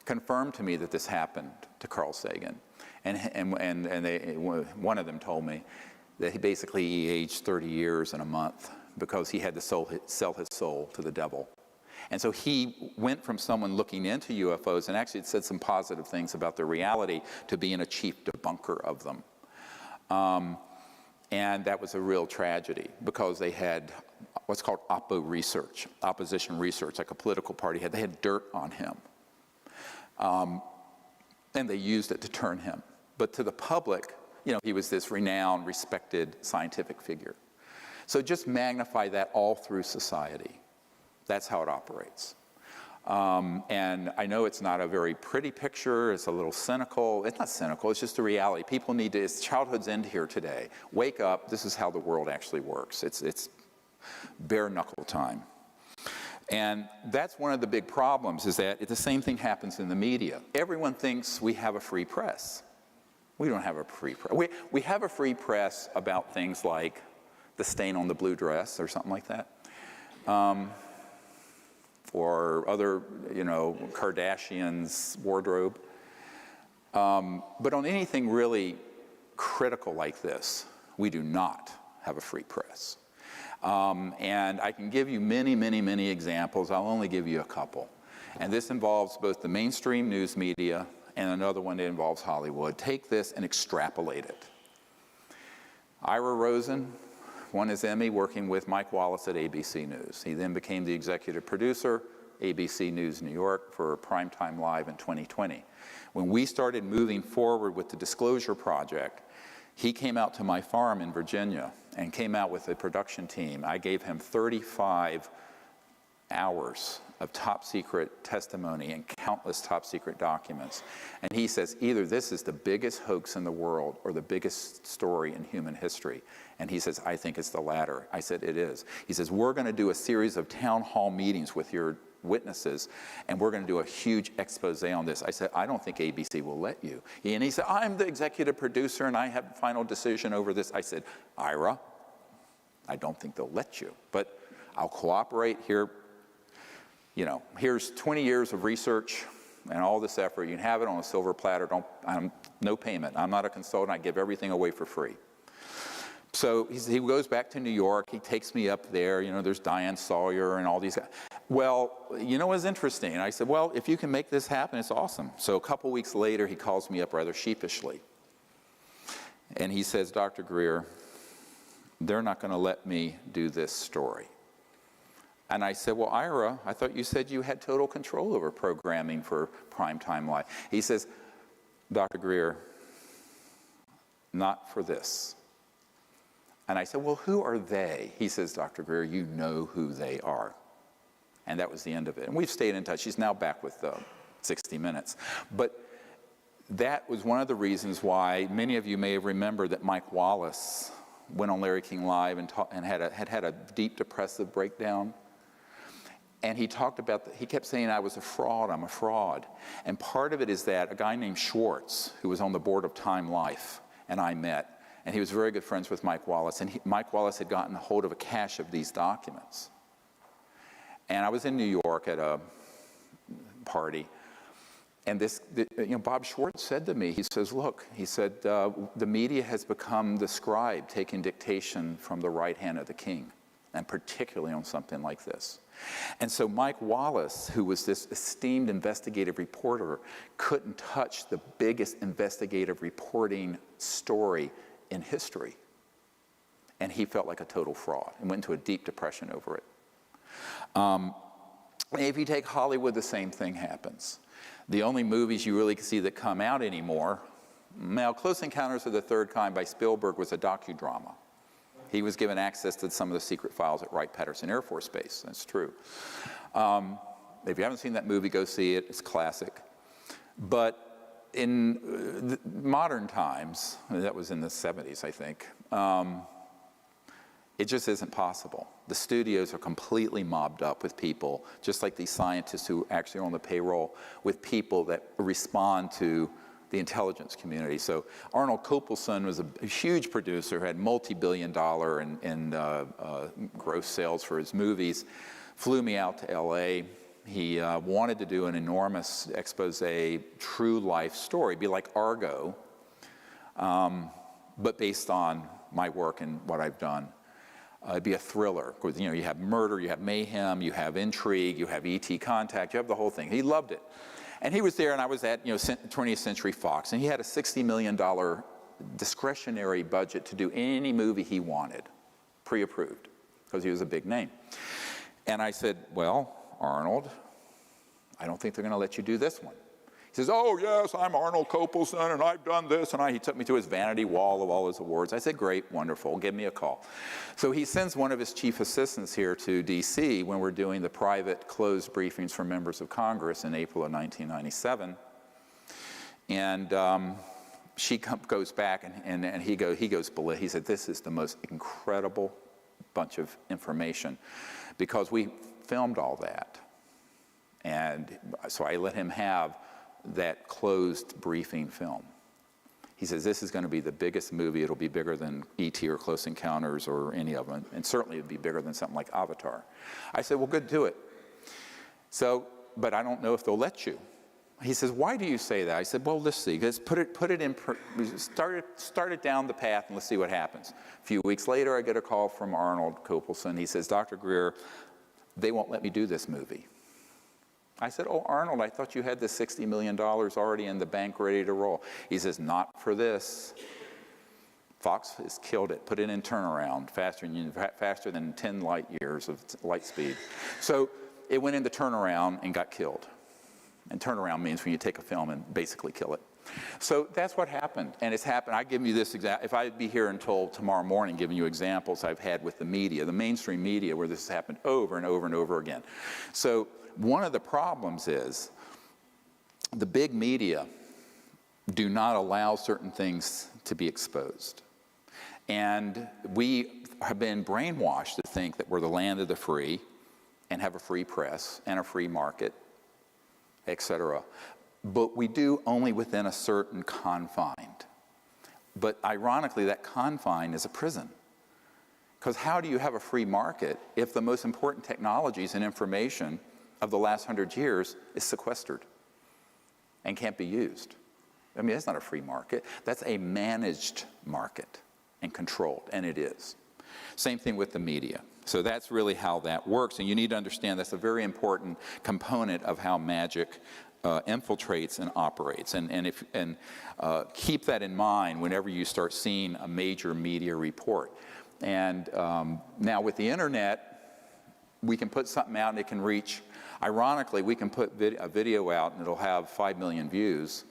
confirmed to me that this happened to Carl Sagan. One of them told me that he aged 30 years in a month because he had to sell his soul to the devil. And so he went from someone looking into UFOs, and actually it said some positive things about their reality, to being a chief debunker of them. And that was a real tragedy, because they had what's called opposition research, like a political party had. They had dirt on him. And they used it to turn him. But to the public, he was this renowned, respected scientific figure. So just magnify that all through society. That's how it operates. And I know it's not a very pretty picture. It's a little cynical. It's not cynical. It's just a reality. People need to, it's childhood's end here today. Wake up. This is how the world actually works. It's bare knuckle time. And that's one of the big problems, is that the same thing happens in the media. Everyone thinks we have a free press. We don't have a free press. We have a free press about things like the stain on the blue dress or something like that. Or other, Kardashian's wardrobe. But on anything really critical like this, we do not have a free press. And I can give you many, many, many examples. I'll only give you a couple. And this involves both the mainstream news media and another one that involves Hollywood. Take this and extrapolate it. Ira Rosen won his Emmy working with Mike Wallace at ABC News. He then became the executive producer, ABC News New York, for Primetime Live in 2020. When we started moving forward with the Disclosure Project, he came out to my farm in Virginia and came out with a production team. I gave him 35 hours of top secret testimony and countless top secret documents. And he says, either this is the biggest hoax in the world or the biggest story in human history. And he says, I think it's the latter. I said, it is. He says, we're going to do a series of town hall meetings with your witnesses, and we're going to do a huge expose on this. I said, I don't think ABC will let you. And he said, I'm the executive producer and I have the final decision over this. I said, Ira, I don't think they'll let you, but I'll cooperate here. Here's 20 years of research and all this effort. You can have it on a silver platter. No payment. I'm not a consultant. I give everything away for free. So he goes back to New York. He takes me up there. There's Diane Sawyer and all these guys. Well, what's interesting? And I said, well, if you can make this happen, it's awesome. So a couple weeks later, he calls me up rather sheepishly. And he says, Dr. Greer, they're not going to let me do this story. And I said, well, Ira, I thought you said you had total control over programming for Primetime Live. He says, Dr. Greer, not for this. And I said, well, who are they? He says, Dr. Greer, you know who they are. And that was the end of it. And we've stayed in touch. He's now back with 60 Minutes. But that was one of the reasons why many of you may have remembered that Mike Wallace went on Larry King Live and had a deep depressive breakdown. And he talked about, he kept saying, I was a fraud, I'm a fraud. And part of it is that a guy named Schwartz, who was on the board of Time Life, and I met, and he was very good friends with Mike Wallace, and Mike Wallace had gotten a hold of a cache of these documents. And I was in New York at a party, and Bob Schwartz said to me, he says, look, he said, the media has become the scribe taking dictation from the right hand of the king, and particularly on something like this. And so Mike Wallace, who was this esteemed investigative reporter, couldn't touch the biggest investigative reporting story in history. And he felt like a total fraud and went into a deep depression over it. If you take Hollywood, the same thing happens. The only movies you really see that come out anymore, now Close Encounters of the Third Kind by Spielberg was a docudrama. He was given access to some of the secret files at Wright-Patterson Air Force Base. That's true. If you haven't seen that movie, go see it. It's classic. But in modern times, that was in the 70s, I think, it just isn't possible. The studios are completely mobbed up with people, just like these scientists who actually are on the payroll, with people that respond to the intelligence community. So Arnold Kopelson was a huge producer, had multi-billion-dollar in gross sales for his movies, flew me out to LA. He wanted to do an enormous expose, true life story, be like Argo, but based on my work and what I've done. It'd be a thriller. You have murder, you have mayhem, you have intrigue, you have ET contact, you have the whole thing. He loved it. And he was there, and I was at 20th Century Fox, and he had a $60 million discretionary budget to do any movie he wanted, pre-approved, because he was a big name. And I said, well, Arnold, I don't think they're going to let you do this one. He says, oh, yes, I'm Arnold Kopelson, and I've done this, and he took me to his vanity wall of all his awards. I said, great, wonderful, give me a call. So he sends one of his chief assistants here to D.C. when we're doing the private closed briefings for members of Congress in April of 1997. And she goes back, and he goes, he said, this is the most incredible bunch of information, because we filmed all that. And so I let him have that closed briefing film. He says, this is going to be the biggest movie. It'll be bigger than E.T. or Close Encounters or any of them, and certainly it'd be bigger than something like Avatar. I said, well, good, do it. So, but I don't know if they'll let you. He says, why do you say that? I said, well, let's see. Let's put it in, start it down the path, and let's see what happens. A few weeks later, I get a call from Arnold Kopelson. He says, Dr. Greer, they won't let me do this movie. I said, oh, Arnold, I thought you had the $60 million already in the bank ready to roll. He says, not for this. Fox has killed it, put it in turnaround faster than 10 light years of light speed. So it went into turnaround and got killed. And turnaround means when you take a film and basically kill it. So that's what happened, and it's happened. I give you this example. If I'd be here until tomorrow morning giving you examples I've had with the media, the mainstream media, where this has happened over and over and over again. So one of the problems is the big media do not allow certain things to be exposed. And we have been brainwashed to think that we're the land of the free and have a free press and a free market, etc. But we do only within a certain confine. But ironically, that confine is a prison. Because how do you have a free market if the most important technologies and information of the last 100 years is sequestered and can't be used? I mean, that's not a free market. That's a managed market and controlled, and it is. Same thing with the media. So that's really how that works, and you need to understand that's a very important component of how magic infiltrates and operates. And keep that in mind whenever you start seeing a major media report. And now with the internet, we can put something out and it can reach, ironically, we can put a video out and it'll have 5 million views,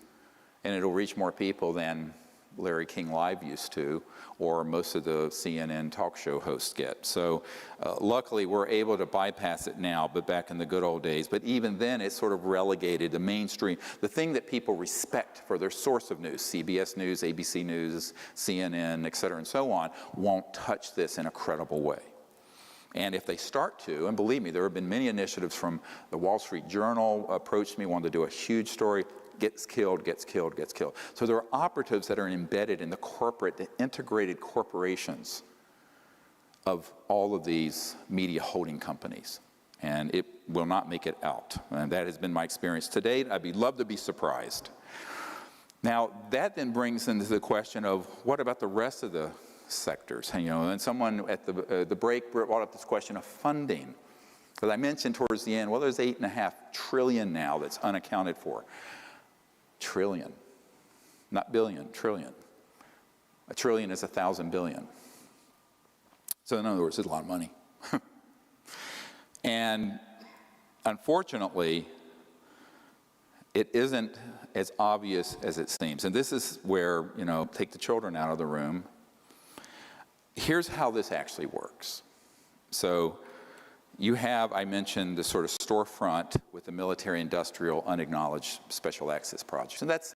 and it'll reach more people than Larry King Live used to, or most of the CNN talk show hosts get. So luckily we're able to bypass it now, but back in the good old days. But even then it's sort of relegated to mainstream. The thing that people respect for their source of news, CBS News, ABC News, CNN, et cetera, and so on, won't touch this in a credible way. And if they start to, and believe me, there have been many initiatives from the Wall Street Journal approached me, wanted to do a huge story, gets killed, gets killed, gets killed. So there are operatives that are embedded in the corporate, the integrated corporations of all of these media holding companies. And it will not make it out. And that has been my experience to date. I'd love to be surprised. Now, that then brings into the question of what about the rest of the sectors? And, and someone at the break brought up this question of funding. Because I mentioned towards the end, well, there's $8.5 trillion now that's unaccounted for. Trillion, not billion, trillion. A trillion is 1,000 billion. So in other words, it's a lot of money. And unfortunately, it isn't as obvious as it seems. And this is where, take the children out of the room. Here's how this actually works. So you have, I mentioned, the sort of storefront with the military-industrial unacknowledged special access projects. And that's,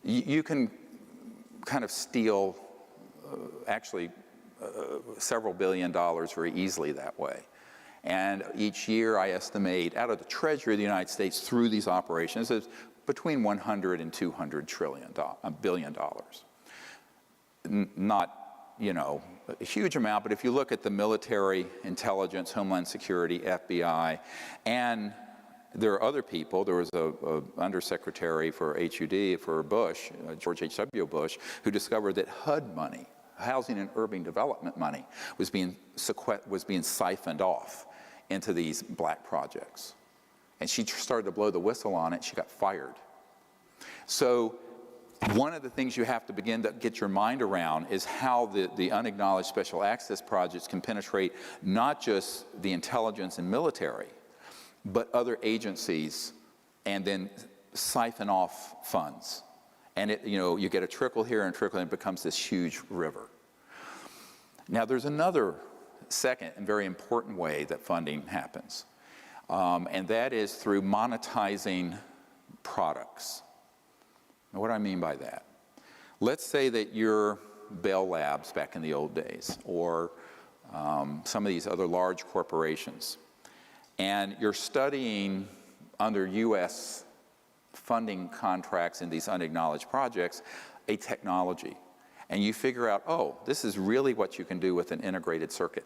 you can kind of steal, several $1 billion very easily that way. And each year, I estimate, out of the Treasury of the United States through these operations, is between $100 and $200 billion. Not, a huge amount, but if you look at the military, intelligence, Homeland Security, FBI, and there are other people. There was a undersecretary for HUD for Bush, George H.W. Bush, who discovered that HUD money, housing and urban development money, was being siphoned off into these black projects. And she started to blow the whistle on it. She got fired. So one of the things you have to begin to get your mind around is how the unacknowledged special access projects can penetrate not just the intelligence and military, but other agencies, and then siphon off funds. And you get a trickle here and a trickle, and it becomes this huge river. Now, there's another second and very important way that funding happens, and that is through monetizing products. Now, what do I mean by that? Let's say that you're Bell Labs back in the old days, or some of these other large corporations, and you're studying under U.S. funding contracts in these unacknowledged projects a technology, and you figure out, oh, this is really what you can do with an integrated circuit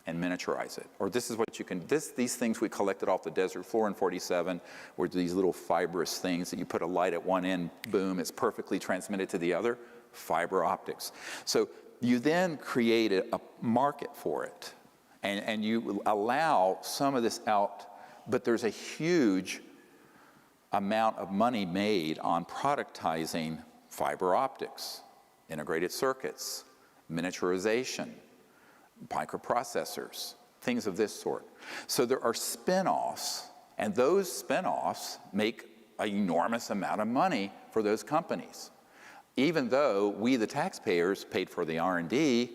and miniaturize it. Or this is what you can, these things we collected off the desert floor in 47 were these little fibrous things that you put a light at one end, boom, it's perfectly transmitted to the other, fiber optics. So you then created a market for it, and you allow some of this out, but there's a huge amount of money made on productizing fiber optics, integrated circuits, miniaturization, microprocessors, things of this sort. So there are spin-offs, and those spin-offs make an enormous amount of money for those companies, even though we, the taxpayers, paid for the R&D,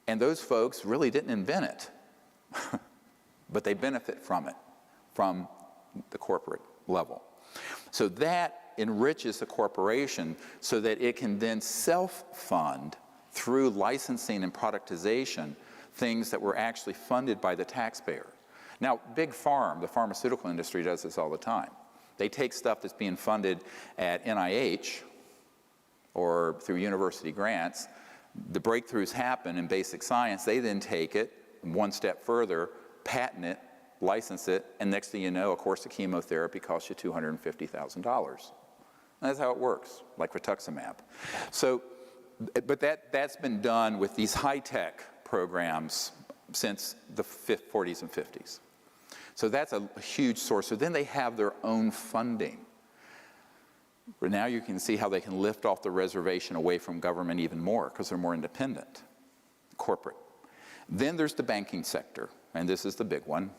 and those folks really didn't invent it, but they benefit from it, from the corporate level. So that enriches the corporation so that it can then self-fund through licensing and productization things that were actually funded by the taxpayer. Now, Big Pharma, the pharmaceutical industry, does this all the time. They take stuff that's being funded at NIH or through university grants. The breakthroughs happen in basic science. They then take it one step further, patent it, license it, and next thing you know, a course of chemotherapy costs you $250,000. That's how it works, like rituximab. So, but that's been done with these high-tech programs since the 40s and 50s. So that's a huge source. So then they have their own funding. But now you can see how they can lift off the reservation away from government even more because they're more independent, corporate. Then there's the banking sector, and this is the big one.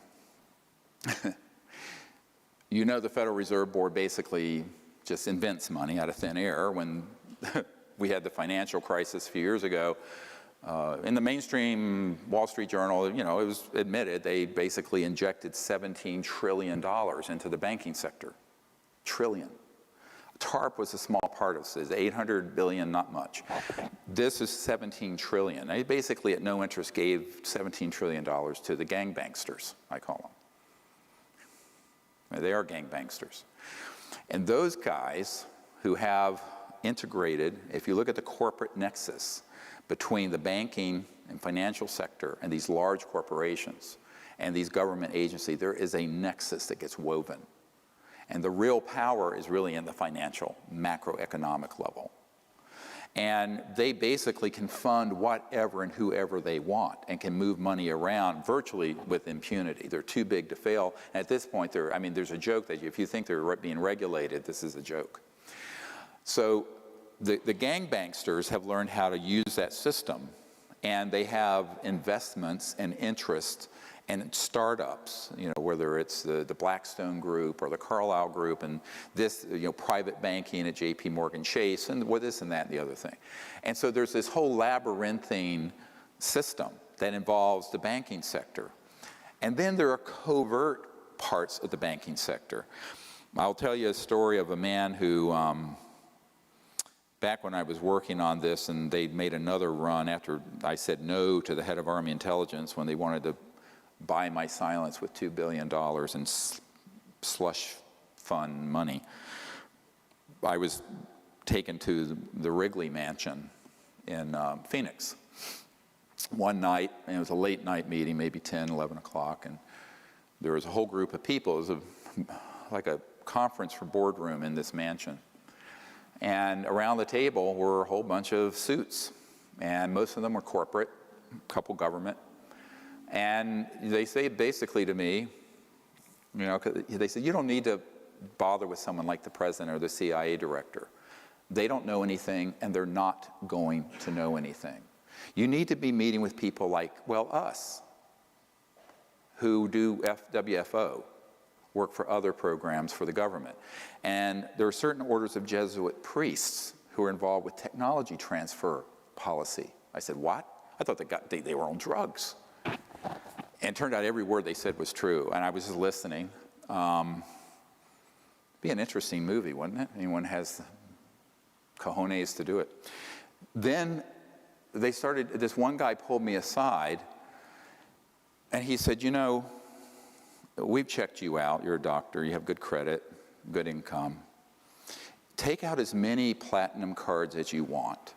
You know, the Federal Reserve Board basically just invents money out of thin air. When we had the financial crisis a few years ago, in the mainstream Wall Street Journal, you know, it was admitted they basically injected $17 trillion into the banking sector. Trillion. TARP was a small part of this. 800 billion, not much. This is 17 trillion. They basically at no interest gave $17 trillion to the gangbanksters, I call them. They are gangbanksters. And those guys who have integrated, if you look at the corporate nexus between the banking and financial sector and these large corporations and these government agencies, there is a nexus that gets woven. And the real power is really in the financial, macroeconomic level. And they basically can fund whatever and whoever they want and can move money around virtually with impunity. They're too big to fail. And at this point, there's a joke that if you think they're being regulated, this is a joke. So the gangbanksters have learned how to use that system, and they have investments and interests and startups, you know, whether it's the Blackstone Group or the Carlyle Group, and this, you know, private banking at J.P. Morgan Chase, and with this and that and the other thing. And so there's this whole labyrinthine system that involves the banking sector. And then there are covert parts of the banking sector. I'll tell you a story of a man who, back when I was working on this, and they made another run after I said no to the head of Army Intelligence when they wanted to buy my silence with $2 billion in slush fund money. I was taken to the Wrigley Mansion in Phoenix one night, and it was a late night meeting, maybe 10, 11 o'clock, and there was a whole group of people. It was like a conference for boardroom in this mansion. And around the table were a whole bunch of suits, and most of them were corporate, a couple government. And they say basically to me, you know, they said, you don't need to bother with someone like the president or the CIA director. They don't know anything, and they're not going to know anything. You need to be meeting with people like, well, us, who do WFO. work for other programs for the government. And there are certain orders of Jesuit priests who are involved with technology transfer policy. I said, what? I thought they were on drugs. And it turned out every word they said was true. And I was just listening. Be an interesting movie, wouldn't it? Anyone has the cojones to do it. Then they started, this one guy pulled me aside, and he said, you know, we've checked you out. You're a doctor. You have good credit, good income. Take out as many platinum cards as you want.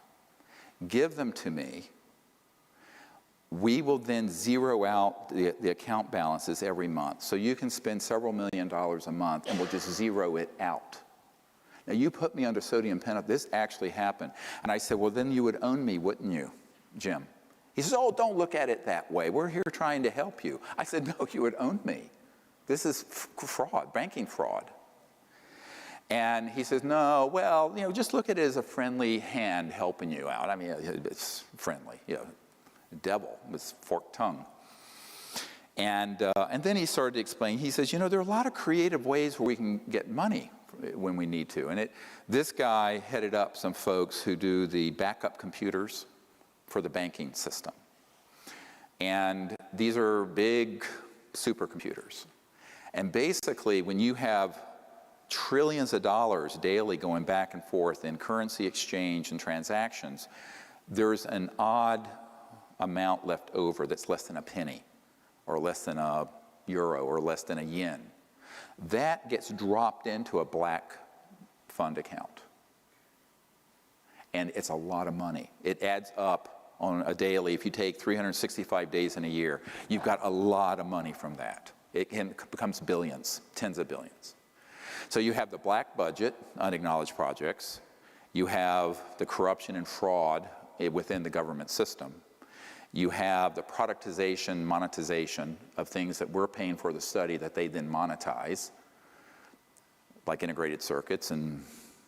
Give them to me. We will then zero out the account balances every month. So you can spend several $1,000,000 a month, and we'll just zero it out. Now, you put me under sodium penalty. This actually happened. And I said, well, then you would own me, wouldn't you, Jim? He says, oh, don't look at it that way. We're here trying to help you. I said, no, you would own me. This is fraud, banking fraud. And he says, no, well, you know, just look at it as a friendly hand helping you out. I mean, it's friendly, you know. Devil with forked tongue. And then he started to explain. He says, you know, there are a lot of creative ways where we can get money when we need to. And this guy headed up some folks who do the backup computers for the banking system. And these are big supercomputers. And basically, when you have trillions of dollars daily going back and forth in currency exchange and transactions, there's an odd amount left over that's less than a penny or less than a euro or less than a yen. That gets dropped into a black fund account. And it's a lot of money. It adds up on a daily. If you take 365 days in a year, you've got a lot of money from that. It becomes billions, tens of billions. So you have the black budget, unacknowledged projects. You have the corruption and fraud within the government system. You have the productization, monetization of things that we're paying for the study that they then monetize, like integrated circuits and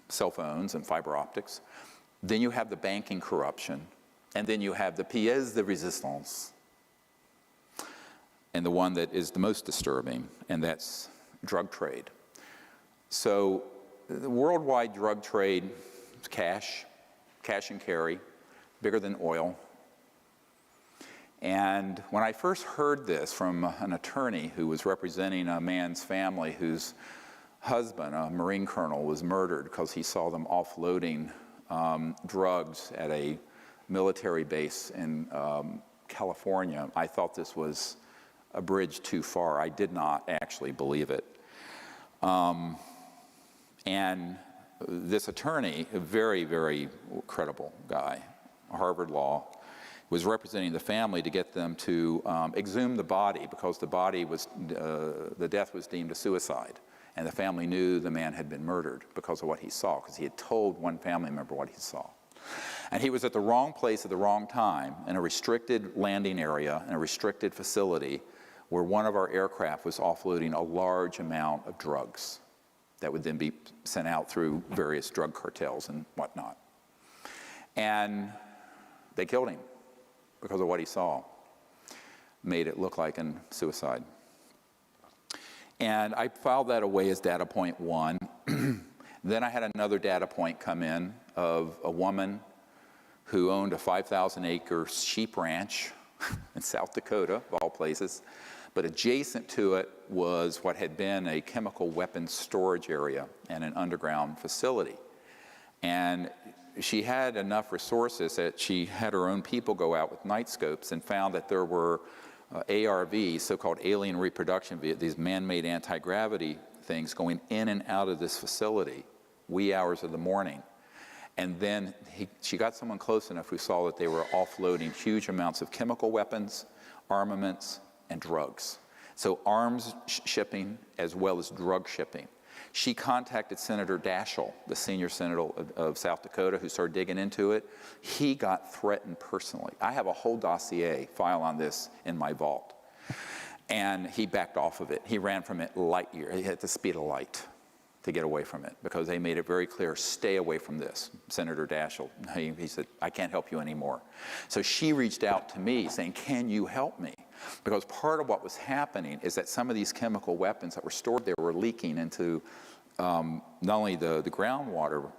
cell phones and fiber optics. Then you have the banking corruption. And then you have the pièce de résistance. And the one that is the most disturbing, and that's drug trade. So the worldwide drug trade is cash and carry, bigger than oil. And when I first heard this from an attorney who was representing a man's family whose husband, a Marine colonel, was murdered because he saw them offloading drugs at a military base in California, I thought this was a bridge too far. I did not actually believe it. And this attorney, a very, very credible guy, Harvard Law, was representing the family to get them to exhume the body because the body was, the death was deemed a suicide. And the family knew the man had been murdered because of what he saw, because he had told one family member what he saw. And he was at the wrong place at the wrong time in a restricted landing area, in a restricted facility, where one of our aircraft was offloading a large amount of drugs that would then be sent out through various drug cartels and whatnot. And they killed him because of what he saw. Made it look like a suicide. And I filed that away as data point 1. Then I had another data point come in of a woman who owned a 5,000-acre sheep ranch in South Dakota, of all places. But adjacent to it was what had been a chemical weapons storage area and an underground facility. And she had enough resources that she had her own people go out with night scopes and found that there were ARVs, so-called alien reproduction, these man-made anti-gravity things going in and out of this facility, wee hours of the morning. And then she got someone close enough who saw that they were offloading huge amounts of chemical weapons, armaments, and drugs. So arms shipping as well as drug shipping. She contacted Senator Daschle, the senior senator of South Dakota, who started digging into it. He got threatened personally. I have a whole dossier file on this in my vault. And he backed off of it. He ran from it light year. He had the speed of light to get away from it because they made it very clear, stay away from this. Senator Daschle, he said, I can't help you anymore. So she reached out to me saying, can you help me? Because part of what was happening is that some of these chemical weapons that were stored there were leaking into not only the groundwater,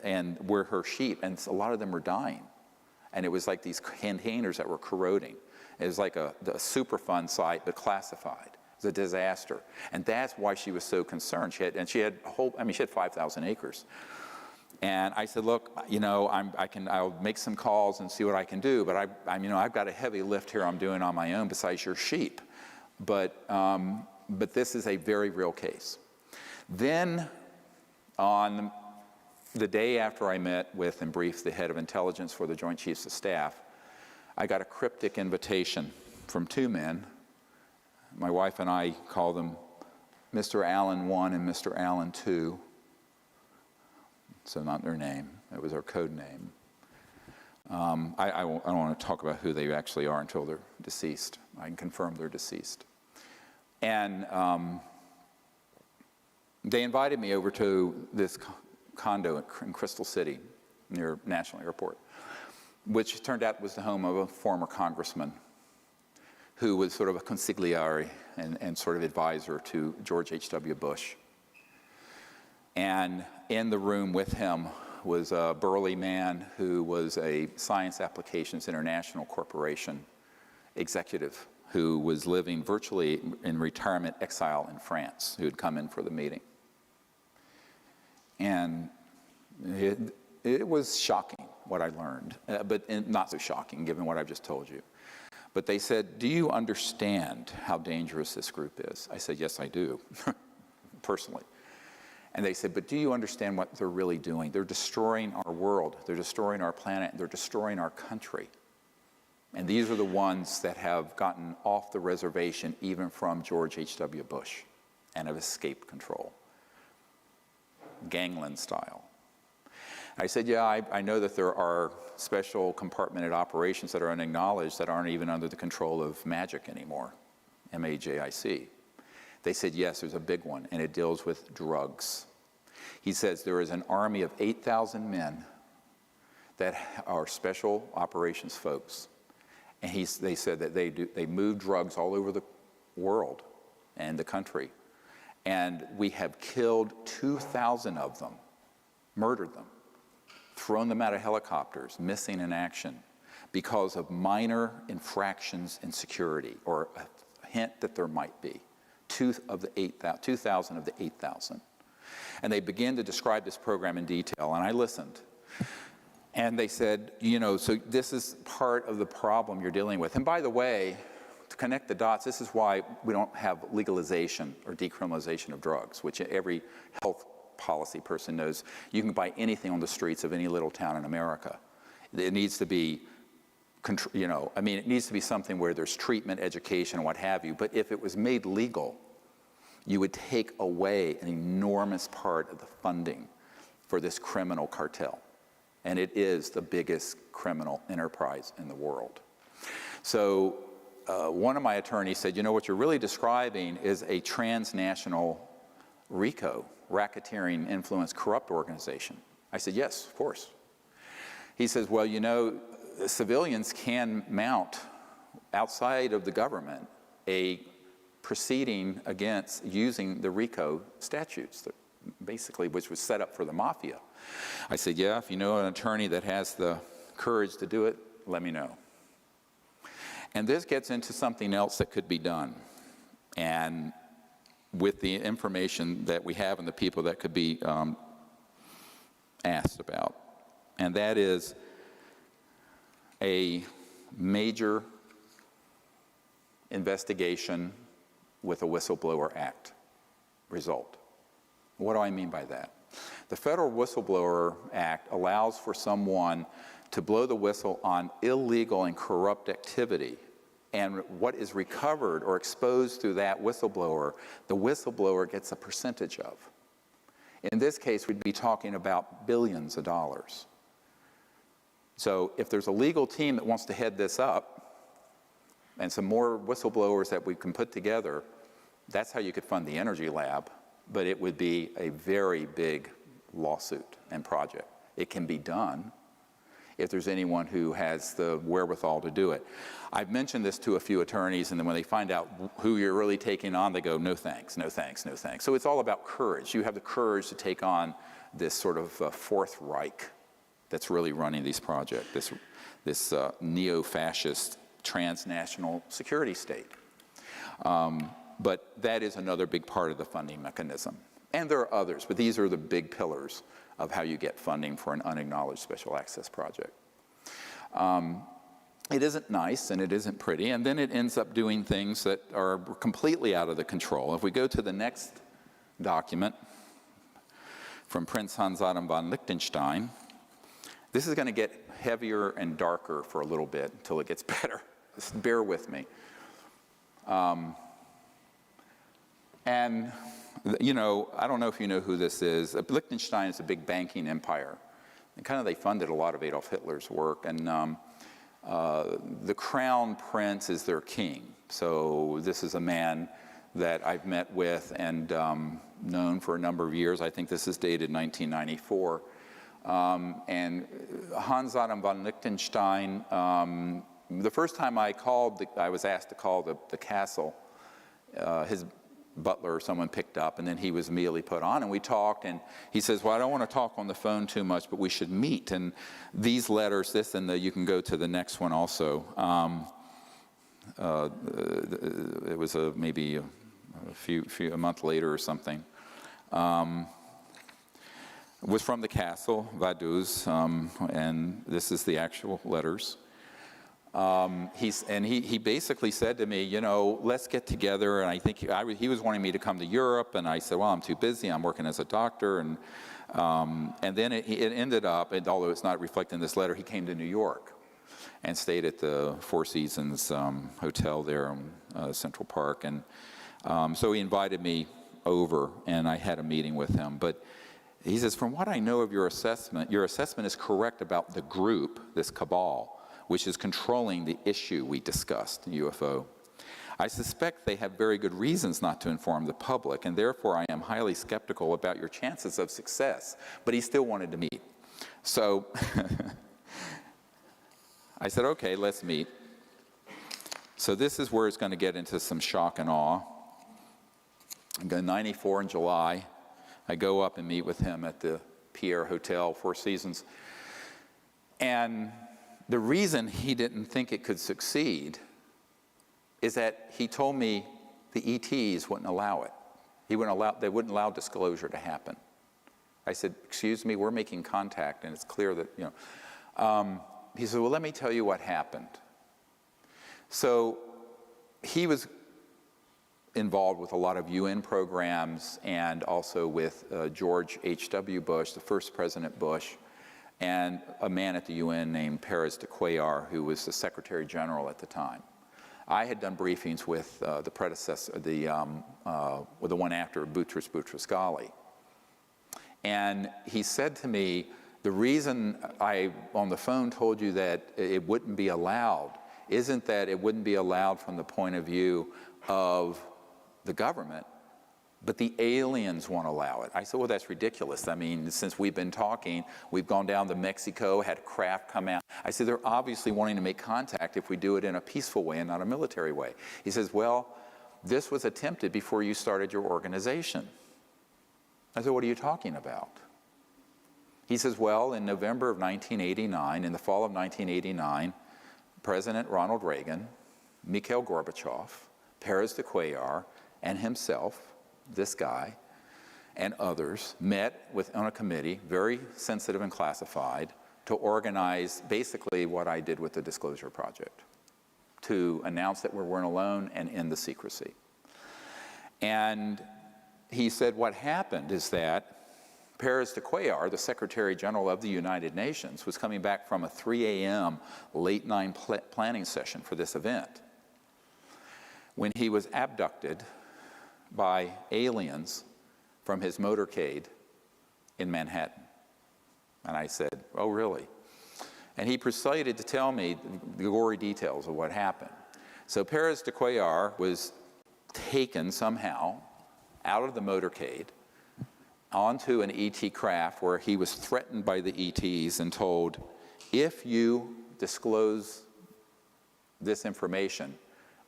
and where her sheep, and a lot of them were dying. And it was like these containers that were corroding. It was like a Superfund site, but classified. It was a disaster. And that's why she was so concerned. She had 5,000 acres. And I said, look, I'll make some calls and see what I can do, but I've got a heavy lift here I'm doing on my own besides your sheep. But this is a very real case. Then on the day after I met with and briefed the head of intelligence for the Joint Chiefs of Staff, I got a cryptic invitation from two men. My wife and I call them Mr. Allen 1 and Mr. Allen 2. So not their name, it was our code name. I don't want to talk about who they actually are until they're deceased. I can confirm they're deceased. And they invited me over to this condo in Crystal City near National Airport, which turned out was the home of a former congressman who was sort of a consigliere and sort of advisor to George H.W. Bush. And in the room with him was a burly man who was a Science Applications International Corporation executive who was living virtually in retirement exile in France, who had come in for the meeting. And it was shocking what I learned, but not so shocking given what I've just told you. But they said, do you understand how dangerous this group is? I said, yes, I do, personally. And they said, but do you understand what they're really doing? They're destroying our world. They're destroying our planet. They're destroying our country. And these are the ones that have gotten off the reservation even from George H.W. Bush and have escaped control, gangland style. I said, yeah, I know that there are special compartmented operations that are unacknowledged that aren't even under the control of MAGIC anymore, M-A-J-I-C. They said, yes, there's a big one, and it deals with drugs. He says there is an army of 8,000 men that are special operations folks. And they said that they move drugs all over the world and the country. And we have killed 2,000 of them, murdered them, thrown them out of helicopters, missing in action, because of minor infractions in security, or a hint that there might be. 2,000 of the 8,000. And they began to describe this program in detail, and I listened. And they said, so this is part of the problem you're dealing with. And by the way, to connect the dots, this is why we don't have legalization or decriminalization of drugs, which every health policy person knows. You can buy anything on the streets of any little town in America. It needs to be, it needs to be something where there's treatment, education, and what have you. But if it was made legal, you would take away an enormous part of the funding for this criminal cartel. And it is the biggest criminal enterprise in the world. So one of my attorneys said, what you're really describing is a transnational RICO, racketeering, influence, corrupt organization. I said, yes, of course. He says, well, civilians can mount, outside of the government, a proceeding against using the RICO statutes, basically, which was set up for the mafia. I said, yeah, if you know an attorney that has the courage to do it, let me know. And this gets into something else that could be done. And with the information that we have and the people that could be asked about. And that is a major investigation with a Whistleblower Act result. What do I mean by that? The Federal Whistleblower Act allows for someone to blow the whistle on illegal and corrupt activity, and what is recovered or exposed through that whistleblower, the whistleblower gets a percentage of. In this case, we'd be talking about billions of dollars. So if there's a legal team that wants to head this up, and some more whistleblowers that we can put together, that's how you could fund the Energy Lab, but it would be a very big lawsuit and project. It can be done. if there's anyone who has the wherewithal to do it. I've mentioned this to a few attorneys, and then when they find out who you're really taking on, they go, no thanks, no thanks, no thanks. So it's all about courage. You have the courage to take on this sort of Fourth Reich that's really running these projects, this neo-fascist transnational security state. But that is another big part of the funding mechanism. And there are others, but these are the big pillars of how you get funding for an unacknowledged special access project. It isn't nice and it isn't pretty, and then it ends up doing things that are completely out of the control. If we go to the next document from Prince Hans Adam von Liechtenstein, this is going to get heavier and darker for a little bit until it gets better. Just bear with me. And, you know, I don't know if you know who this is. Liechtenstein is a big banking empire. And kind of they funded a lot of Adolf Hitler's work. And the crown prince is their king. So this is a man that I've met with and known for a number of years. I think this is dated 1994. And Hans Adam von Liechtenstein, the first time I called, I was asked to call the castle, his butler or someone picked up, and then he was immediately put on, and we talked, and he says, well, I don't want to talk on the phone too much, but we should meet. And these letters, this and you can go to the next one also. It was maybe a month later or something. It was from the castle, Vaduz, and this is the actual letters. He basically said to me, you know, let's get together, and I think he was wanting me to come to Europe, and I said, well, I'm too busy, I'm working as a doctor, and then it ended up, and although it's not reflected in this letter, he came to New York and stayed at the Four Seasons Hotel there in Central Park, and so he invited me over, and I had a meeting with him, but he says, from what I know of your assessment is correct about the group, this cabal, which is controlling the issue we discussed, UFO. I suspect they have very good reasons not to inform the public, and therefore I am highly skeptical about your chances of success. But he still wanted to meet. So I said, okay, let's meet. So this is where it's going to get into some shock and awe. I'm going 94 in July. I go up and meet with him at the Pierre Hotel, Four Seasons. And the reason he didn't think it could succeed is that he told me the ETs wouldn't allow it. They wouldn't allow disclosure to happen. I said, excuse me, we're making contact, and it's clear that, you know. He said, well, let me tell you what happened. So he was involved with a lot of UN programs and also with George H.W. Bush, the first President Bush, and a man at the UN named Perez de Cuellar, who was the Secretary General at the time. I had done briefings with the predecessor, with the one after Boutros Boutros-Ghali. And he said to me, the reason I, on the phone, told you that it wouldn't be allowed isn't that it wouldn't be allowed from the point of view of the government, but the aliens won't allow it. I said, well, that's ridiculous. I mean, since we've been talking, we've gone down to Mexico, had a craft come out. I said, they're obviously wanting to make contact if we do it in a peaceful way and not a military way. He says, well, this was attempted before you started your organization. I said, what are you talking about? He says, well, in November of 1989, in the fall of 1989, President Ronald Reagan, Mikhail Gorbachev, Perez de Cuellar, and himself, this guy, and others met on a committee, very sensitive and classified, to organize basically what I did with the Disclosure Project, to announce that we weren't alone and end the secrecy. And he said what happened is that Perez de Cuellar, the Secretary General of the United Nations, was coming back from a 3 a.m. late-night planning session for this event when he was abducted by aliens from his motorcade in Manhattan. And I said, oh, really? And he proceeded to tell me the gory details of what happened. So Perez de Cuellar was taken somehow out of the motorcade onto an ET craft where he was threatened by the ETs and told, if you disclose this information,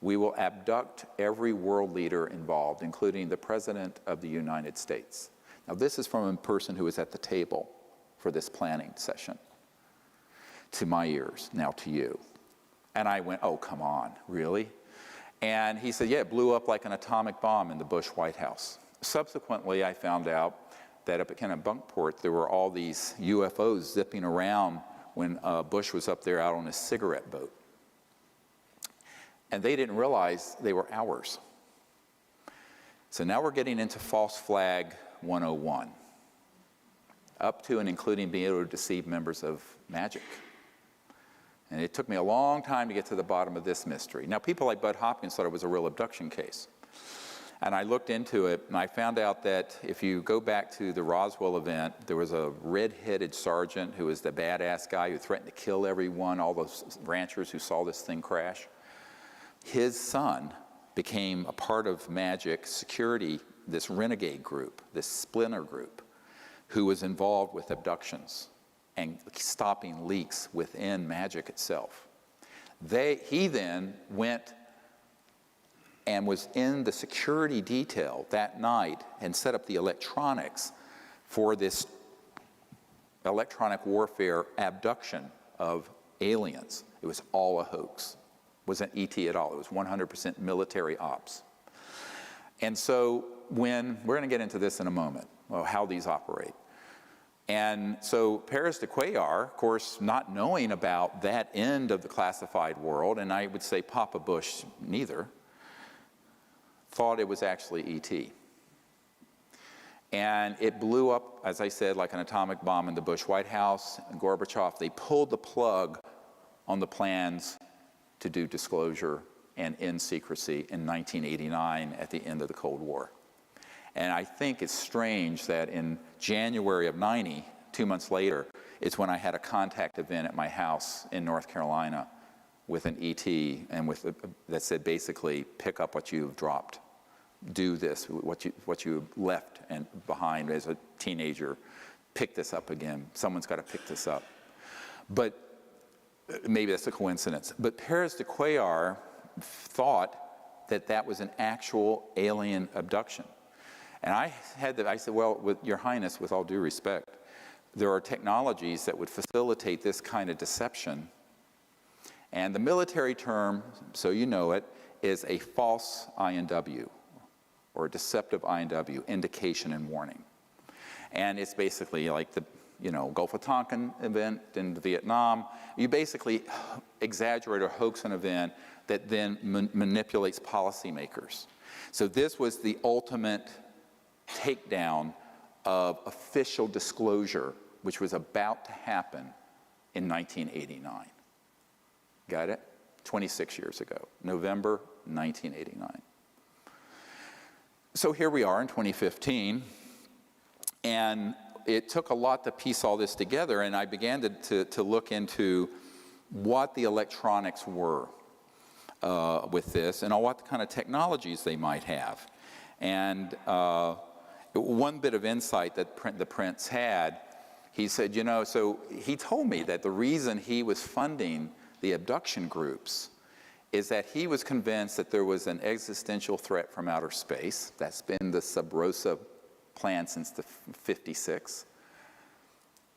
we will abduct every world leader involved, including the President of the United States. Now, this is from a person who was at the table for this planning session. To my ears, now to you. And I went, oh, come on, really? And he said, yeah, it blew up like an atomic bomb in the Bush White House. Subsequently, I found out that up at Kennebunkport, there were all these UFOs zipping around when Bush was up there out on his cigarette boat. And they didn't realize they were ours. So now we're getting into false flag 101, up to and including being able to deceive members of Magic. And it took me a long time to get to the bottom of this mystery. Now, people like Bud Hopkins thought it was a real abduction case. And I looked into it, and I found out that if you go back to the Roswell event, there was a red-headed sergeant who was the badass guy who threatened to kill everyone, all those ranchers who saw this thing crash. His son became a part of Magic security, this renegade group, this splinter group, who was involved with abductions and stopping leaks within Magic itself. He then went and was in the security detail that night and set up the electronics for this electronic warfare abduction of aliens. It was all a hoax. It wasn't ET at all. It was 100% military ops. And so we're going to get into this in a moment, how these operate. And so Paris de Cuellar, of course, not knowing about that end of the classified world, and I would say Papa Bush neither, thought it was actually ET. And it blew up, as I said, like an atomic bomb in the Bush White House. And Gorbachev, they pulled the plug on the plans to do disclosure and end secrecy in 1989 at the end of the Cold War. And I think it's strange that in January of '90, 2 months later, it's when I had a contact event at my house in North Carolina with an ET and that said basically, pick up what you've dropped. Do this, what you left and behind as a teenager. Pick this up again. Someone's got to pick this up. But maybe that's a coincidence. But Paris de Cuellar thought that that was an actual alien abduction. And I said, well, with Your Highness, with all due respect, there are technologies that would facilitate this kind of deception. And the military term, so you know it, is a false INW, or a deceptive INW, indication and warning. And it's basically like the Gulf of Tonkin event in Vietnam. You basically exaggerate or hoax an event that then manipulates policymakers. So this was the ultimate takedown of official disclosure, which was about to happen in 1989. Got it? 26 years ago, November 1989. So here we are in 2015, and it took a lot to piece all this together, and I began to look into what the electronics were with this and what kind of technologies they might have. And one bit of insight that the prince had, he said, so he told me that the reason he was funding the abduction groups is that he was convinced that there was an existential threat from outer space. That's been the Sub Rosa plan since the 56.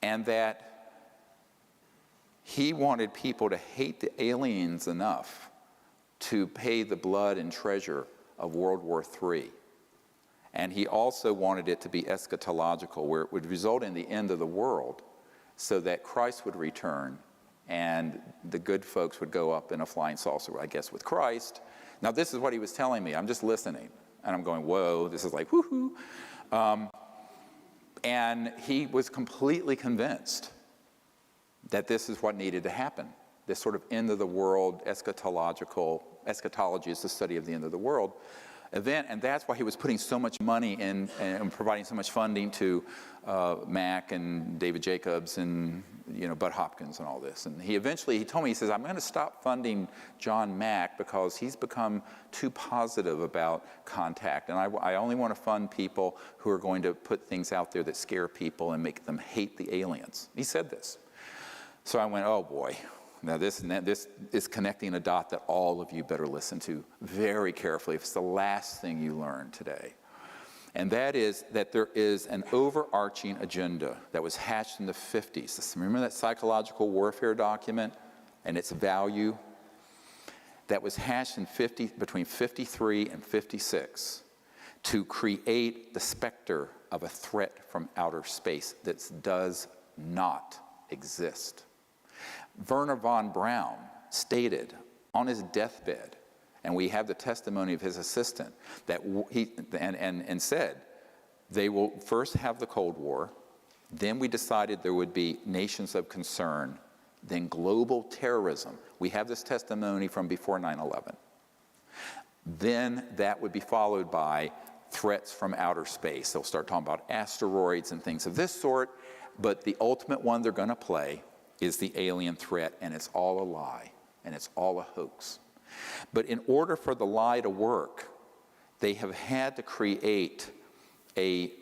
And that he wanted people to hate the aliens enough to pay the blood and treasure of World War III. And he also wanted it to be eschatological, where it would result in the end of the world so that Christ would return and the good folks would go up in a flying saucer, I guess, with Christ. Now, this is what he was telling me. I'm just listening. And I'm going, whoa, this is like, woohoo. And he was completely convinced that this is what needed to happen. This sort of end of the world eschatology is the study of the end of the world event, and that's why he was putting so much money in and providing so much funding to Mac and David Jacobs and Bud Hopkins and all this. And he told me, he says, I'm going to stop funding John Mack because he's become too positive about contact, and I only want to fund people who are going to put things out there that scare people and make them hate the aliens. He said this. So I went, oh boy. Now this is connecting a dot that all of you better listen to very carefully if it's the last thing you learn today. And that is that there is an overarching agenda that was hatched in the 50s. Remember that psychological warfare document and its value? That was hatched in between 53 and 56 to create the specter of a threat from outer space that does not exist. Werner von Braun stated on his deathbed, and we have the testimony of his assistant, that and said, they will first have the Cold War, then we decided there would be nations of concern, then global terrorism. We have this testimony from before 9/11. Then that would be followed by threats from outer space. They'll start talking about asteroids and things of this sort, but the ultimate one they're going to play is the alien threat, and it's all a lie, and it's all a hoax. But in order for the lie to work, they have had to create a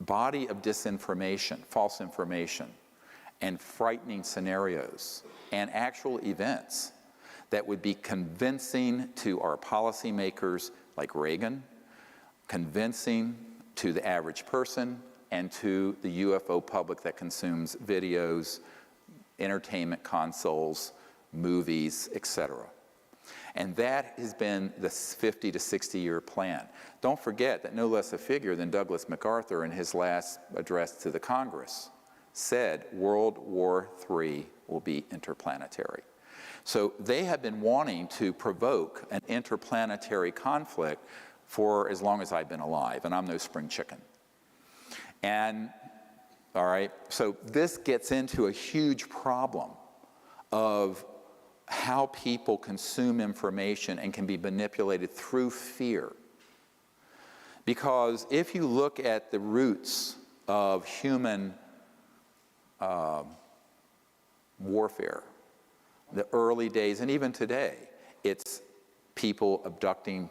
body of disinformation, false information, and frightening scenarios, and actual events that would be convincing to our policymakers like Reagan, convincing to the average person, and to the UFO public that consumes videos, entertainment consoles, movies, etc. And that has been the 50 to 60 year plan. Don't forget that no less a figure than Douglas MacArthur in his last address to the Congress said World War III will be interplanetary. So they have been wanting to provoke an interplanetary conflict for as long as I've been alive, and I'm no spring chicken. And, all right, so this gets into a huge problem of how people consume information and can be manipulated through fear. Because if you look at the roots of human warfare, the early days, and even today, it's people abducting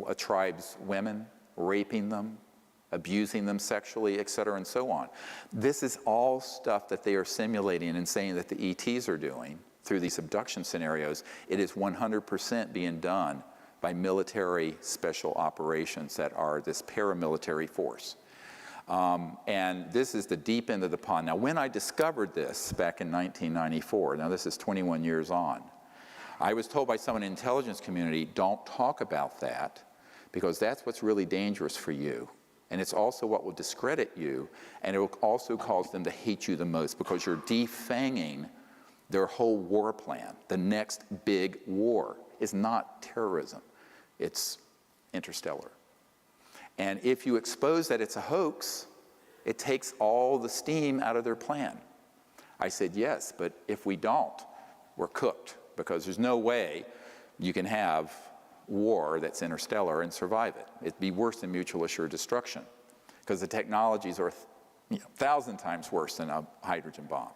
a tribe's women, raping them, abusing them sexually, et cetera, and so on. This is all stuff that they are simulating and saying that the ETs are doing through these abduction scenarios. It is 100% being done by military special operations that are this paramilitary force. And this is the deep end of the pond. Now, when I discovered this back in 1994, now this is 21 years on, I was told by someone in the intelligence community, don't talk about that, because that's what's really dangerous for you. And it's also what will discredit you, and it will also cause them to hate you the most, because you're defanging their whole war plan. The next big war is not terrorism, it's interstellar. And if you expose that it's a hoax, it takes all the steam out of their plan. I said, yes, but if we don't, we're cooked, because there's no way you can have war that's interstellar and survive it. It'd be worse than mutual assured destruction, because the technologies are 1,000 times worse than a hydrogen bomb.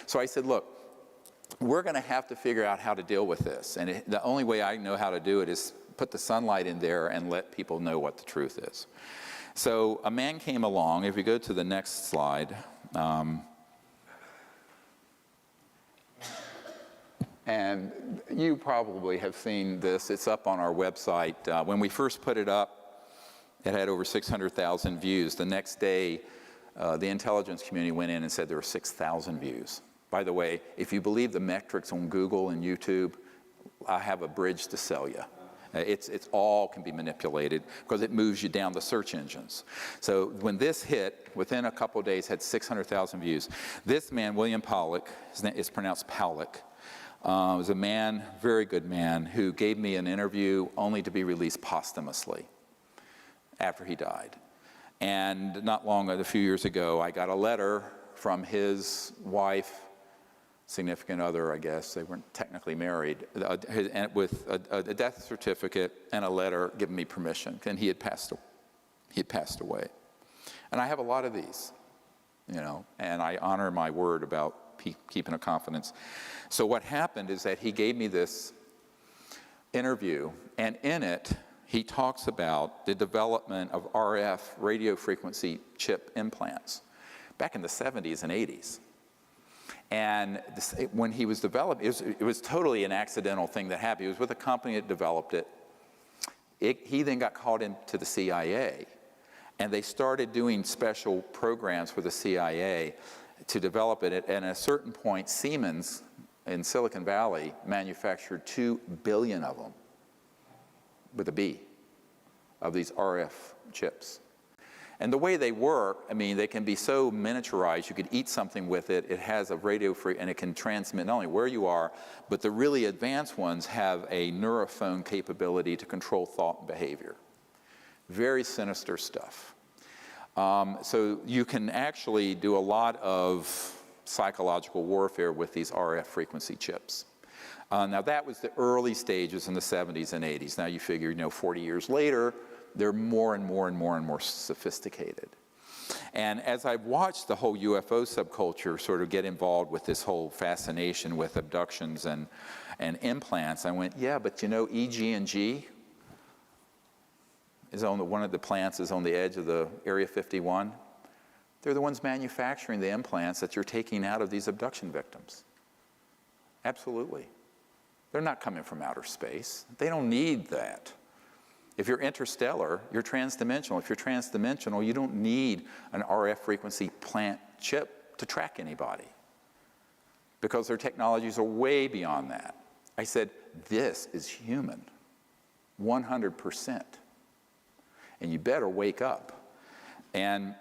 So I said, look, we're going to have to figure out how to deal with this. And the only way I know how to do it is put the sunlight in there and let people know what the truth is. So a man came along. If you go to the next slide. And you probably have seen this. It's up on our website. When we first put it up, it had over 600,000 views. The next day, the intelligence community went in and said there were 6,000 views. By the way, if you believe the metrics on Google and YouTube, I have a bridge to sell you. It's all can be manipulated because it moves you down the search engines. So when this hit, within a couple of days, had 600,000 views. This man, William Pollock, his name is pronounced Powlick, was a man, very good man, who gave me an interview only to be released posthumously after he died. And not long, a few years ago, I got a letter from his wife, significant other, I guess, they weren't technically married, with a death certificate and a letter giving me permission, and he had passed away. And I have a lot of these, and I honor my word about keeping a confidence. So what happened is that he gave me this interview, and in it, he talks about the development of RF radio frequency chip implants back in the 70s and 80s. And when he was developed, it was totally an accidental thing that happened. He was with a company that developed it. He then got called into the CIA, and they started doing special programs for the CIA to develop it. And at a certain point, Siemens in Silicon Valley manufactured 2 billion of them, with a B, of these RF chips. And the way they work, I mean, they can be so miniaturized, you could eat something with it, it has a radio and it can transmit not only where you are, but the really advanced ones have a neurophone capability to control thought and behavior. Very sinister stuff. So you can actually do a lot of psychological warfare with these RF frequency chips. Now that was the early stages in the 70s and 80s. Now you figure, 40 years later, they're more and more and more and more sophisticated. And as I've watched the whole UFO subculture sort of get involved with this whole fascination with abductions and implants, I went, yeah, but EG&G is one of the plants is on the edge of the Area 51. They're the ones manufacturing the implants that you're taking out of these abduction victims. Absolutely. They're not coming from outer space. They don't need that. If you're interstellar, you're transdimensional. If you're transdimensional, you don't need an RF frequency plant chip to track anybody, because their technologies are way beyond that. I said, this is human, 100%. And you better wake up. And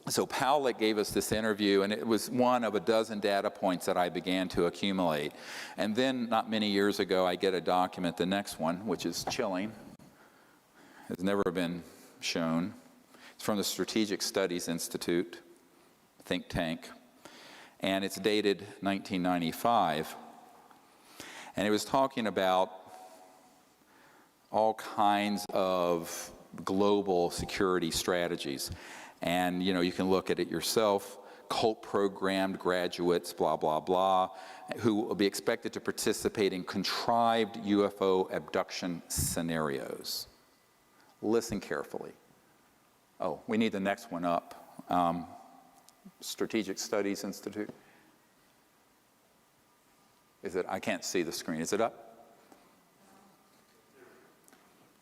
so Powlett gave us this interview, and it was one of a dozen data points that I began to accumulate. And then, not many years ago, I get a document, the next one, which is chilling. Has never been shown. It's from the Strategic Studies Institute, think tank, and it's dated 1995. And it was talking about all kinds of global security strategies. And, you can look at it yourself. Cult-programmed graduates, blah, blah, blah, who will be expected to participate in contrived UFO abduction scenarios. Listen carefully. Oh, we need the next one up. Strategic Studies Institute. Is it? I can't see the screen. Is it up?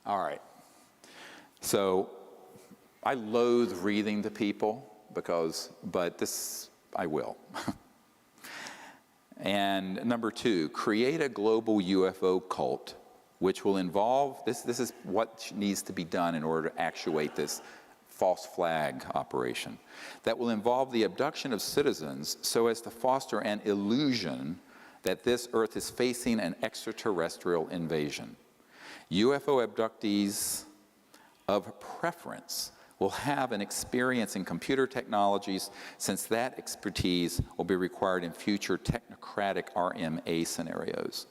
All right. So I loathe reading to people but this I will. And number 2, create a global UFO cult, which will involve, this is what needs to be done in order to actuate this false flag operation, that will involve the abduction of citizens so as to foster an illusion that this Earth is facing an extraterrestrial invasion. UFO abductees of preference will have an experience in computer technologies, since that expertise will be required in future technocratic RMA scenarios.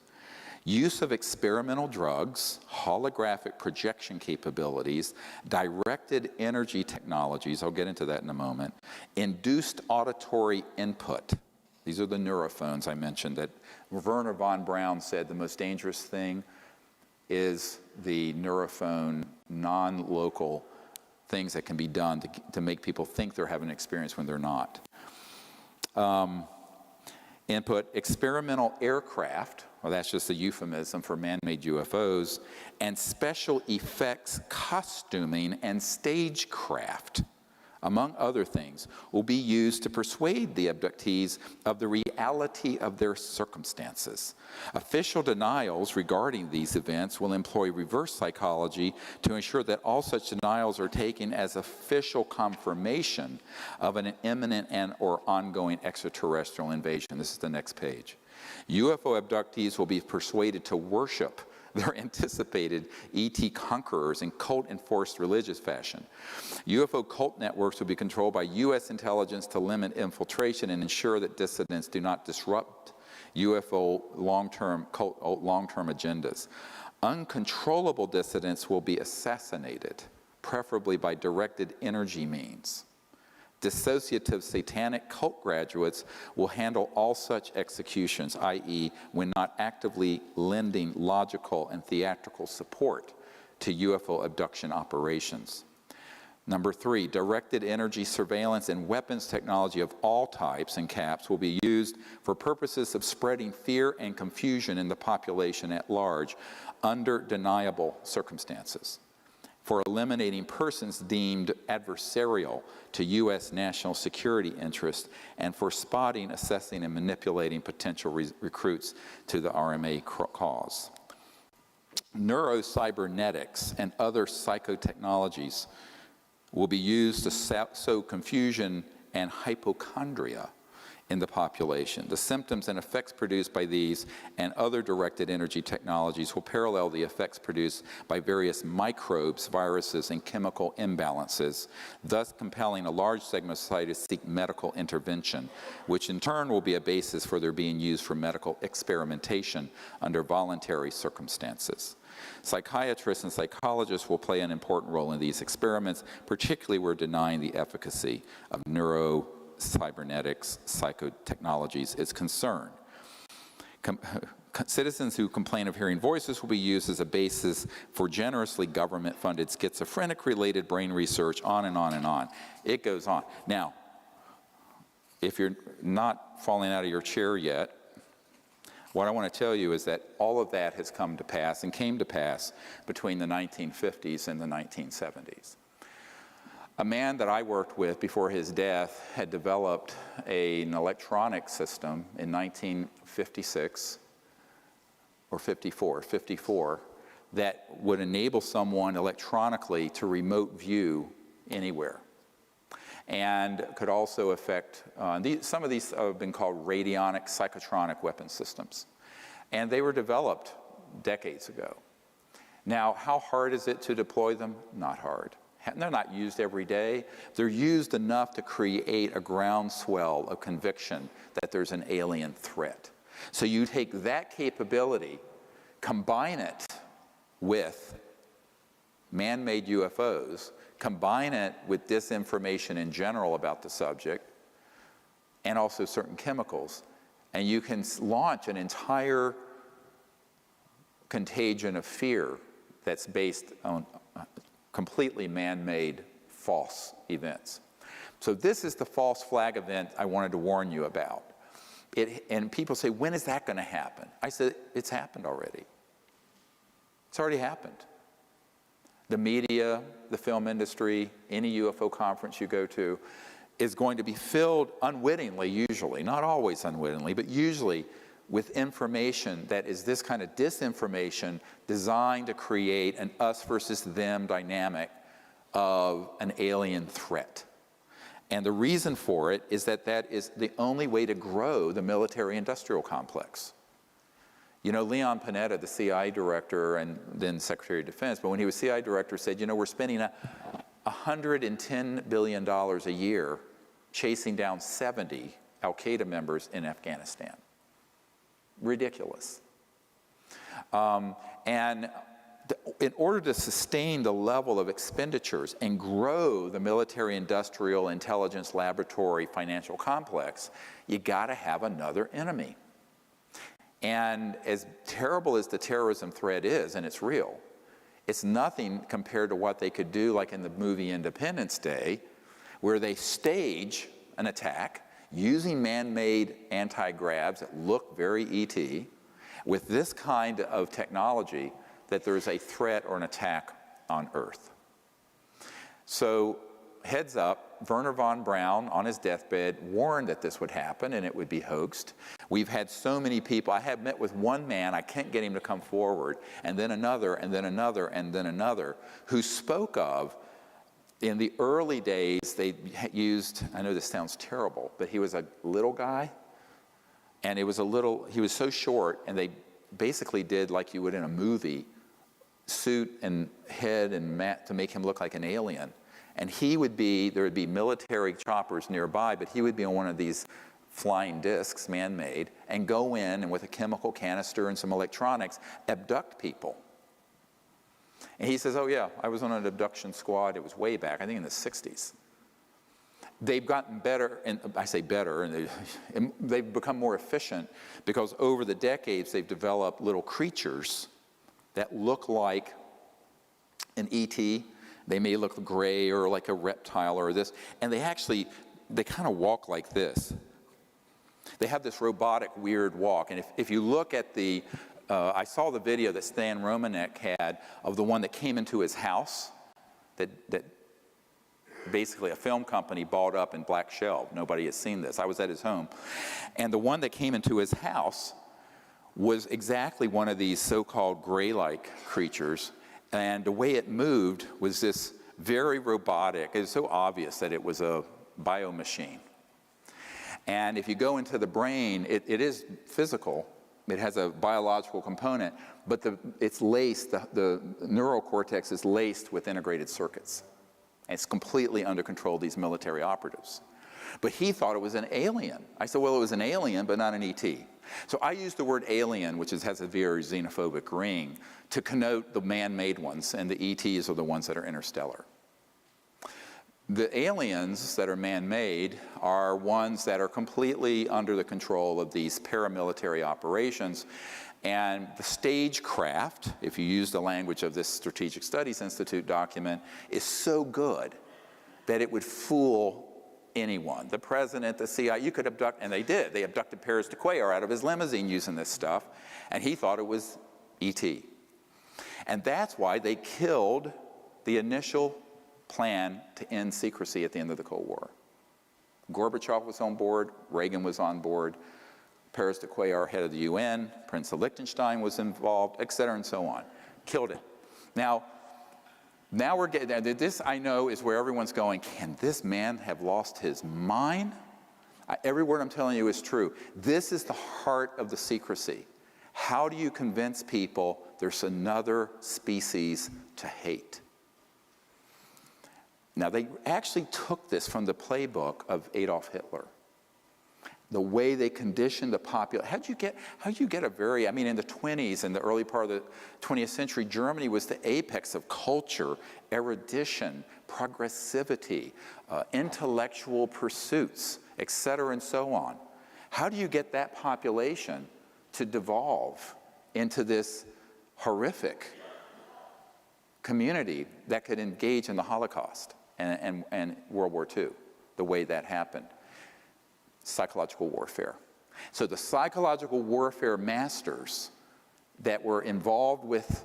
Use of experimental drugs, holographic projection capabilities, directed energy technologies, I'll get into that in a moment, induced auditory input. These are the neurophones I mentioned that Werner von Braun said the most dangerous thing is the neurophone non-local things that can be done to make people think they're having an experience when they're not. Input experimental aircraft, well, that's just a euphemism for man-made UFOs, and special effects costuming and stagecraft, among other things, will be used to persuade the abductees of the reality of their circumstances. Official denials regarding these events will employ reverse psychology to ensure that all such denials are taken as official confirmation of an imminent and/or ongoing extraterrestrial invasion. This is the next page. UFO abductees will be persuaded to worship their anticipated ET conquerors in cult-enforced religious fashion. UFO cult networks will be controlled by U.S. intelligence to limit infiltration and ensure that dissidents do not disrupt UFO long-term agendas. Uncontrollable dissidents will be assassinated, preferably by directed energy means. Dissociative satanic cult graduates will handle all such executions, i.e., when not actively lending logical and theatrical support to UFO abduction operations. Number 3, directed energy surveillance and weapons technology of all types and caps will be used for purposes of spreading fear and confusion in the population at large under deniable circumstances, for eliminating persons deemed adversarial to U.S. national security interests, and for spotting, assessing, and manipulating potential recruits to the RMA cause. Neurocybernetics and other psychotechnologies will be used to sow confusion and hypochondria in the population. The symptoms and effects produced by these and other directed energy technologies will parallel the effects produced by various microbes, viruses, and chemical imbalances, thus compelling a large segment of society to seek medical intervention, which in turn will be a basis for their being used for medical experimentation under voluntary circumstances. Psychiatrists and psychologists will play an important role in these experiments, particularly where denying the efficacy of neurocybernetics psychotechnologies is concerned. Citizens who complain of hearing voices will be used as a basis for generously government-funded schizophrenic-related brain research, on and on and on. It goes on. Now, if you're not falling out of your chair yet, what I want to tell you is that all of that has come to pass and came to pass between the 1950s and the 1970s. A man that I worked with before his death had developed an electronic system in 1956 or 54, that would enable someone electronically to remote view anywhere, and could also affect, some of these have been called radionic psychotronic weapon systems. And they were developed decades ago. Now, how hard is it to deploy them? Not hard. They're not used every day. They're used enough to create a groundswell of conviction that there's an alien threat. So you take that capability, combine it with man-made UFOs, combine it with disinformation in general about the subject, and also certain chemicals, and you can launch an entire contagion of fear that's based on completely man-made false events. So this is the false flag event I wanted to warn you about. And people say, when is that going to happen? I said, it's happened already. It's already happened. The media, the film industry, any UFO conference you go to is going to be filled unwittingly, usually, not always unwittingly, but usually with information that is this kind of disinformation designed to create an us versus them dynamic of an alien threat. And the reason for it is that that is the only way to grow the military-industrial complex. You know, Leon Panetta, the CIA director and then Secretary of Defense, but when he was CIA director, said, you know, we're spending $110 billion a year chasing down 70 al-Qaeda members in Afghanistan. Ridiculous. In order to sustain the level of expenditures and grow the military-industrial intelligence laboratory financial complex, you got to have another enemy. And as terrible as the terrorism threat is, and it's real, it's nothing compared to what they could do, like in the movie Independence Day, where they stage an attack using man-made anti-gravs that look very ET, with this kind of technology, that there's a threat or an attack on Earth. So, heads up, Wernher von Braun, on his deathbed, warned that this would happen and it would be hoaxed. We've had so many people. I have met with one man, I can't get him to come forward, and then another, and then another, and then another, who spoke of, in the early days, they used, I know this sounds terrible, but he was a little guy, and he was so short, and they basically did like you would in a movie, suit and head and mat to make him look like an alien. And there would be military choppers nearby, but he would be on one of these flying discs, man-made, and go in and with a chemical canister and some electronics, abduct people. And he says, oh yeah, I was on an abduction squad, it was way back, I think in the 60s. They've gotten better, and I say better, and they've become more efficient because over the decades they've developed little creatures that look like an ET, They may look gray or like a reptile or this, and they kind of walk like this. They have this robotic, weird walk, and if you look at I saw the video that Stan Romanek had of the one that came into his house, that basically a film company bought up and black shelved. Nobody has seen this. I was at his home. And the one that came into his house was exactly one of these so-called gray-like creatures. And the way it moved was this very robotic. It was so obvious that it was a biomachine. And if you go into the brain, it is physical. It has a biological component, but it's laced, the neural cortex is laced with integrated circuits. And it's completely under control of these military operatives. But he thought it was an alien. I said, well, it was an alien, but not an ET. So I used the word alien, which has a very xenophobic ring, to connote the man-made ones, and the ETs are the ones that are interstellar. The aliens that are man-made are ones that are completely under the control of these paramilitary operations. And the stagecraft, if you use the language of this Strategic Studies Institute document, is so good that it would fool anyone. The president, the CIA, you could abduct, and they did. They abducted Paris de Cuellar out of his limousine using this stuff, and he thought it was ET. And that's why they killed the initial plan to end secrecy at the end of the Cold War. Gorbachev was on board, Reagan was on board, Paris de Cuellar, head of the UN, Prince of Liechtenstein was involved, et cetera, and so on. Killed it. Now we're getting, this I know is where everyone's going, can this man have lost his mind? Every word I'm telling you is true. This is the heart of the secrecy. How do you convince people there's another species to hate? Now, they actually took this from the playbook of Adolf Hitler. The way they conditioned the population. How'd you get a very, I mean, in the 20s, in the early part of the 20th century, Germany was the apex of culture, erudition, progressivity, intellectual pursuits, et cetera, and so on. How do you get that population to devolve into this horrific community that could engage in the Holocaust and World War II, the way that happened? Psychological warfare. So the psychological warfare masters that were involved with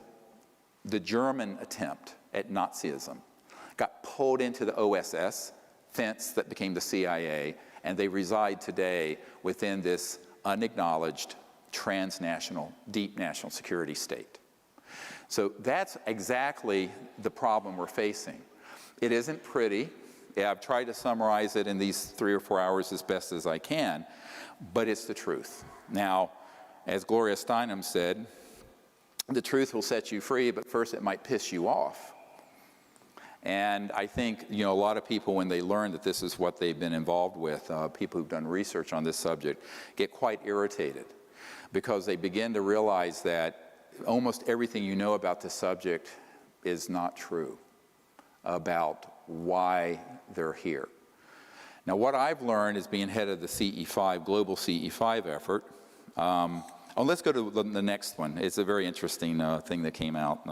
the German attempt at Nazism got pulled into the OSS, thence that became the CIA, and they reside today within this unacknowledged transnational, deep national security state. So that's exactly the problem we're facing. It isn't pretty. Yeah, I've tried to summarize it in these 3 or 4 hours as best as I can, but it's the truth. Now, as Gloria Steinem said, the truth will set you free, but first it might piss you off. And I think, a lot of people, when they learn that this is what they've been involved with, people who've done research on this subject, get quite irritated because they begin to realize that almost everything you know about the subject is not true about why they're here. Now, what I've learned is being head of the CE5, global CE5 effort. Let's go to the next one. It's a very interesting thing that came out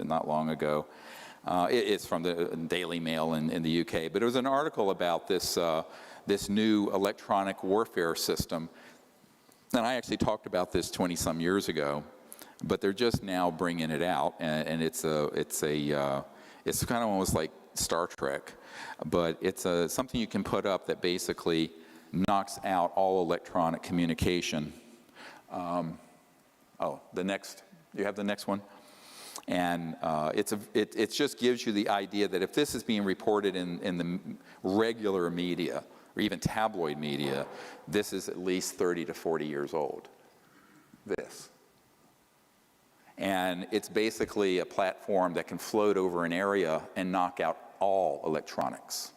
not long ago. It's from the Daily Mail in the UK, but it was an article about this new electronic warfare system. And I actually talked about this 20-some years ago, but they're just now bringing it out, and it's kind of almost like Star Trek, but it's something you can put up that basically knocks out all electronic communication. You have the next one? And it just gives you the idea that if this is being reported in the regular media, or even tabloid media, this is at least 30 to 40 years old. This. And it's basically a platform that can float over an area and knock out all electronics.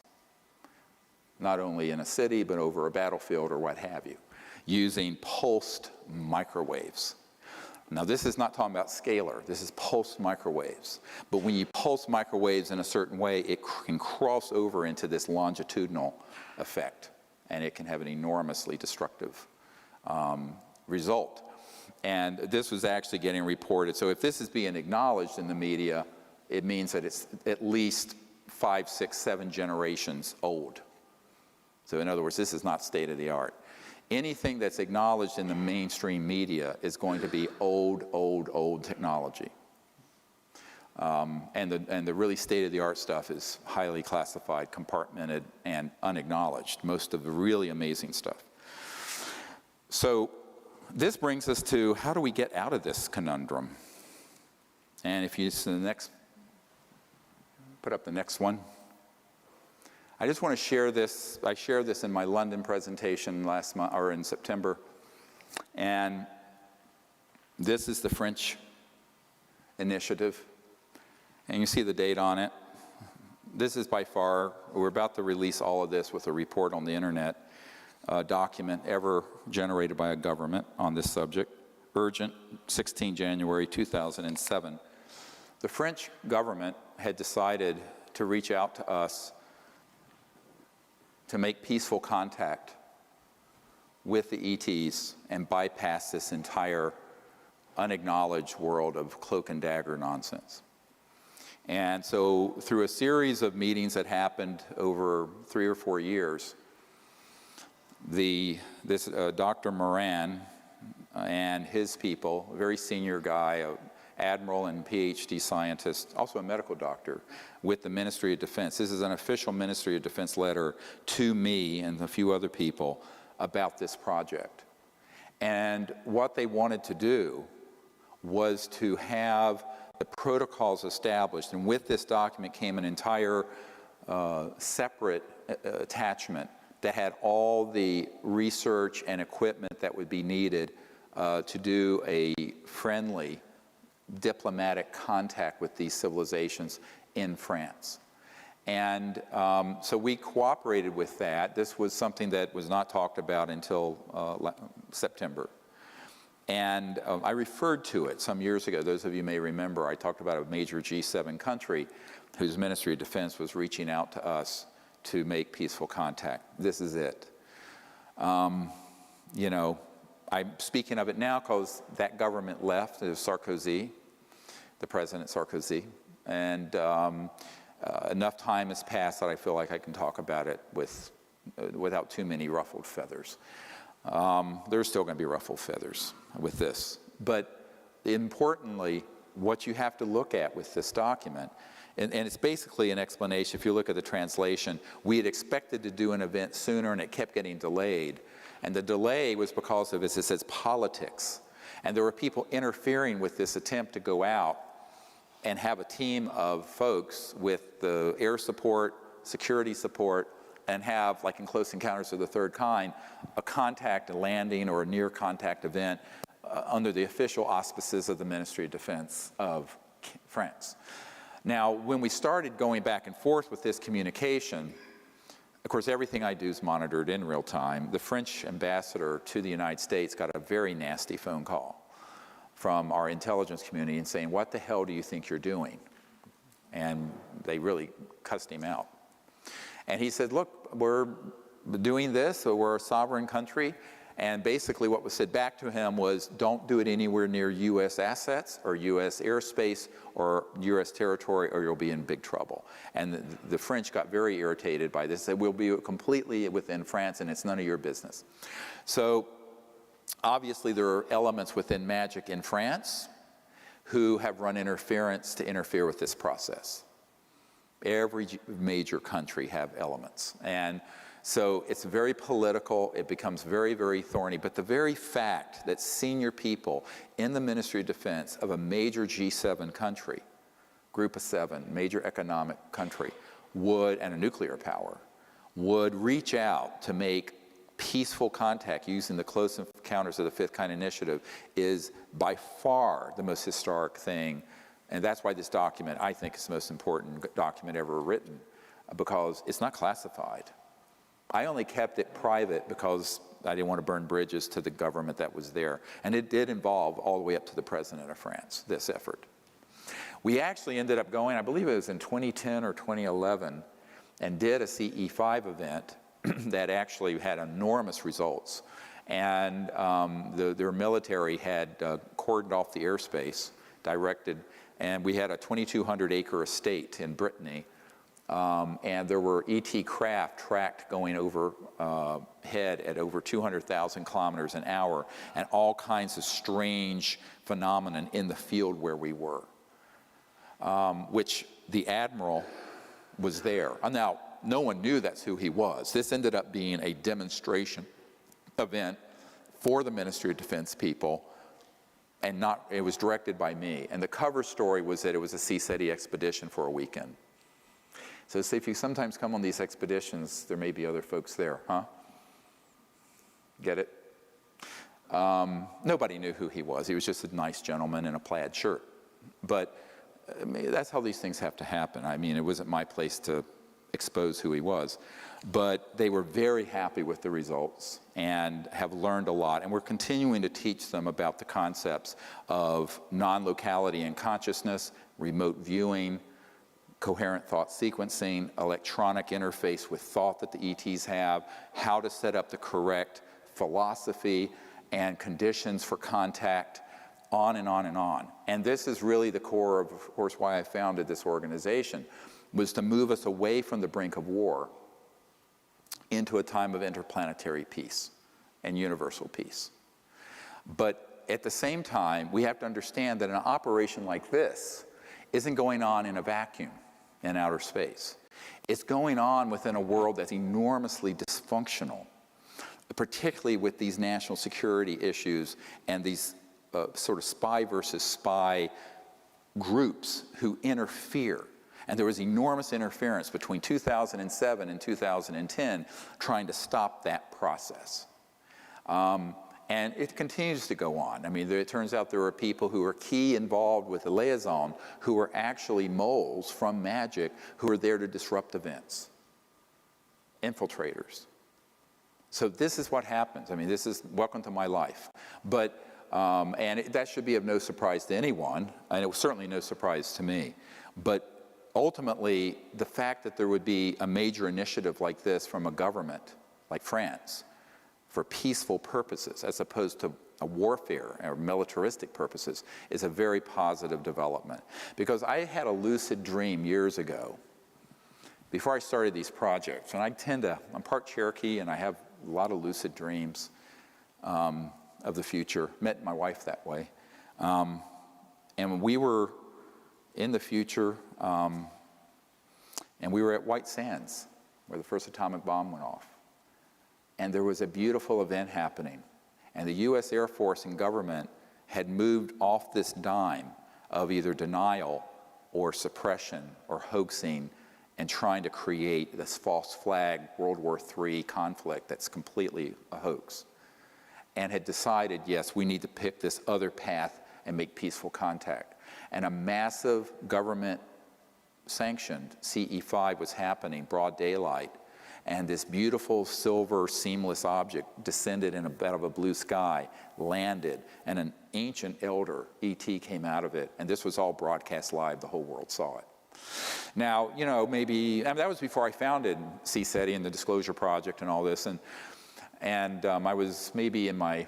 Not only in a city, but over a battlefield or what have you, using pulsed microwaves. Now, this is not talking about scalar. This is pulsed microwaves. But when you pulse microwaves in a certain way, it can cross over into this longitudinal effect, and it can have an enormously destructive result. And this was actually getting reported. So if this is being acknowledged in the media, it means that it's at least 5, 6, 7 generations old. So in other words, this is not state of the art. Anything that's acknowledged in the mainstream media is going to be old technology. And the really state-of-the-art stuff is highly classified, compartmented, and unacknowledged, most of the really amazing stuff. So this brings us to, how do we get out of this conundrum? And if you put up the next one. I just want to share this. I shared this in my London presentation last month, or in September. And this is the French initiative. And you see the date on it. This is by far, we're about to release all of this with a report on the internet, document ever generated by a government on this subject. Urgent, 16 January 2007. The French government had decided to reach out to us to make peaceful contact with the ETs and bypass this entire unacknowledged world of cloak and dagger nonsense. And so through a series of meetings that happened over 3 or 4 years, this Dr. Moran and his people, a very senior guy, an admiral and PhD scientist, also a medical doctor with the Ministry of Defense. This is an official Ministry of Defense letter to me and a few other people about this project. And what they wanted to do was to have the protocols established, and with this document came an entire separate attachment that had all the research and equipment that would be needed to do a friendly diplomatic contact with these civilizations in France. And so we cooperated with that. This was something that was not talked about until September. And I referred to it some years ago. Those of you may remember, I talked about a major G7 country whose Ministry of Defense was reaching out to us to make peaceful contact. This is it. You know, I'm speaking of it now because that government left. It was Sarkozy, the President Sarkozy. And enough time has passed that I feel like I can talk about it without too many ruffled feathers. There's still going to be ruffled feathers with this. But importantly, what you have to look at with this document, and it's basically an explanation. If you look at the translation, we had expected to do an event sooner and it kept getting delayed. And the delay was because of, as it says, politics. And there were people interfering with this attempt to go out and have a team of folks with the air support, security support, and have, like in Close Encounters of the Third Kind, a contact, a landing, or a near contact event under the official auspices of the Ministry of Defense of France. Now, when we started going back and forth with this communication, of course, everything I do is monitored in real time. The French ambassador to the United States got a very nasty phone call from our intelligence community and saying, "What the hell do you think you're doing?" And they really cussed him out. And he said, "Look, we're doing this, so we're a sovereign country." And basically what was said back to him was, don't do it anywhere near U.S. assets or U.S. airspace or U.S. territory, or you'll be in big trouble. And the French got very irritated by this. They said, we'll be completely within France and it's none of your business. So obviously there are elements within MAGIC in France who have run interference to interfere with this process. Every major country have elements. And so it's very political, it becomes very, very thorny, but the very fact that senior people in the Ministry of Defense of a major G7 country, group of 7, major economic country, would, and a nuclear power, would reach out to make peaceful contact using the Close Encounters of the Fifth Kind initiative is by far the most historic thing. And that's why this document, I think, is the most important document ever written, because it's not classified. I only kept it private because I didn't want to burn bridges to the government that was there. And it did involve all the way up to the President of France, this effort. We actually ended up going, I believe it was in 2010 or 2011, and did a CE5 event that actually had enormous results. And their military had cordoned off the airspace, directed and we had a 2,200-acre estate in Brittany, and there were ET craft tracked going overhead at over 200,000 kilometers an hour, and all kinds of strange phenomenon in the field where we were, which the admiral was there. Now, no one knew that's who he was. This ended up being a demonstration event for the Ministry of Defense people, and it was directed by me. And the cover story was that it was a CSETI expedition for a weekend. So say if you sometimes come on these expeditions, there may be other folks there, huh? Get it? Nobody knew who he was. He was just a nice gentleman in a plaid shirt. But that's how these things have to happen. I mean, it wasn't my place to expose who he was. But they were very happy with the results and have learned a lot. And we're continuing to teach them about the concepts of non-locality and consciousness, remote viewing, coherent thought sequencing, electronic interface with thought that the ETs have, how to set up the correct philosophy and conditions for contact, on and on and on. And this is really the core of course, why I founded this organization, was to move us away from the brink of war into a time of interplanetary peace and universal peace. But at the same time, we have to understand that an operation like this isn't going on in a vacuum in outer space. It's going on within a world that's enormously dysfunctional, particularly with these national security issues and these sort of spy versus spy groups who interfere. And there was enormous interference between 2007 and 2010 trying to stop that process. And it continues to go on. I mean, it turns out there are people who are key involved with the liaison who are actually moles from magic who are there to disrupt events. Infiltrators. So this is what happens. I mean, this is welcome to my life. But, that should be of no surprise to anyone, and it was certainly no surprise to me. But ultimately, the fact that there would be a major initiative like this from a government like France for peaceful purposes as opposed to a warfare or militaristic purposes is a very positive development. Because I had a lucid dream years ago before I started these projects, and I'm part Cherokee and I have a lot of lucid dreams of the future. Met my wife that way. And we were in the future, and we were at White Sands, where the first atomic bomb went off. And there was a beautiful event happening. And the U.S. Air Force and government had moved off this dime of either denial or suppression or hoaxing and trying to create this false flag World War III conflict that's completely a hoax. And had decided, yes, we need to pick this other path and make peaceful contact. And a massive government-sanctioned CE-5 was happening, broad daylight, and this beautiful silver seamless object descended in a bed of a blue sky, landed, and an ancient elder, ET, came out of it, and this was all broadcast live. The whole world saw it. Now, you know, maybe, I mean, that was before I founded CSETI and the Disclosure Project and all this, and I was maybe in my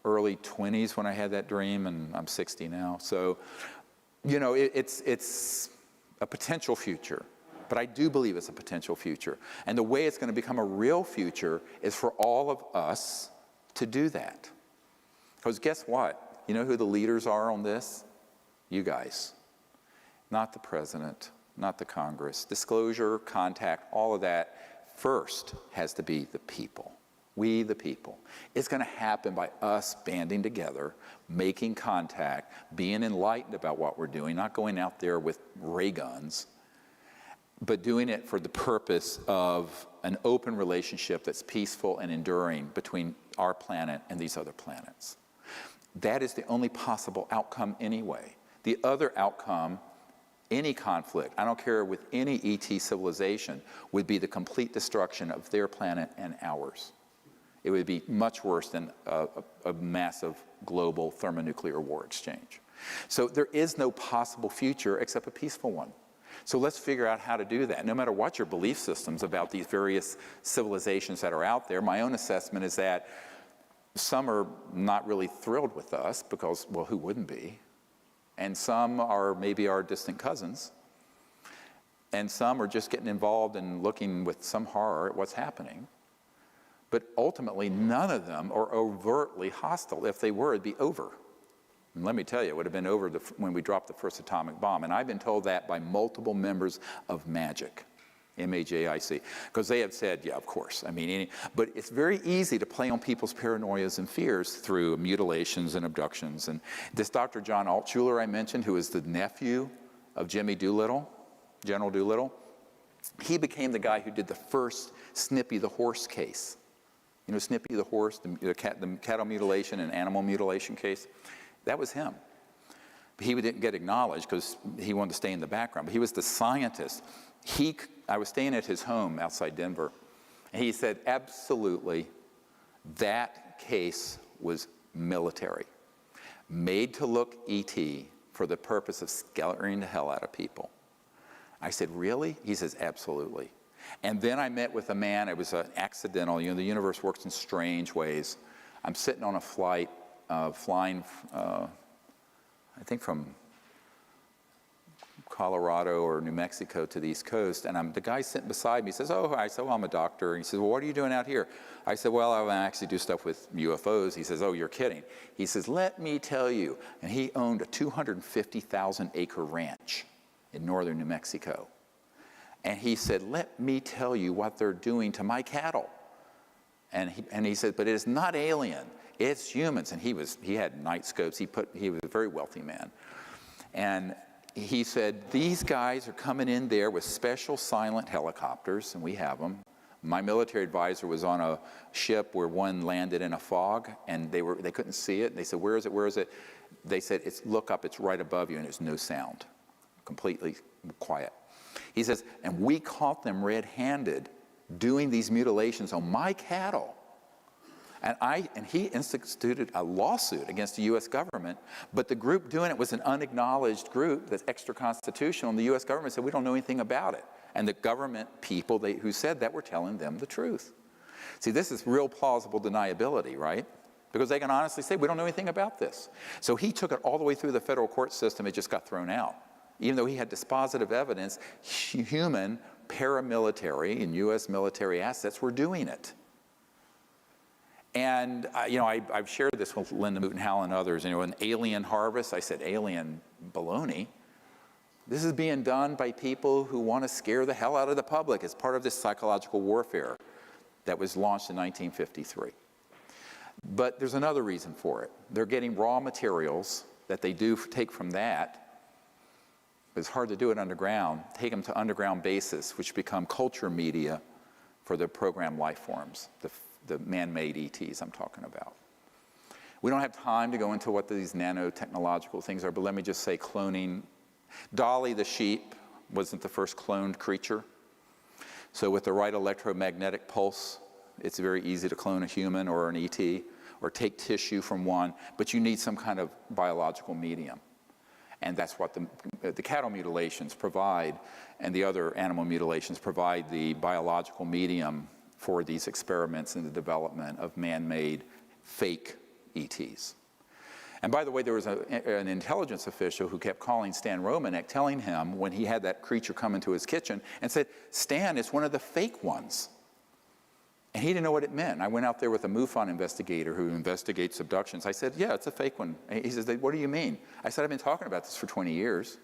early 20s when I had that dream, and I'm 60 now. So, you know, it's a potential future, but I do believe it's a potential future. And the way it's going to become a real future is for all of us to do that. Because guess what? You know who the leaders are on this? You guys. Not the president, not the Congress. Disclosure, contact, all of that first has to be the people. We, the people. It's going to happen by us banding together, making contact, being enlightened about what we're doing, not going out there with ray guns, but doing it for the purpose of an open relationship that's peaceful and enduring between our planet and these other planets. That is the only possible outcome anyway. The other outcome, any conflict, I don't care with any ET civilization, would be the complete destruction of their planet and ours. It would be much worse than a massive global thermonuclear war exchange. So there is no possible future except a peaceful one. So let's figure out how to do that. No matter what your belief systems about these various civilizations that are out there, my own assessment is that some are not really thrilled with us because, well, who wouldn't be? and some are maybe our distant cousins, and some are just getting involved and looking with some horror at what's happening. But ultimately, none of them are overtly hostile. If they were, it'd be over. And let me tell you, it would have been over when we dropped the first atomic bomb. And I've been told that by multiple members of MAJIC, M-A-J-I-C, because they have said, yeah, of course. I mean, but it's very easy to play on people's paranoias and fears through mutilations and abductions. And this Dr. John Altshuler I mentioned, who is the nephew of Jimmy Doolittle, General Doolittle, he became the guy who did the first Snippy the horse case. You know Snippy the horse, the cattle mutilation and animal mutilation case? That was him. He didn't get acknowledged because he wanted to stay in the background, but he was the scientist. I was staying at his home outside Denver, and he said, absolutely, that case was military, made to look E.T. for the purpose of scaring the hell out of people. I said, really? He says, absolutely. And then I met with a man, it was an accidental, you know, the universe works in strange ways. I'm sitting on a flight, flying, I think from Colorado or New Mexico to the East Coast, and the guy sitting beside me says, oh, I said, well, I'm a doctor. And he says, well, what are you doing out here? I said, well, I actually do stuff with UFOs. He says, oh, you're kidding. He says, let me tell you. And he owned a 250,000-acre ranch in northern New Mexico. And he said, let me tell you what they're doing to my cattle. And he said, but it is not alien, it's humans. And he had night scopes. He was a very wealthy man. And he said, these guys are coming in there with special silent helicopters, and we have them. My military advisor was on a ship where one landed in a fog, and they couldn't see it. And they said, where is it, where is it? They said, look up, it's right above you, and there's no sound, completely quiet. He says, and we caught them red-handed doing these mutilations on my cattle. And he instituted a lawsuit against the U.S. government, but the group doing it was an unacknowledged group that's extra-constitutional, and the U.S. government said, we don't know anything about it. And the government people who said that were telling them the truth. See, this is real plausible deniability, right? Because they can honestly say, we don't know anything about this. So he took it all the way through the federal court system, it just got thrown out. Even though he had dispositive evidence, human, paramilitary, and U.S. military assets were doing it. And I've shared this with Linda Moulton-Howe and others. You know, an alien harvest, I said, alien baloney. This is being done by people who want to scare the hell out of the public as part of this psychological warfare that was launched in 1953. But there's another reason for it. They're getting raw materials that they do take from that. It's hard to do it underground. Take them to underground bases, which become culture media for the programmed life forms, the man-made ETs I'm talking about. We don't have time to go into what these nanotechnological things are, but let me just say cloning. Dolly the sheep wasn't the first cloned creature. So with the right electromagnetic pulse, it's very easy to clone a human or an ET, or take tissue from one, but you need some kind of biological medium. And that's what the cattle mutilations provide, and the other animal mutilations provide the biological medium for these experiments in the development of man-made fake ETs. And by the way, there was an intelligence official who kept calling Stan Romanek, telling him when he had that creature come into his kitchen, and said, Stan, it's one of the fake ones. And he didn't know what it meant. I went out there with a MUFON investigator who investigates abductions. I said, yeah, it's a fake one. He says, what do you mean? I said, I've been talking about this for 20 years.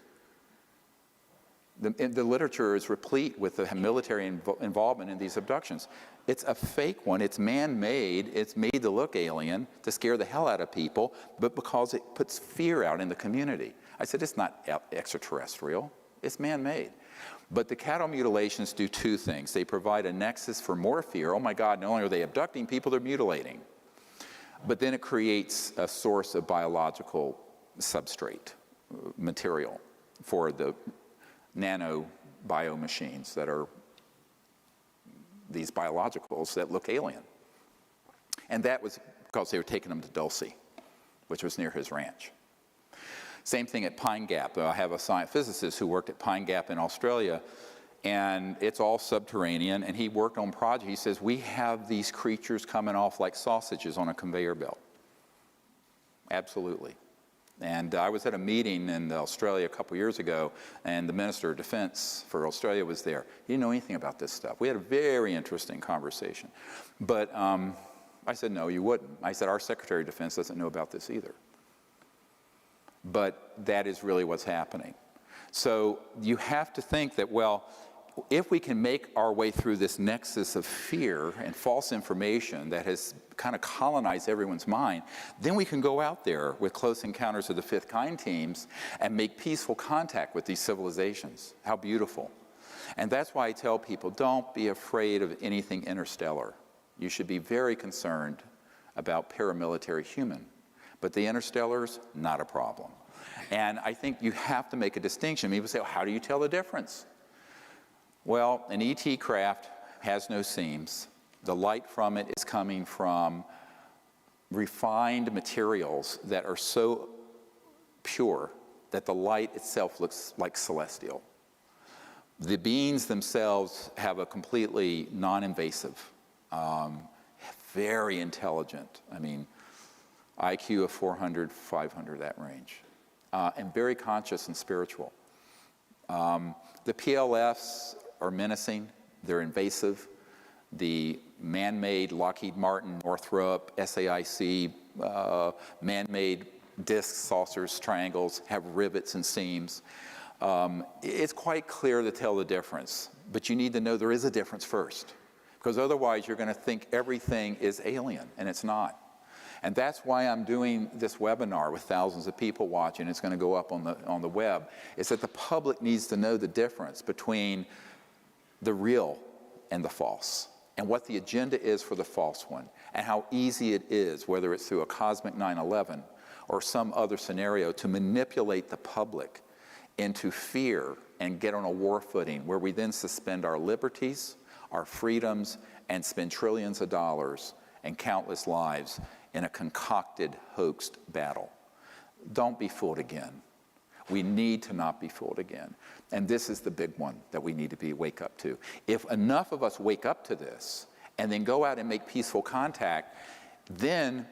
The literature is replete with the military involvement in these abductions. It's a fake one. It's man-made. It's made to look alien, to scare the hell out of people, but because it puts fear out in the community. I said, it's not extraterrestrial. It's man-made. But the cattle mutilations do two things. They provide a nexus for more fear. Oh my God, not only are they abducting people, they're mutilating. But then it creates a source of biological substrate material for the nano biomachines that are these biologicals that look alien. And that was because they were taking them to Dulce, which was near his ranch. Same thing at Pine Gap. I have a science physicist who worked at Pine Gap in Australia, and it's all subterranean, and he worked on projects. He says, we have these creatures coming off like sausages on a conveyor belt. Absolutely. And I was at a meeting in Australia a couple years ago, and the Minister of Defense for Australia was there. He didn't know anything about this stuff. We had a very interesting conversation. But I said, no, you wouldn't. I said, our Secretary of Defense doesn't know about this either. But that is really what's happening. So you have to think that, well, if we can make our way through this nexus of fear and false information that has kind of colonized everyone's mind, then we can go out there with Close Encounters of the Fifth Kind teams and make peaceful contact with these civilizations. How beautiful. And that's why I tell people, don't be afraid of anything interstellar. You should be very concerned about paramilitary human. But the interstellars, not a problem. And I think you have to make a distinction. People say, well, how do you tell the difference? Well, an ET craft has no seams. The light from it is coming from refined materials that are so pure that the light itself looks like celestial. The beings themselves have a completely non-invasive, very intelligent, I mean, IQ of 400, 500, that range, and very conscious and spiritual. The PLFs are menacing, they're invasive. The man-made Lockheed Martin, Northrop, SAIC, man-made discs, saucers, triangles have rivets and seams. It's quite clear to tell the difference, but you need to know there is a difference first, because otherwise you're going to think everything is alien, and it's not. And that's why I'm doing this webinar with thousands of people watching. It's going to go up on the web. Is that the public needs to know the difference between the real and the false, and what the agenda is for the false one, and how easy it is, whether it's through a cosmic 9/11 or some other scenario, to manipulate the public into fear and get on a war footing where we then suspend our liberties, our freedoms, and spend trillions of dollars and countless lives in a concocted, hoaxed battle. Don't be fooled again. We need to not be fooled again. And this is the big one that we need to wake up to. If enough of us wake up to this and then go out and make peaceful contact, then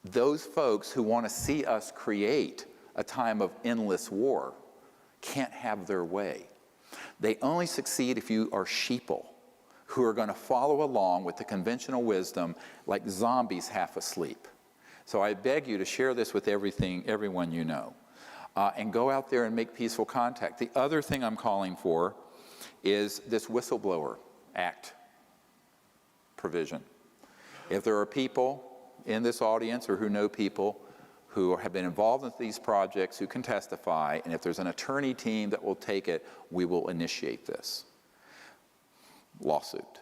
those folks who want to see us create a time of endless war can't have their way. They only succeed if you are sheeple who are going to follow along with the conventional wisdom like zombies half asleep. So I beg you to share this with everyone you know, and go out there and make peaceful contact. The other thing I'm calling for is this Whistleblower Act provision. If there are people in this audience or who know people who have been involved in these projects who can testify, and if there's an attorney team that will take it, we will initiate this lawsuit.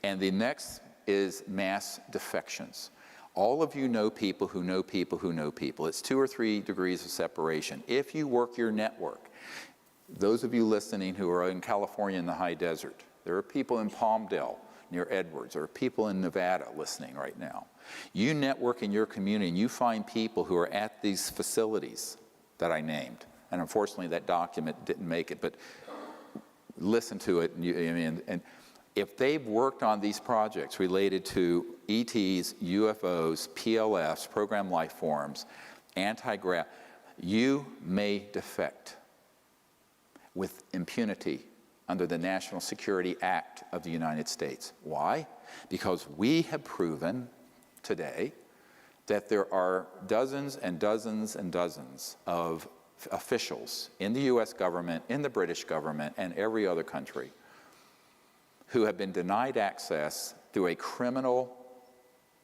And the next is mass defections. All of you know people who know people who know people. It's 2 or 3 degrees of separation. If you work your network, those of you listening who are in California in the high desert, there are people in Palmdale near Edwards, there are people in Nevada listening right now. You network in your community and you find people who are at these facilities that I named. And unfortunately that document didn't make it, but listen to it. And if they've worked on these projects related to ETs, UFOs, PLFs, program life forms, anti-grav, you may defect with impunity under the National Security Act of the United States. Why? Because we have proven today that there are dozens and dozens and dozens of officials in the US government, in the British government, and every other country who have been denied access through a criminal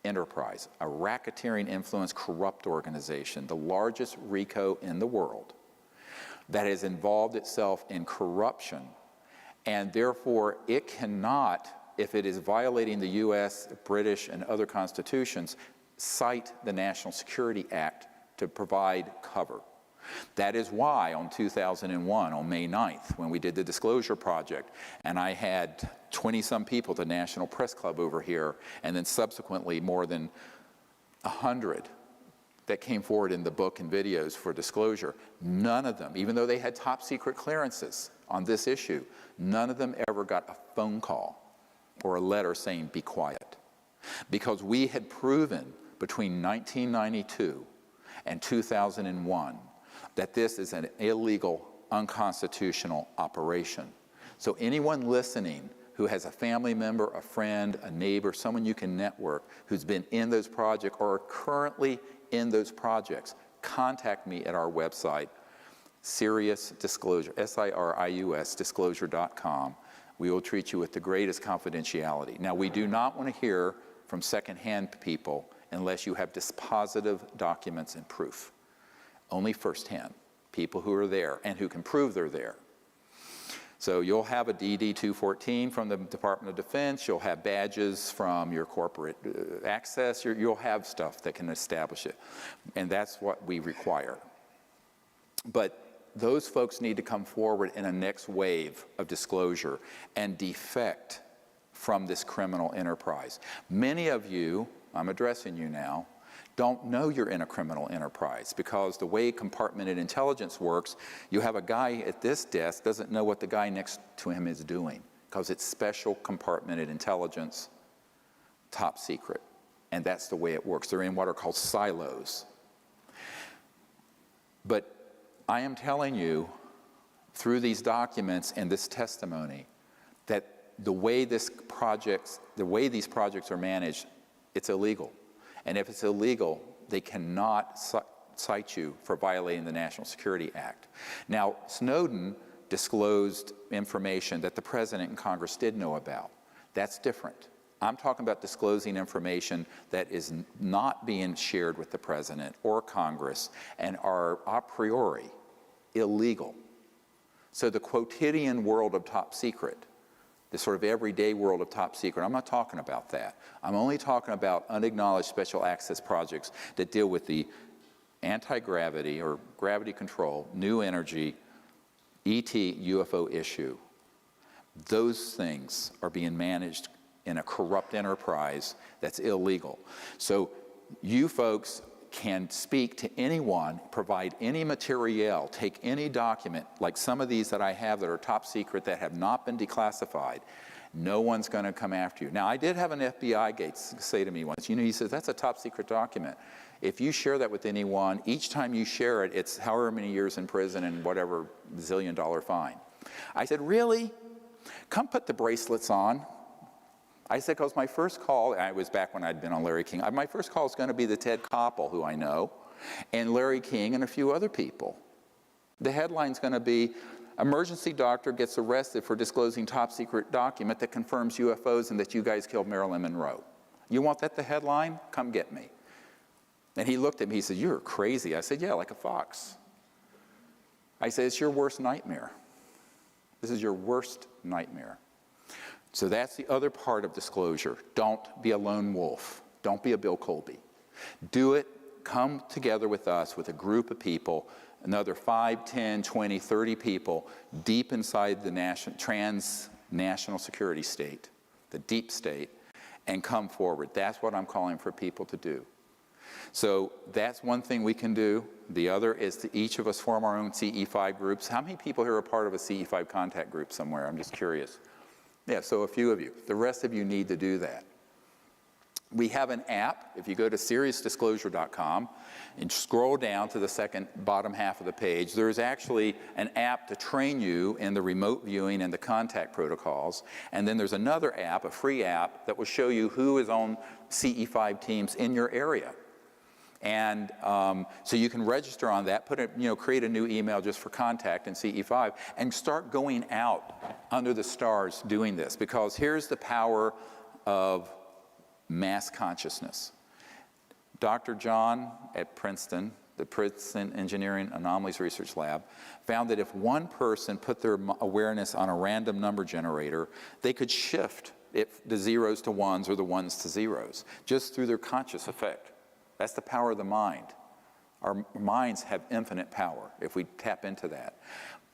enterprise, a racketeering influence corrupt organization, the largest RICO in the world, that has involved itself in corruption, and therefore it cannot, if it is violating the US, British, and other constitutions, cite the National Security Act to provide cover. That is why on 2001, on May 9th, when we did the Disclosure Project, and I had 20-some people at the National Press Club over here, and then subsequently more than 100 that came forward in the book and videos for disclosure, none of them, even though they had top secret clearances on this issue, none of them ever got a phone call or a letter saying, be quiet. Because we had proven between 1992 and 2001 that this is an illegal, unconstitutional operation. So anyone listening who has a family member, a friend, a neighbor, someone you can network who's been in those projects or are currently in those projects, contact me at our website, Sirius Disclosure, SIRIUS disclosure.com. We will treat you with the greatest confidentiality. Now, we do not want to hear from secondhand people unless you have dispositive documents and proof. Only firsthand, people who are there and who can prove they're there. So you'll have a DD-214 from the Department of Defense, you'll have badges from your corporate access, you'll have stuff that can establish it. And that's what we require. But those folks need to come forward in a next wave of disclosure and defect from this criminal enterprise. Many of you, I'm addressing you now, don't know you're in a criminal enterprise because the way compartmented intelligence works, you have a guy at this desk doesn't know what the guy next to him is doing because it's special compartmented intelligence, top secret. And that's the way it works. They're in what are called silos. But I am telling you through these documents and this testimony that the way these projects are managed, it's illegal. And if it's illegal, they cannot cite you for violating the National Security Act. Now, Snowden disclosed information that the President and Congress did know about. That's different. I'm talking about disclosing information that is not being shared with the President or Congress and are a priori illegal. So the quotidian world of top secret, the sort of everyday world of top secret, I'm not talking about that. I'm only talking about unacknowledged special access projects that deal with the anti-gravity or gravity control, new energy, ET, UFO issue. Those things are being managed in a corrupt enterprise that's illegal. So you folks can speak to anyone, provide any material, take any document, like some of these that I have that are top secret that have not been declassified. No one's going to come after you. Now, I did have an FBI guy say to me once, he says, that's a top secret document. If you share that with anyone, each time you share it, it's however many years in prison and whatever zillion-dollar fine. I said, really? Come put the bracelets on. I said, because my first call, I was back when I'd been on Larry King, my first call is going to be the Ted Koppel, who I know, and Larry King and a few other people. The headline's going to be, emergency doctor gets arrested for disclosing top secret document that confirms UFOs and that you guys killed Marilyn Monroe. You want that the headline? Come get me. And he looked at me, he said, you're crazy. I said, yeah, like a fox. I said, it's your worst nightmare. This is your worst nightmare. So that's the other part of disclosure. Don't be a lone wolf. Don't be a Bill Colby. Do it. Come together with us, with a group of people, another 5, 10, 20, 30 people deep inside the transnational security state, the deep state, and come forward. That's what I'm calling for people to do. So that's one thing we can do. The other is to each of us form our own CE5 groups. How many people here are part of a CE5 contact group somewhere? I'm just curious. Yeah, so a few of you. The rest of you need to do that. We have an app. If you go to SiriusDisclosure.com and scroll down to the second bottom half of the page, there's actually an app to train you in the remote viewing and the contact protocols. And then there's another app, a free app, that will show you who is on CE5 teams in your area. And so you can register on that, create a new email just for contact in CE5, and start going out under the stars doing this. Because here's the power of mass consciousness. Dr. John at Princeton, the Princeton Engineering Anomalies Research Lab, found that if one person put their awareness on a random number generator, they could shift the zeros to ones or the ones to zeros, just through their conscious effect. That's the power of the mind. Our minds have infinite power if we tap into that.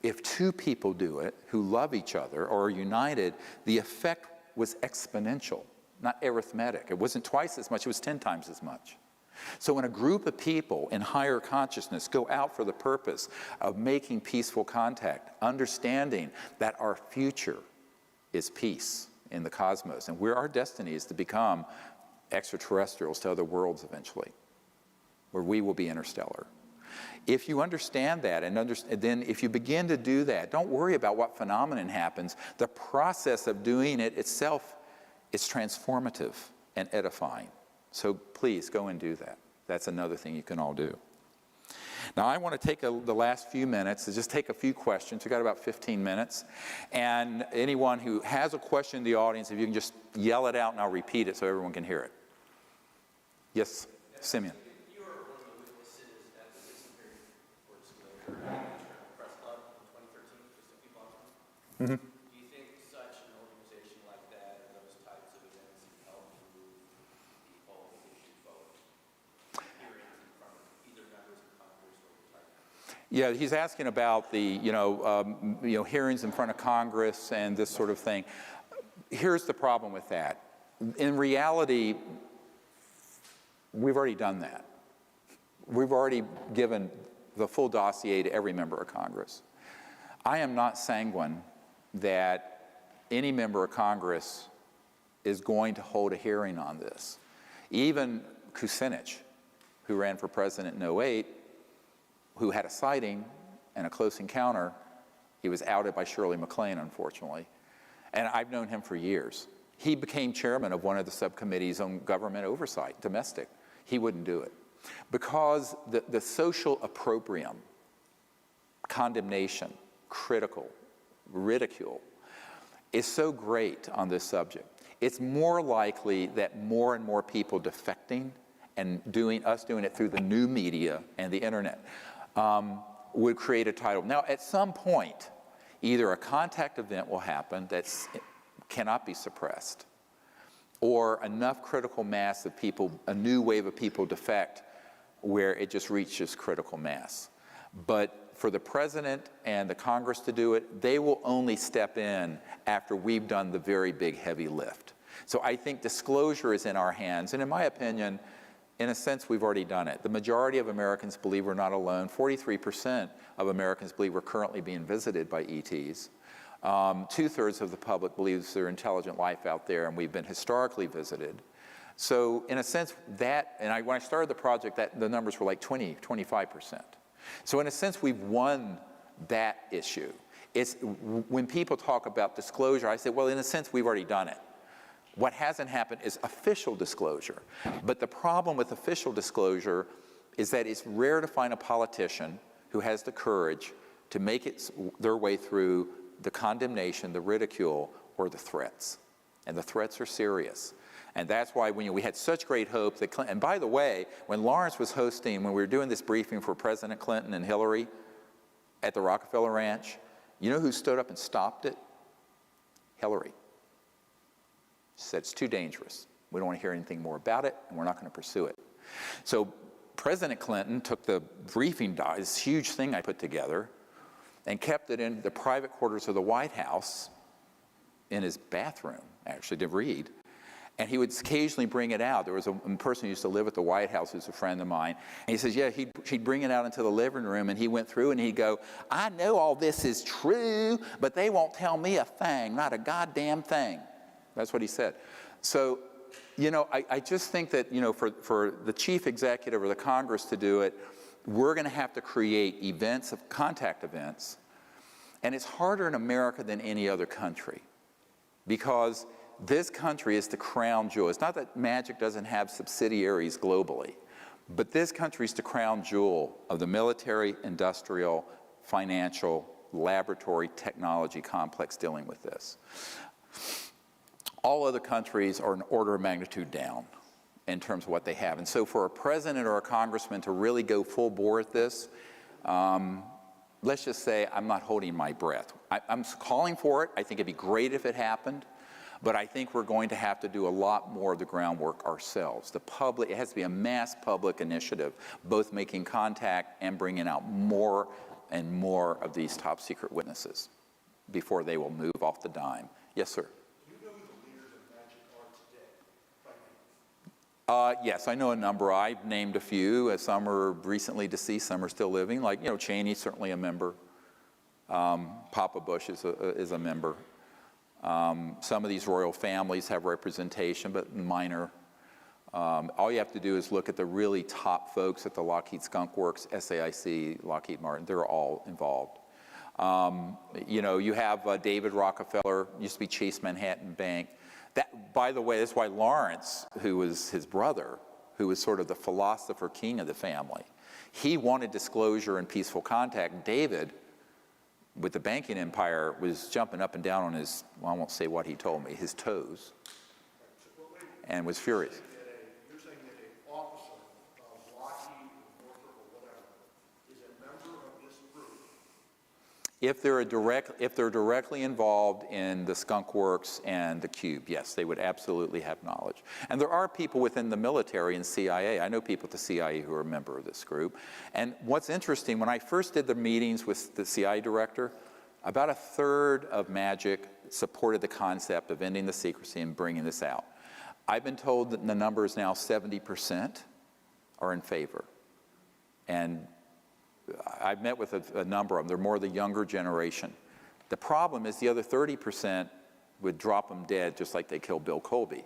If two people do it who love each other or are united, the effect was exponential, not arithmetic. It wasn't twice as much, it was 10 times as much. So when a group of people in higher consciousness go out for the purpose of making peaceful contact, understanding that our future is peace in the cosmos, and where our destiny is to become extraterrestrials to other worlds eventually. where we will be interstellar. If you understand that, and then if you begin to do that, don't worry about what phenomenon happens. The process of doing it itself is transformative and edifying. So please go and do that. That's another thing you can all do. Now I want to take the last few minutes to just take a few questions. We've got about 15 minutes. And anyone who has a question in the audience, if you can just yell it out and I'll repeat it so everyone can hear it. Yes, Simeon. You were one of the witnesses at the Citizen hearing for disclosure at the Press Club in 2013, just a few months ago. Mm-hmm. Do you think such an organization like that and those types of events help move the whole issue forward? Hearings in front of either members of Congress or the type? Yeah, he's asking about the hearings in front of Congress and this sort of thing. Here's the problem with that. In reality, we've already done that. We've already given the full dossier to every member of Congress. I am not sanguine that any member of Congress is going to hold a hearing on this. Even Kucinich, who ran for president in 2008, who had a sighting and a close encounter, he was outed by Shirley MacLaine, unfortunately. And I've known him for years. He became chairman of one of the subcommittees on government oversight, domestic. He wouldn't do it. Because the social opprobrium, condemnation, critical, ridicule, is so great on this subject. It's more likely that more and more people defecting and doing it through the new media and the internet would create a tidal. Now, at some point, either a contact event will happen that cannot be suppressed, or enough critical mass of people, a new wave of people defect where it just reaches critical mass. But for the president and the Congress to do it, they will only step in after we've done the very big heavy lift. So I think disclosure is in our hands, and in my opinion, in a sense, we've already done it. The majority of Americans believe we're not alone. 43% of Americans believe we're currently being visited by ETs. 2/3 of the public believes there's intelligent life out there, and we've been historically visited. So in a sense, when I started the project, the numbers were like 25%. So in a sense, we've won that issue. It's when people talk about disclosure, I say, well, in a sense, we've already done it. What hasn't happened is official disclosure. But the problem with official disclosure is that it's rare to find a politician who has the courage to make their way through the condemnation, the ridicule, or the threats. And the threats are serious. And that's why we had such great hope that Clinton, and by the way, when Lawrence was hosting, when we were doing this briefing for President Clinton and Hillary at the Rockefeller Ranch, you know who stood up and stopped it? Hillary. She said, it's too dangerous. We don't want to hear anything more about it, and we're not going to pursue it. So President Clinton took the briefing, this huge thing I put together, and kept it in the private quarters of the White House, in his bathroom, actually, to read. And he would occasionally bring it out. There was a person who used to live at the White House who's a friend of mine. And he says, yeah, he'd bring it out into the living room, and he went through and he'd go, I know all this is true, but they won't tell me a thing, not a goddamn thing. That's what he said. So, I just think that, for the chief executive or the Congress to do it, we're going to have to create events, contact events. And it's harder in America than any other country, because this country is the crown jewel. It's not that Magic doesn't have subsidiaries globally, but this country is the crown jewel of the military, industrial, financial, laboratory, technology complex dealing with this. All other countries are an order of magnitude down in terms of what they have. And so for a president or a congressman to really go full bore at this, let's just say I'm not holding my breath. I'm calling for it. I think it'd be great if it happened. But I think we're going to have to do a lot more of the groundwork ourselves. The public, it has to be a mass public initiative, both making contact and bringing out more and more of these top secret witnesses before they will move off the dime. Yes, sir. Do you know who the leaders of Magic are today, by name? Yes, I know a number. I've named a few. Some are recently deceased, some are still living. Like, Cheney's certainly a member. Papa Bush is a member. Some of these royal families have representation, but minor. All you have to do is look at the really top folks at the Lockheed Skunk Works, SAIC, Lockheed Martin. They're all involved. You have David Rockefeller, used to be Chase Manhattan Bank. That, by the way, that's why Lawrence, who was his brother, who was sort of the philosopher king of the family, he wanted disclosure and peaceful contact. David, with the banking empire, was jumping up and down on his, well, I won't say what he told me, his toes, and was furious. You're saying that an officer of Lockheed, Northrop, or whatever, is a member of this group? If they're directly involved in the Skunk Works and the Cube, yes, they would absolutely have knowledge. And there are people within the military and CIA. I know people at the CIA who are a member of this group. And what's interesting, when I first did the meetings with the CIA director, about a third of MAGIC supported the concept of ending the secrecy and bringing this out. I've been told that the number is now 70% are in favor. And I've met with a number of them. They're more the younger generation. The problem is the other 30% would drop them dead just like they killed Bill Colby.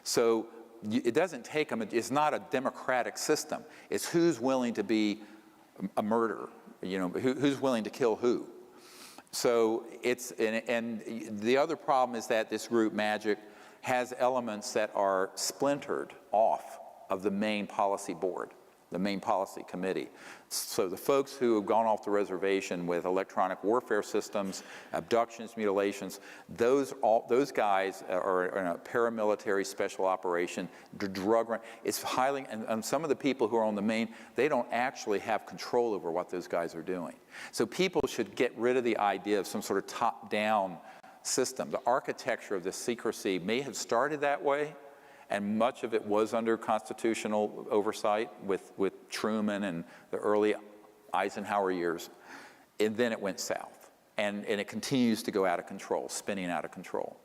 So it doesn't take them, it's not a democratic system. It's who's willing to be a murderer, who's willing to kill who. So and the other problem is that this group, MAGIC, has elements that are splintered off of the main policy board, the main policy committee. So the folks who have gone off the reservation with electronic warfare systems, abductions, mutilations, those guys are in a paramilitary special operation, drug run. It's highly, and some of the people who are on the main, they don't actually have control over what those guys are doing. So people should get rid of the idea of some sort of top-down system. The architecture of this secrecy may have started that way, and much of it was under constitutional oversight with Truman and the early Eisenhower years, and then it went south. And it continues to go out of control, spinning out of control.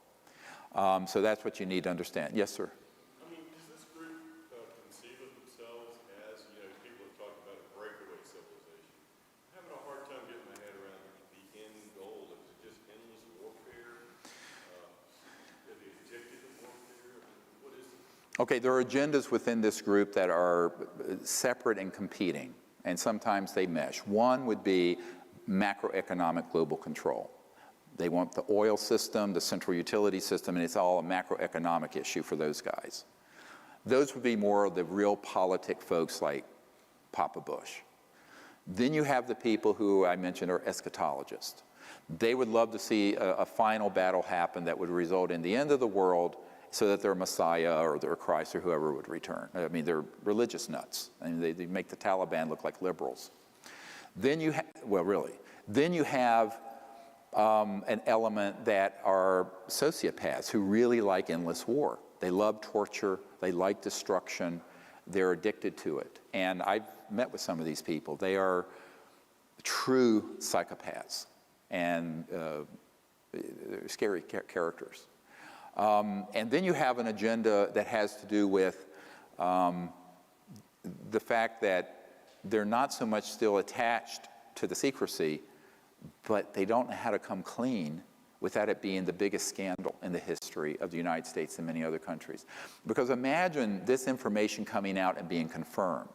So that's what you need to understand. Yes, sir? I mean, does this group conceive of themselves as, people have talked about a breakaway civilization? I'm having a hard time getting my head around the end goal. Is it just endless warfare? Are they addicted to warfare? What is it? Okay, there are agendas within this group that are separate and competing, and sometimes they mesh. One would be macroeconomic global control. They want the oil system, the central utility system, and it's all a macroeconomic issue for those guys. Those would be more of the real politic folks like Papa Bush. Then you have the people who I mentioned are eschatologists. They would love to see a final battle happen that would result in the end of the world so that their Messiah or their Christ or whoever would return. I mean, they're religious nuts. I mean, they make the Taliban look like liberals. Then you then you have an element that are sociopaths who really like endless war. They love torture, they like destruction, they're addicted to it. And I've met with some of these people. They are true psychopaths and scary characters. And then you have an agenda that has to do with the fact that they're not so much still attached to the secrecy, but they don't know how to come clean without it being the biggest scandal in the history of the United States and many other countries. Because imagine this information coming out and being confirmed,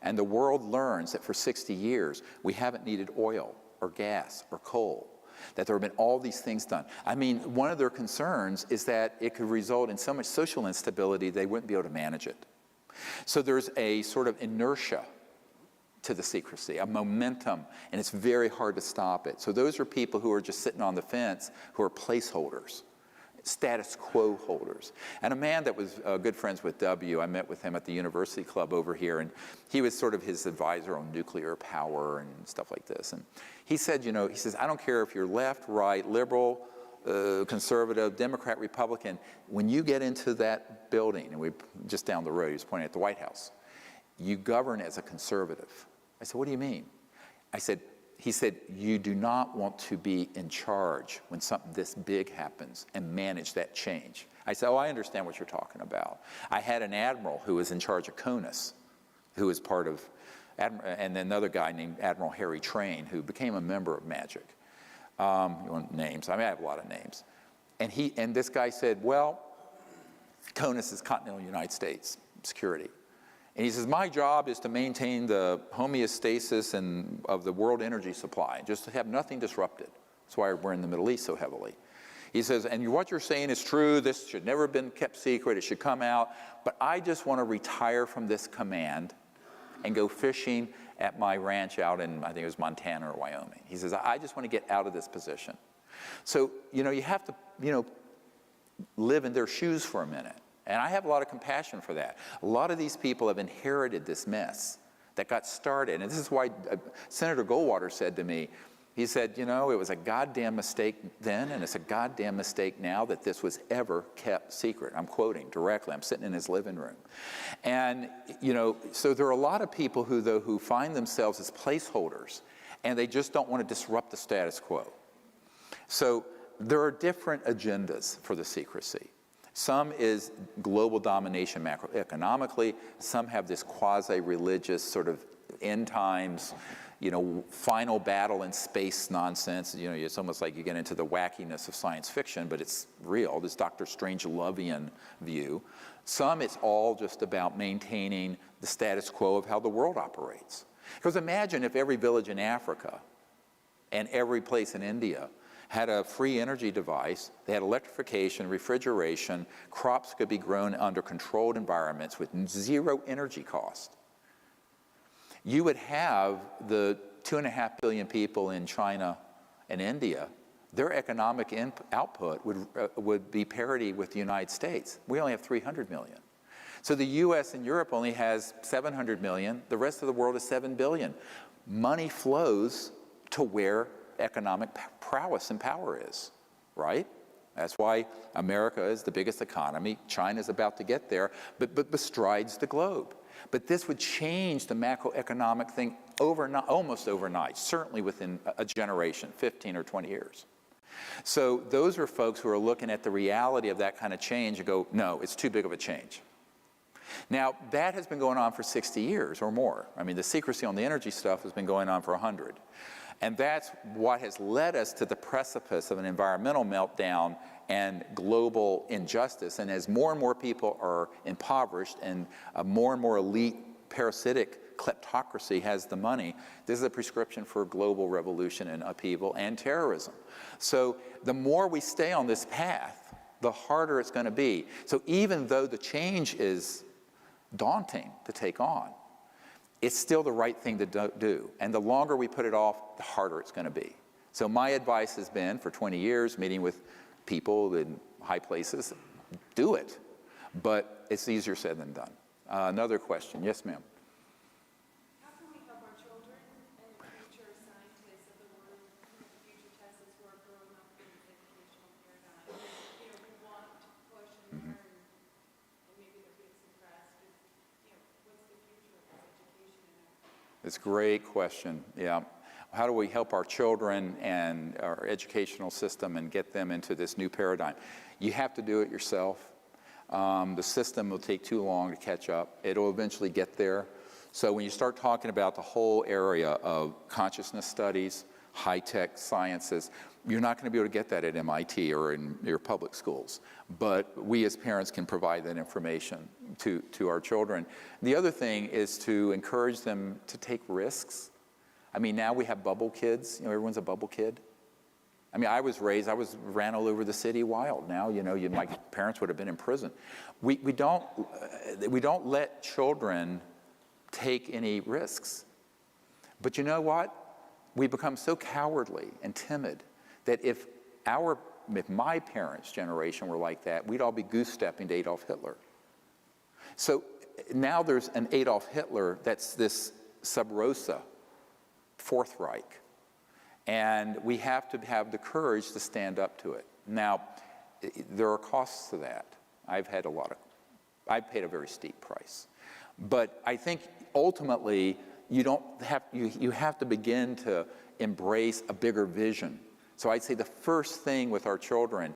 and the world learns that for 60 years we haven't needed oil or gas or coal, that there have been all these things done. I mean, one of their concerns is that it could result in so much social instability they wouldn't be able to manage it. So there's a sort of inertia to the secrecy, a momentum, and it's very hard to stop it. So those are people who are just sitting on the fence, who are placeholders, status quo holders. And a man that was good friends with W, I met with him at the University Club over here, and he was sort of his advisor on nuclear power and stuff like this. And he said, he says, I don't care if you're left, right, liberal, conservative, Democrat, Republican, when you get into that building, and we just down the road, he was pointing at the White House, you govern as a conservative. I said, what do you mean? He said, you do not want to be in charge when something this big happens and manage that change. I said, oh, I understand what you're talking about. I had an admiral who was in charge of CONUS, who was part of, and another guy named Admiral Harry Train, who became a member of MAGIC. You want names? I mean, I have a lot of names. And this guy said, well, CONUS is continental United States. security. And he says, my job is to maintain the homeostasis of the world energy supply, just to have nothing disrupted. That's why we're in the Middle East so heavily. He says, and what you're saying is true, this should never have been kept secret, it should come out, but I just want to retire from this command and go fishing at my ranch out in, I think it was Montana or Wyoming. He says, I just want to get out of this position. So, you have to, live in their shoes for a minute. And I have a lot of compassion for that. A lot of these people have inherited this mess that got started. And this is why Senator Goldwater said to me, he said, it was a goddamn mistake then, and it's a goddamn mistake now that this was ever kept secret. I'm quoting directly. I'm sitting in his living room. And, so there are a lot of people who find themselves as placeholders, and they just don't want to disrupt the status quo. So there are different agendas for the secrecy. Some is global domination macroeconomically. Some have this quasi-religious sort of end times, final battle in space nonsense. It's almost like you get into the wackiness of science fiction, but it's real, this Dr. Strangelovian view. Some, it's all just about maintaining the status quo of how the world operates. Because imagine if every village in Africa and every place in India had a free energy device, they had electrification, refrigeration, crops could be grown under controlled environments with zero energy cost. You would have the 2.5 billion people in China and India, their economic output would be parity with the United States. We only have 300 million. So the US and Europe only has 700 million. The rest of the world is 7 billion. Money flows to where economic prowess and power is, right? That's why America is the biggest economy. China's about to get there, but bestrides the globe. But this would change the macroeconomic thing overnight, almost overnight, certainly within a generation, 15 or 20 years. So those are folks who are looking at the reality of that kind of change and go, no, it's too big of a change. Now, that has been going on for 60 years or more. I mean, the secrecy on the energy stuff has been going on for 100. And that's what has led us to the precipice of an environmental meltdown and global injustice. And as more and more people are impoverished and more and more elite parasitic kleptocracy has the money, this is a prescription for global revolution and upheaval and terrorism. So the more we stay on this path, the harder it's going to be. So even though the change is daunting to take on, it's still the right thing to do. And the longer we put it off, the harder it's going to be. So my advice has been, for 20 years, meeting with people in high places, do it. But it's easier said than done. Another question. Yes, ma'am. How can we help our children and the future scientists of the world, future Teslas who are growing up in this educational paradigm? Who want to push and learn, and maybe they're being suppressed. What's the future of this education? It's a great question, yeah. How do we help our children and our educational system and get them into this new paradigm? You have to do it yourself. The system will take too long to catch up. It'll eventually get there. So when you start talking about the whole area of consciousness studies, high-tech sciences, you're not going to be able to get that at MIT or in your public schools. But we as parents can provide that information to our children. The other thing is to encourage them to take risks. I mean, now we have bubble kids. Everyone's a bubble kid. I mean, I ran all over the city wild. Now, my parents would have been in prison. We don't let children take any risks. But you know what? We become so cowardly and timid that if my parents' generation were like that, we'd all be goose-stepping to Adolf Hitler. So now there's an Adolf Hitler that's this sub rosa, Fourth Reich. And we have to have the courage to stand up to it. Now, there are costs to that. I've paid a very steep price. But I think ultimately you have to begin to embrace a bigger vision. So I'd say the first thing with our children